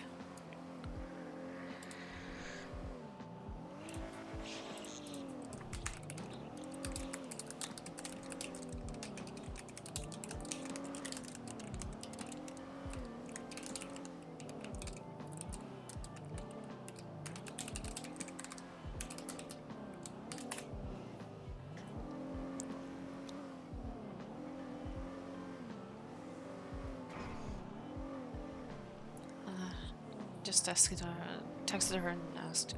Just texted her and asked.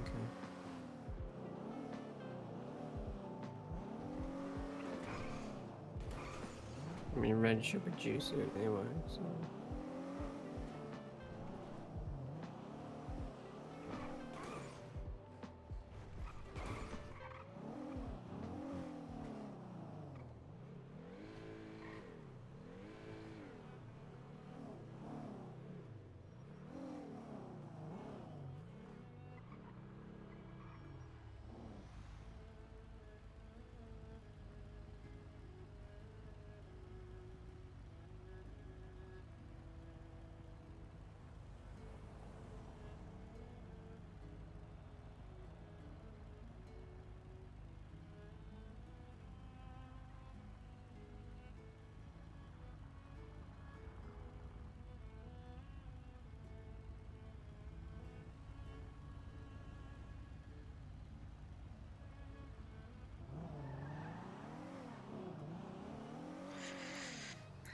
Okay. I mean, Red should produce it anyway, so.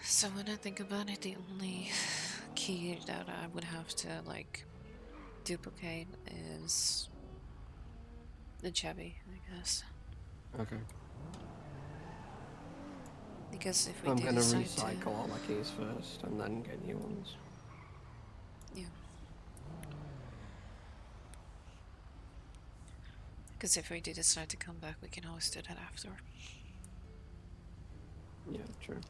So when I think about it, the only key that I would have to like duplicate is the Chevy, I guess. Okay. Because if we I'm do gonna decide recycle to, all my keys first and then get new ones. yeah. Because if we do decide to come back, we can always do that after. Yeah, true.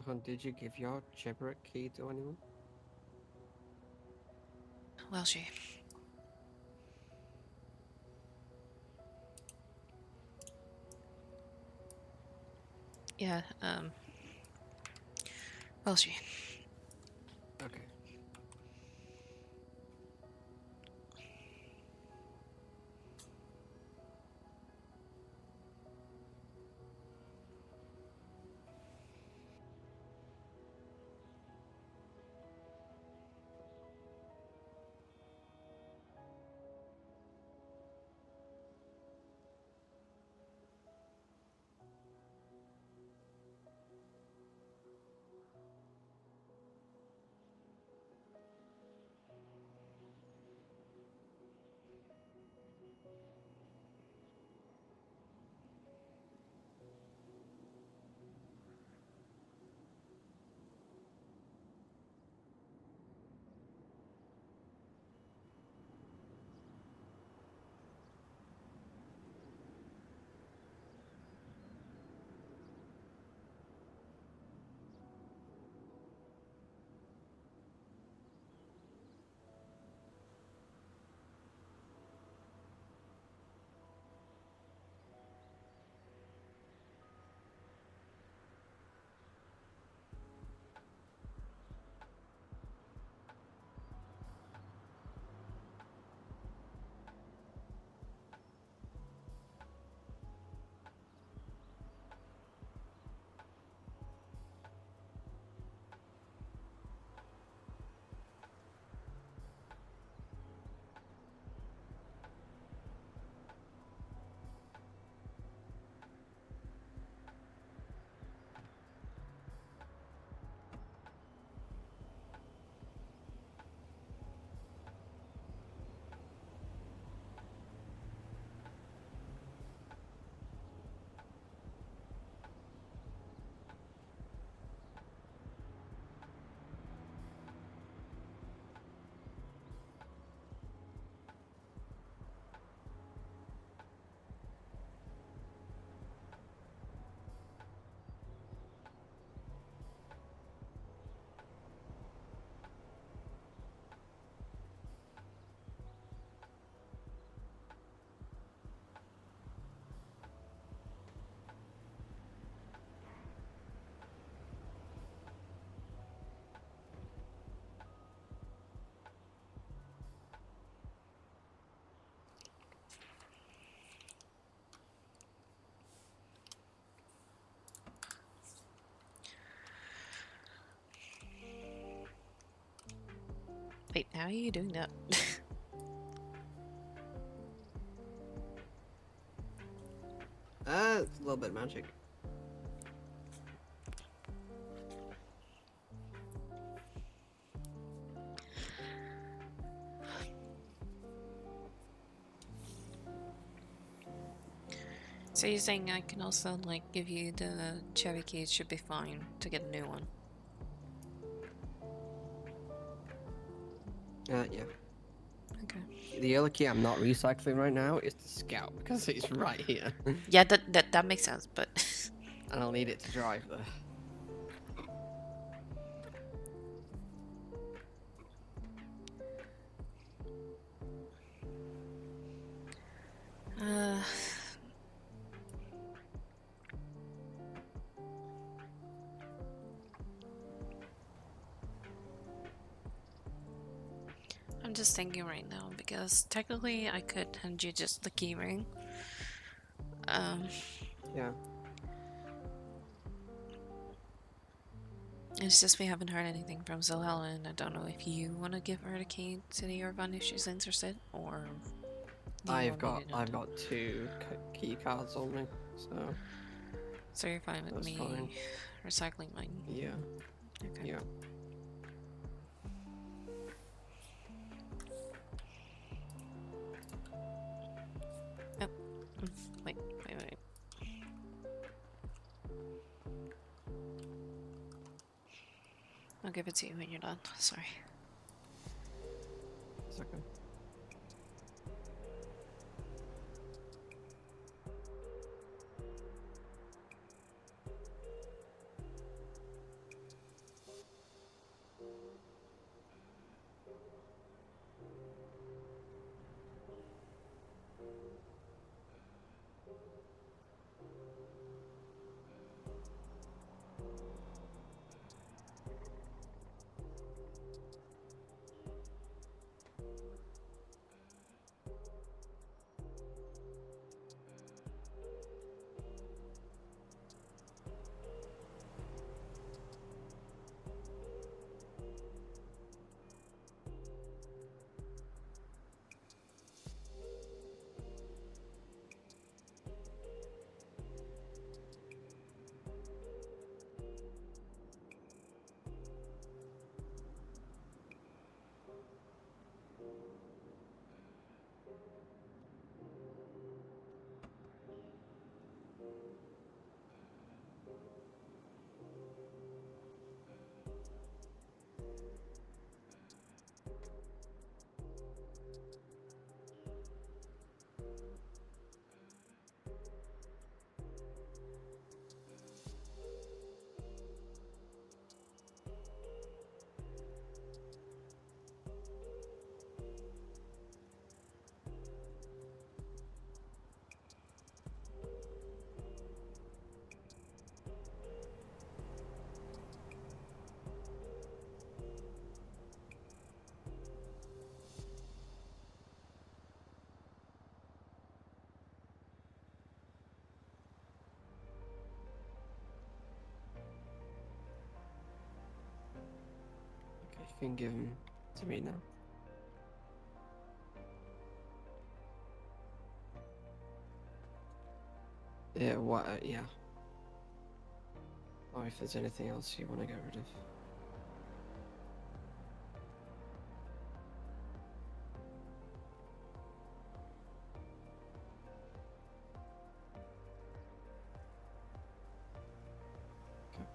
Hunt, did you give your Chebret key to anyone? Well, she. Yeah, well, she. Okay. Wait, how are you doing that? It's a little bit of magic. So you're saying I can also, like, give you the cherry key, it should be fine to get a new one. Yeah. Okay. The other key I'm not recycling right now is the scout because it's right here, Yeah, that makes sense, but and I'll need it to drive there. uh, I'm just thinking right now because technically I could hand you just the key ring. Yeah. It's just we haven't heard anything from Zalella, and I don't know if you want to give her the key to the Urban if she's interested, or do you I've want me to not? got two key cards on me, so So you're fine with that's me fine. recycling mine? Yeah. Okay. Yeah. Wait. I'll give it to you when you're done. Sorry. It's okay. Okay, you can give him to me now. Yeah, what? Yeah. Or if there's anything else you want to get rid of. Okay.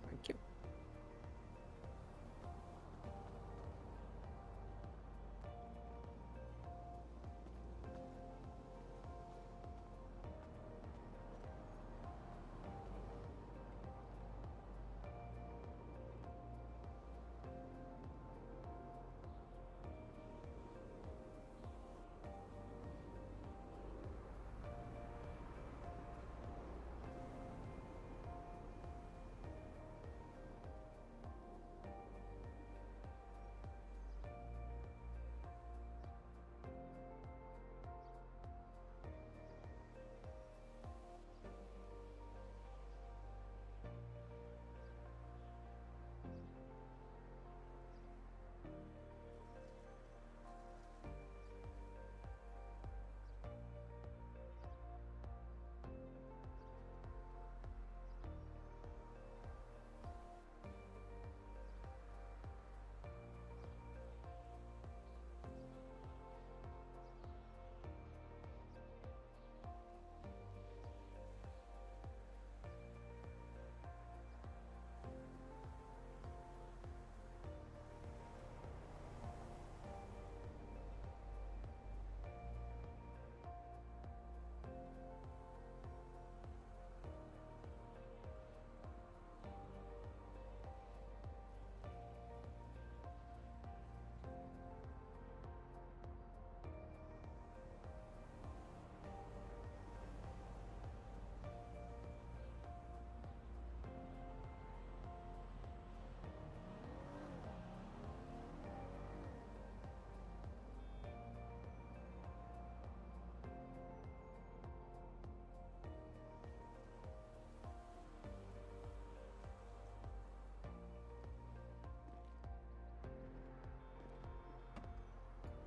Thank you.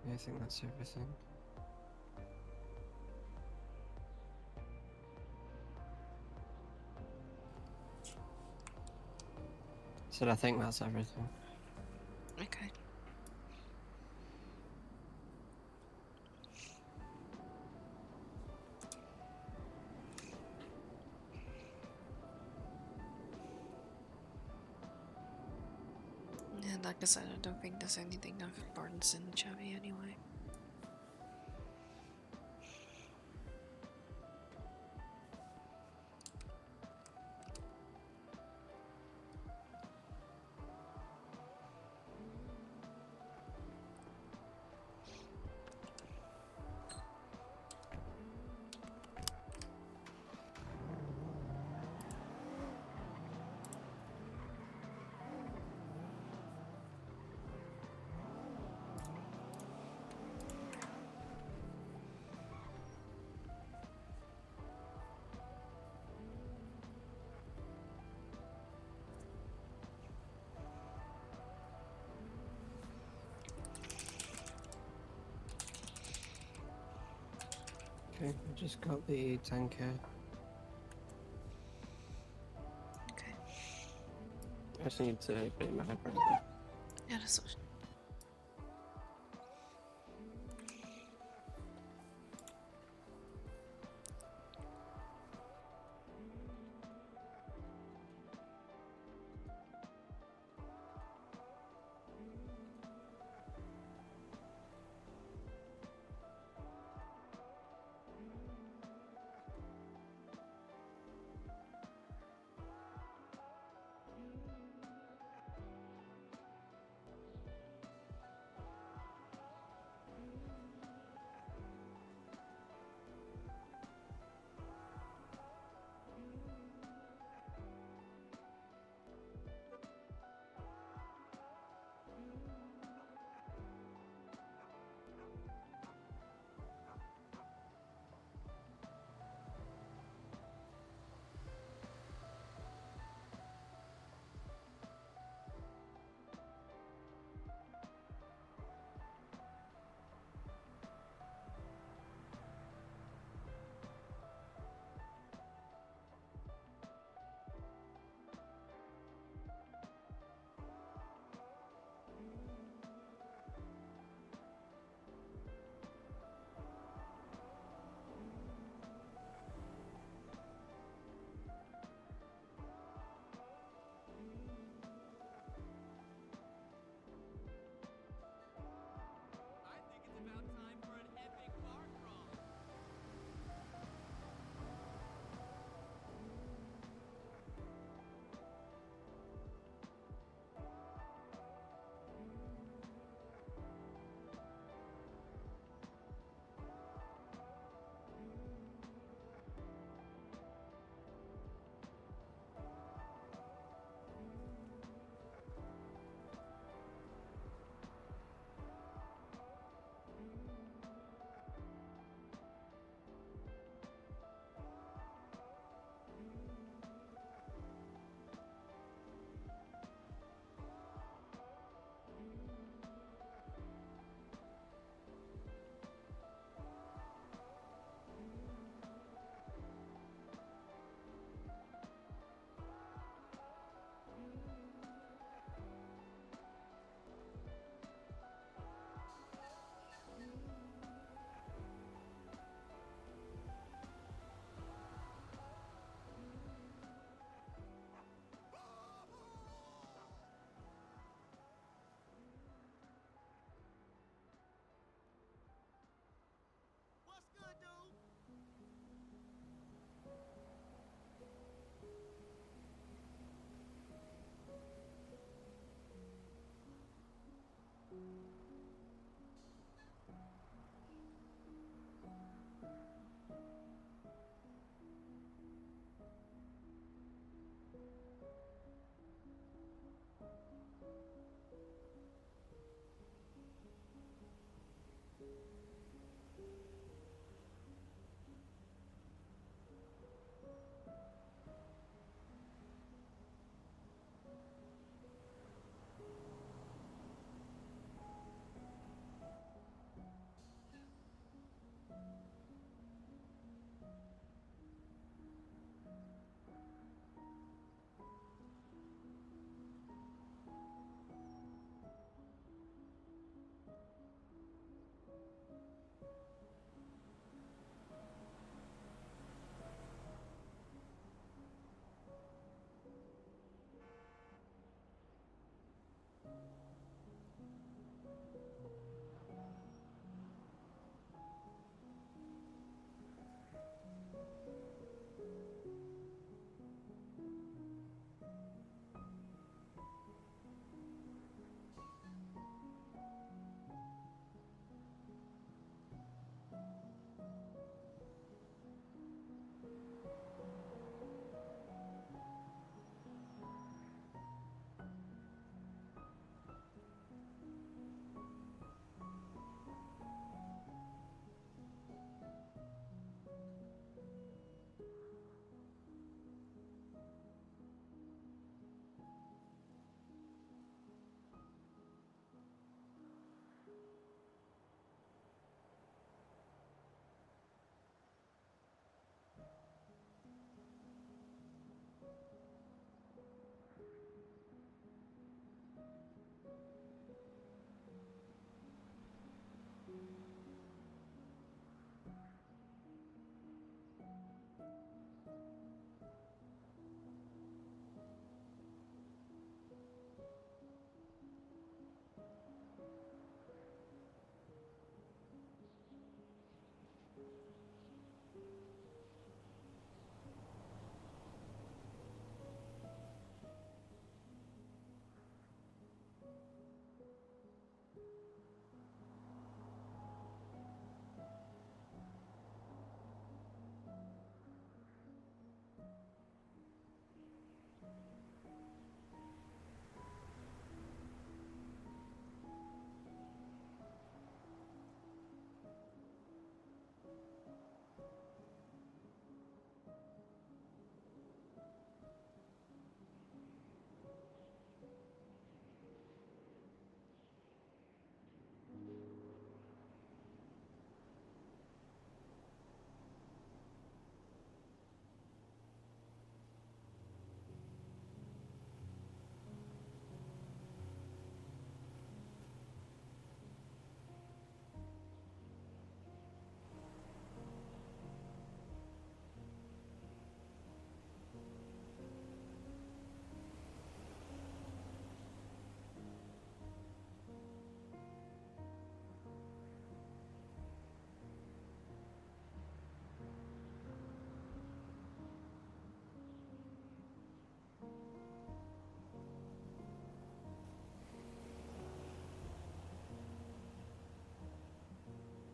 I think that's everything. Said I think that's everything. Okay. And like I said, I don't think there's anything of importance in Chevy anyway. Okay, I just got the 10k. Okay. I just need to put in my head. Yeah, that's all.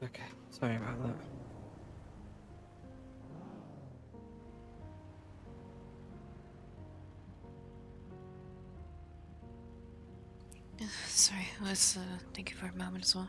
Okay, sorry about that. Sorry, let's thank you for a moment as well.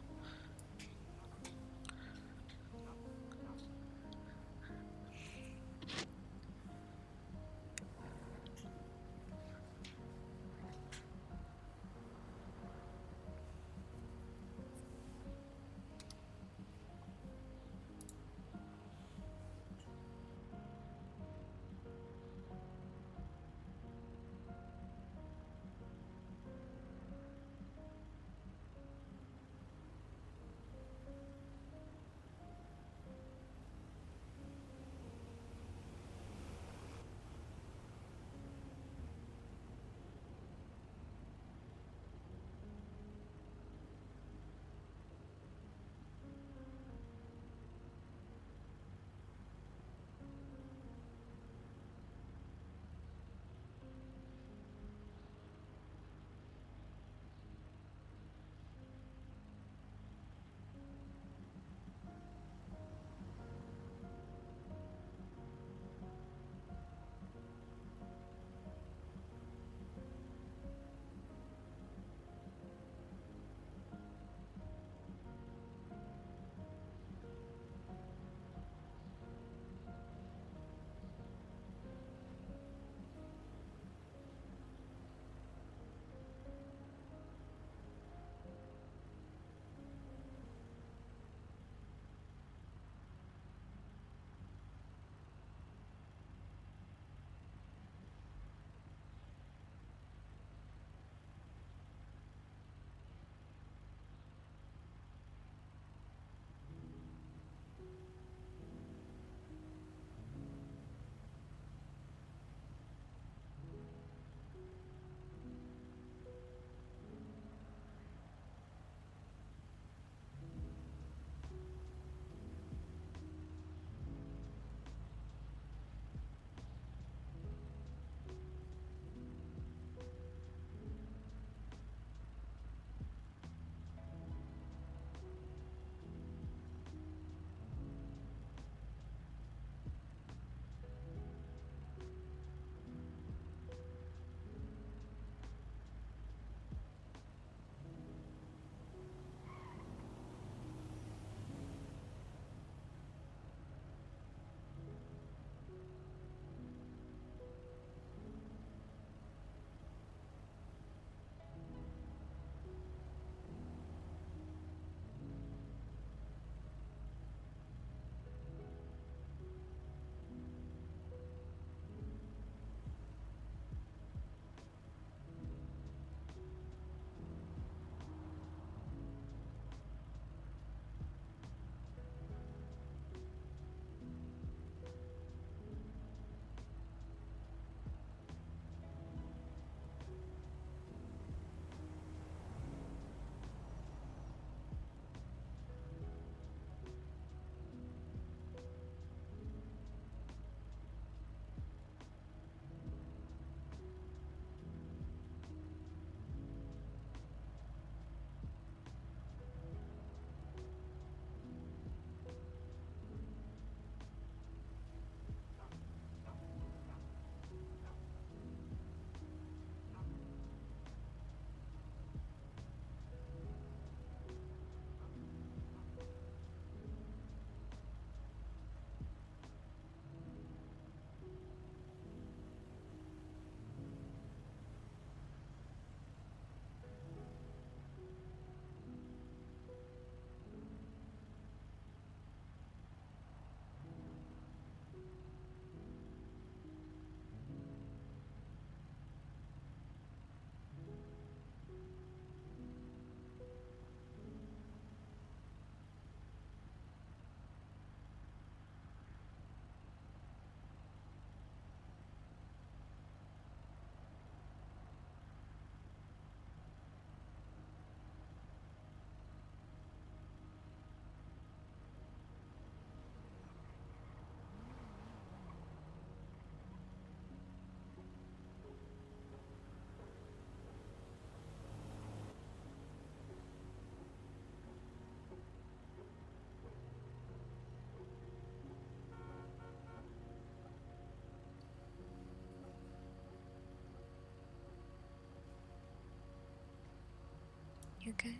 You okay?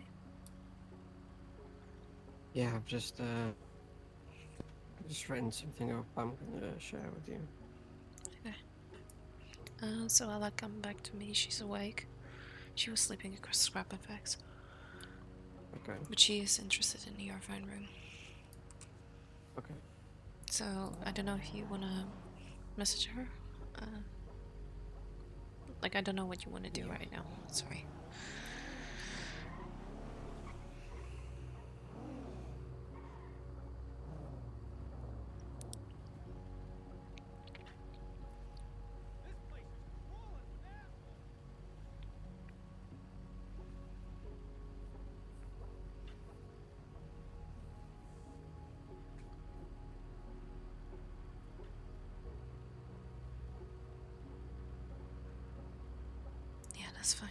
Yeah, I've just written something up I'm gonna share with you. Okay. So Ella come back to me. She's awake. She was sleeping across scrap effects, Okay. but she is interested in the Irvine room. Okay. So I don't know if you wanna message her. Uh, like I don't know what you want to do Yeah. right now. Sorry. Yeah, that's fine.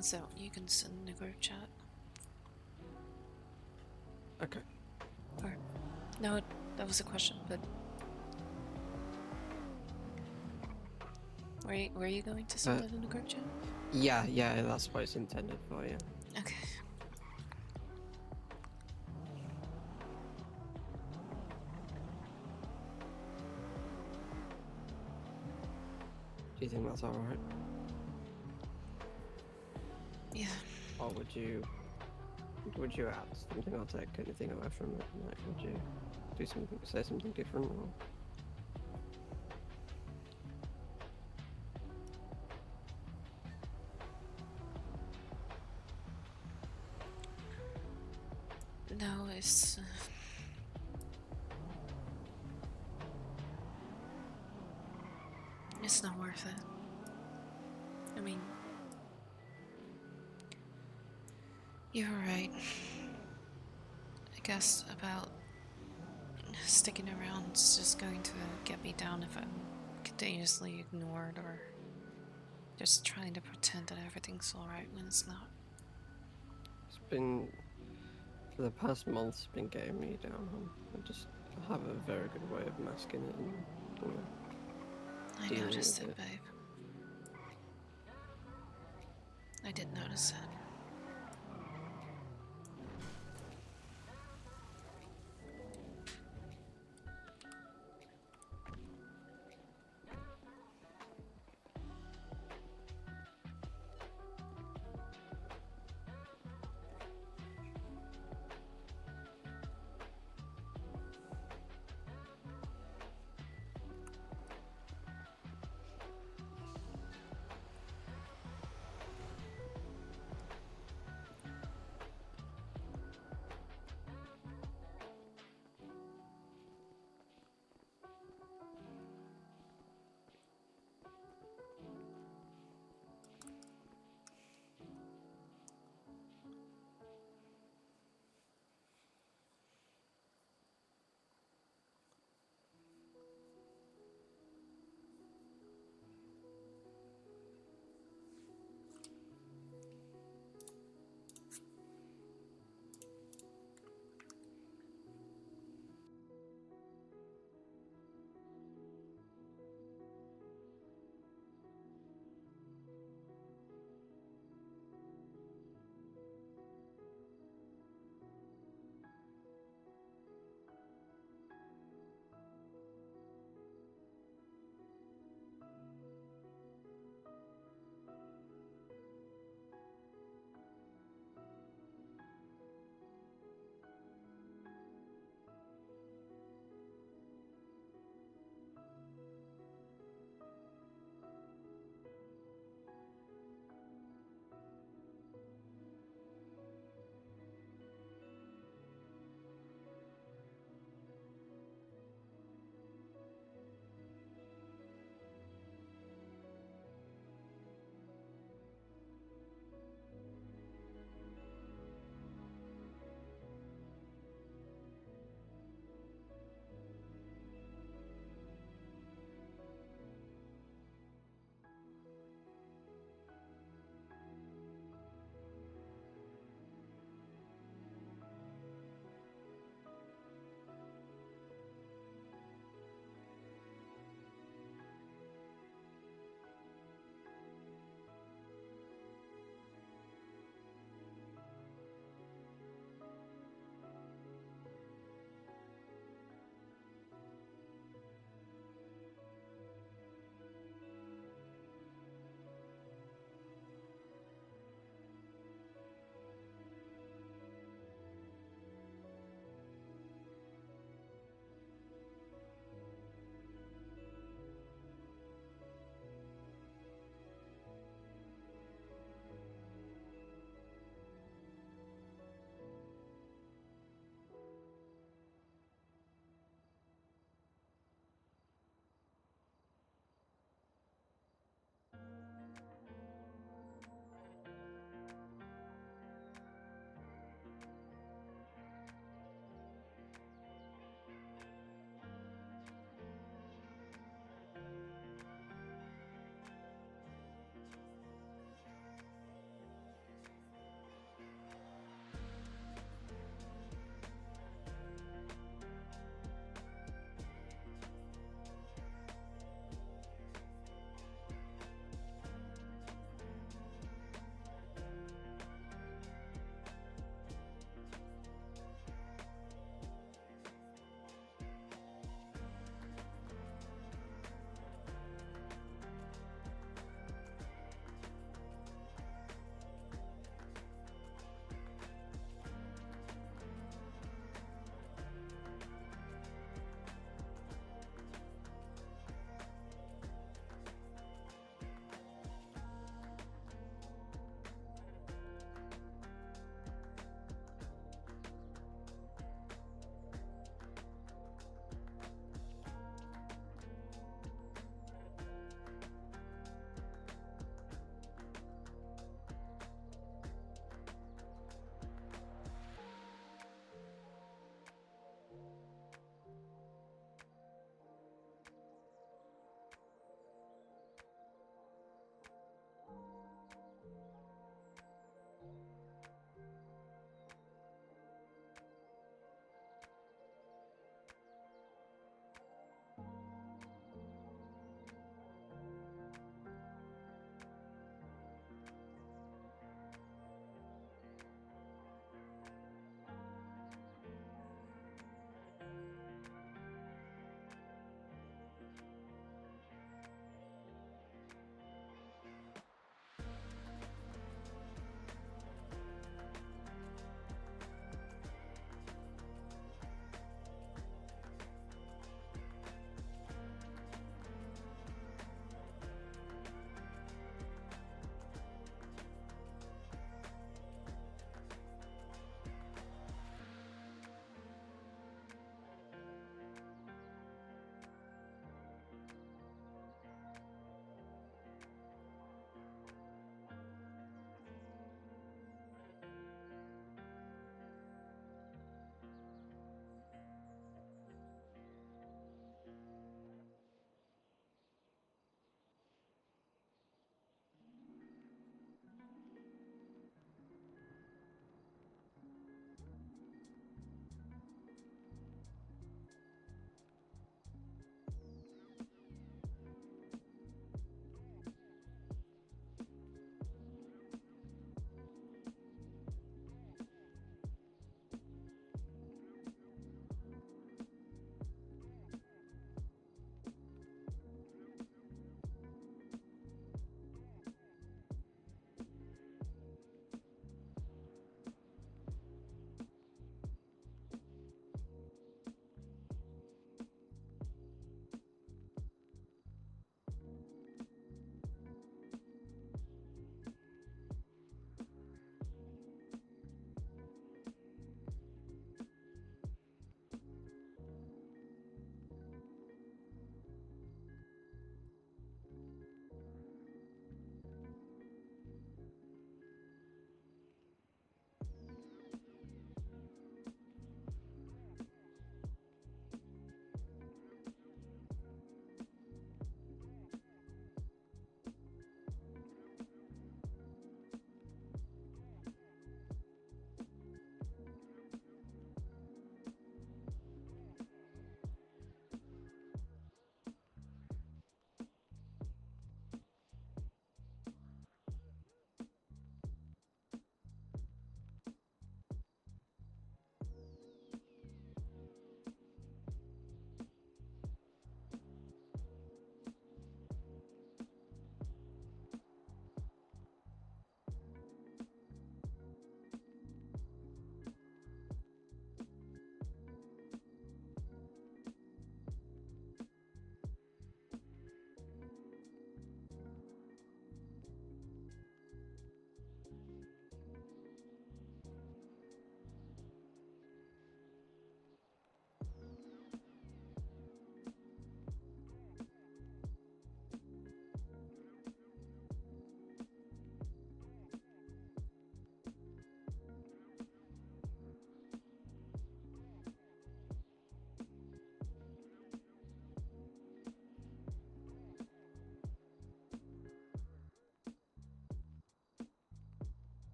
So you can send in the group chat. Okay. Or no, that was a question. But were you going to send Uh, it in the group chat? Yeah, that's what it's intended for, yeah. Okay. Do you think that's alright? Yeah. Or would you add something or take anything away from it? Like, would you say something different? Or... No, it's not worth it. I mean, you're right. I guess about sticking around is just going to get me down if I'm continuously ignored or just trying to pretend that everything's alright when it's not. It's been, for the past month, it's been getting me down. I just have a very good way of masking it and, you know, I dealing noticed with it, it. babe. I did notice it.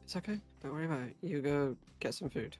It's okay. Don't worry about it. You go get some food.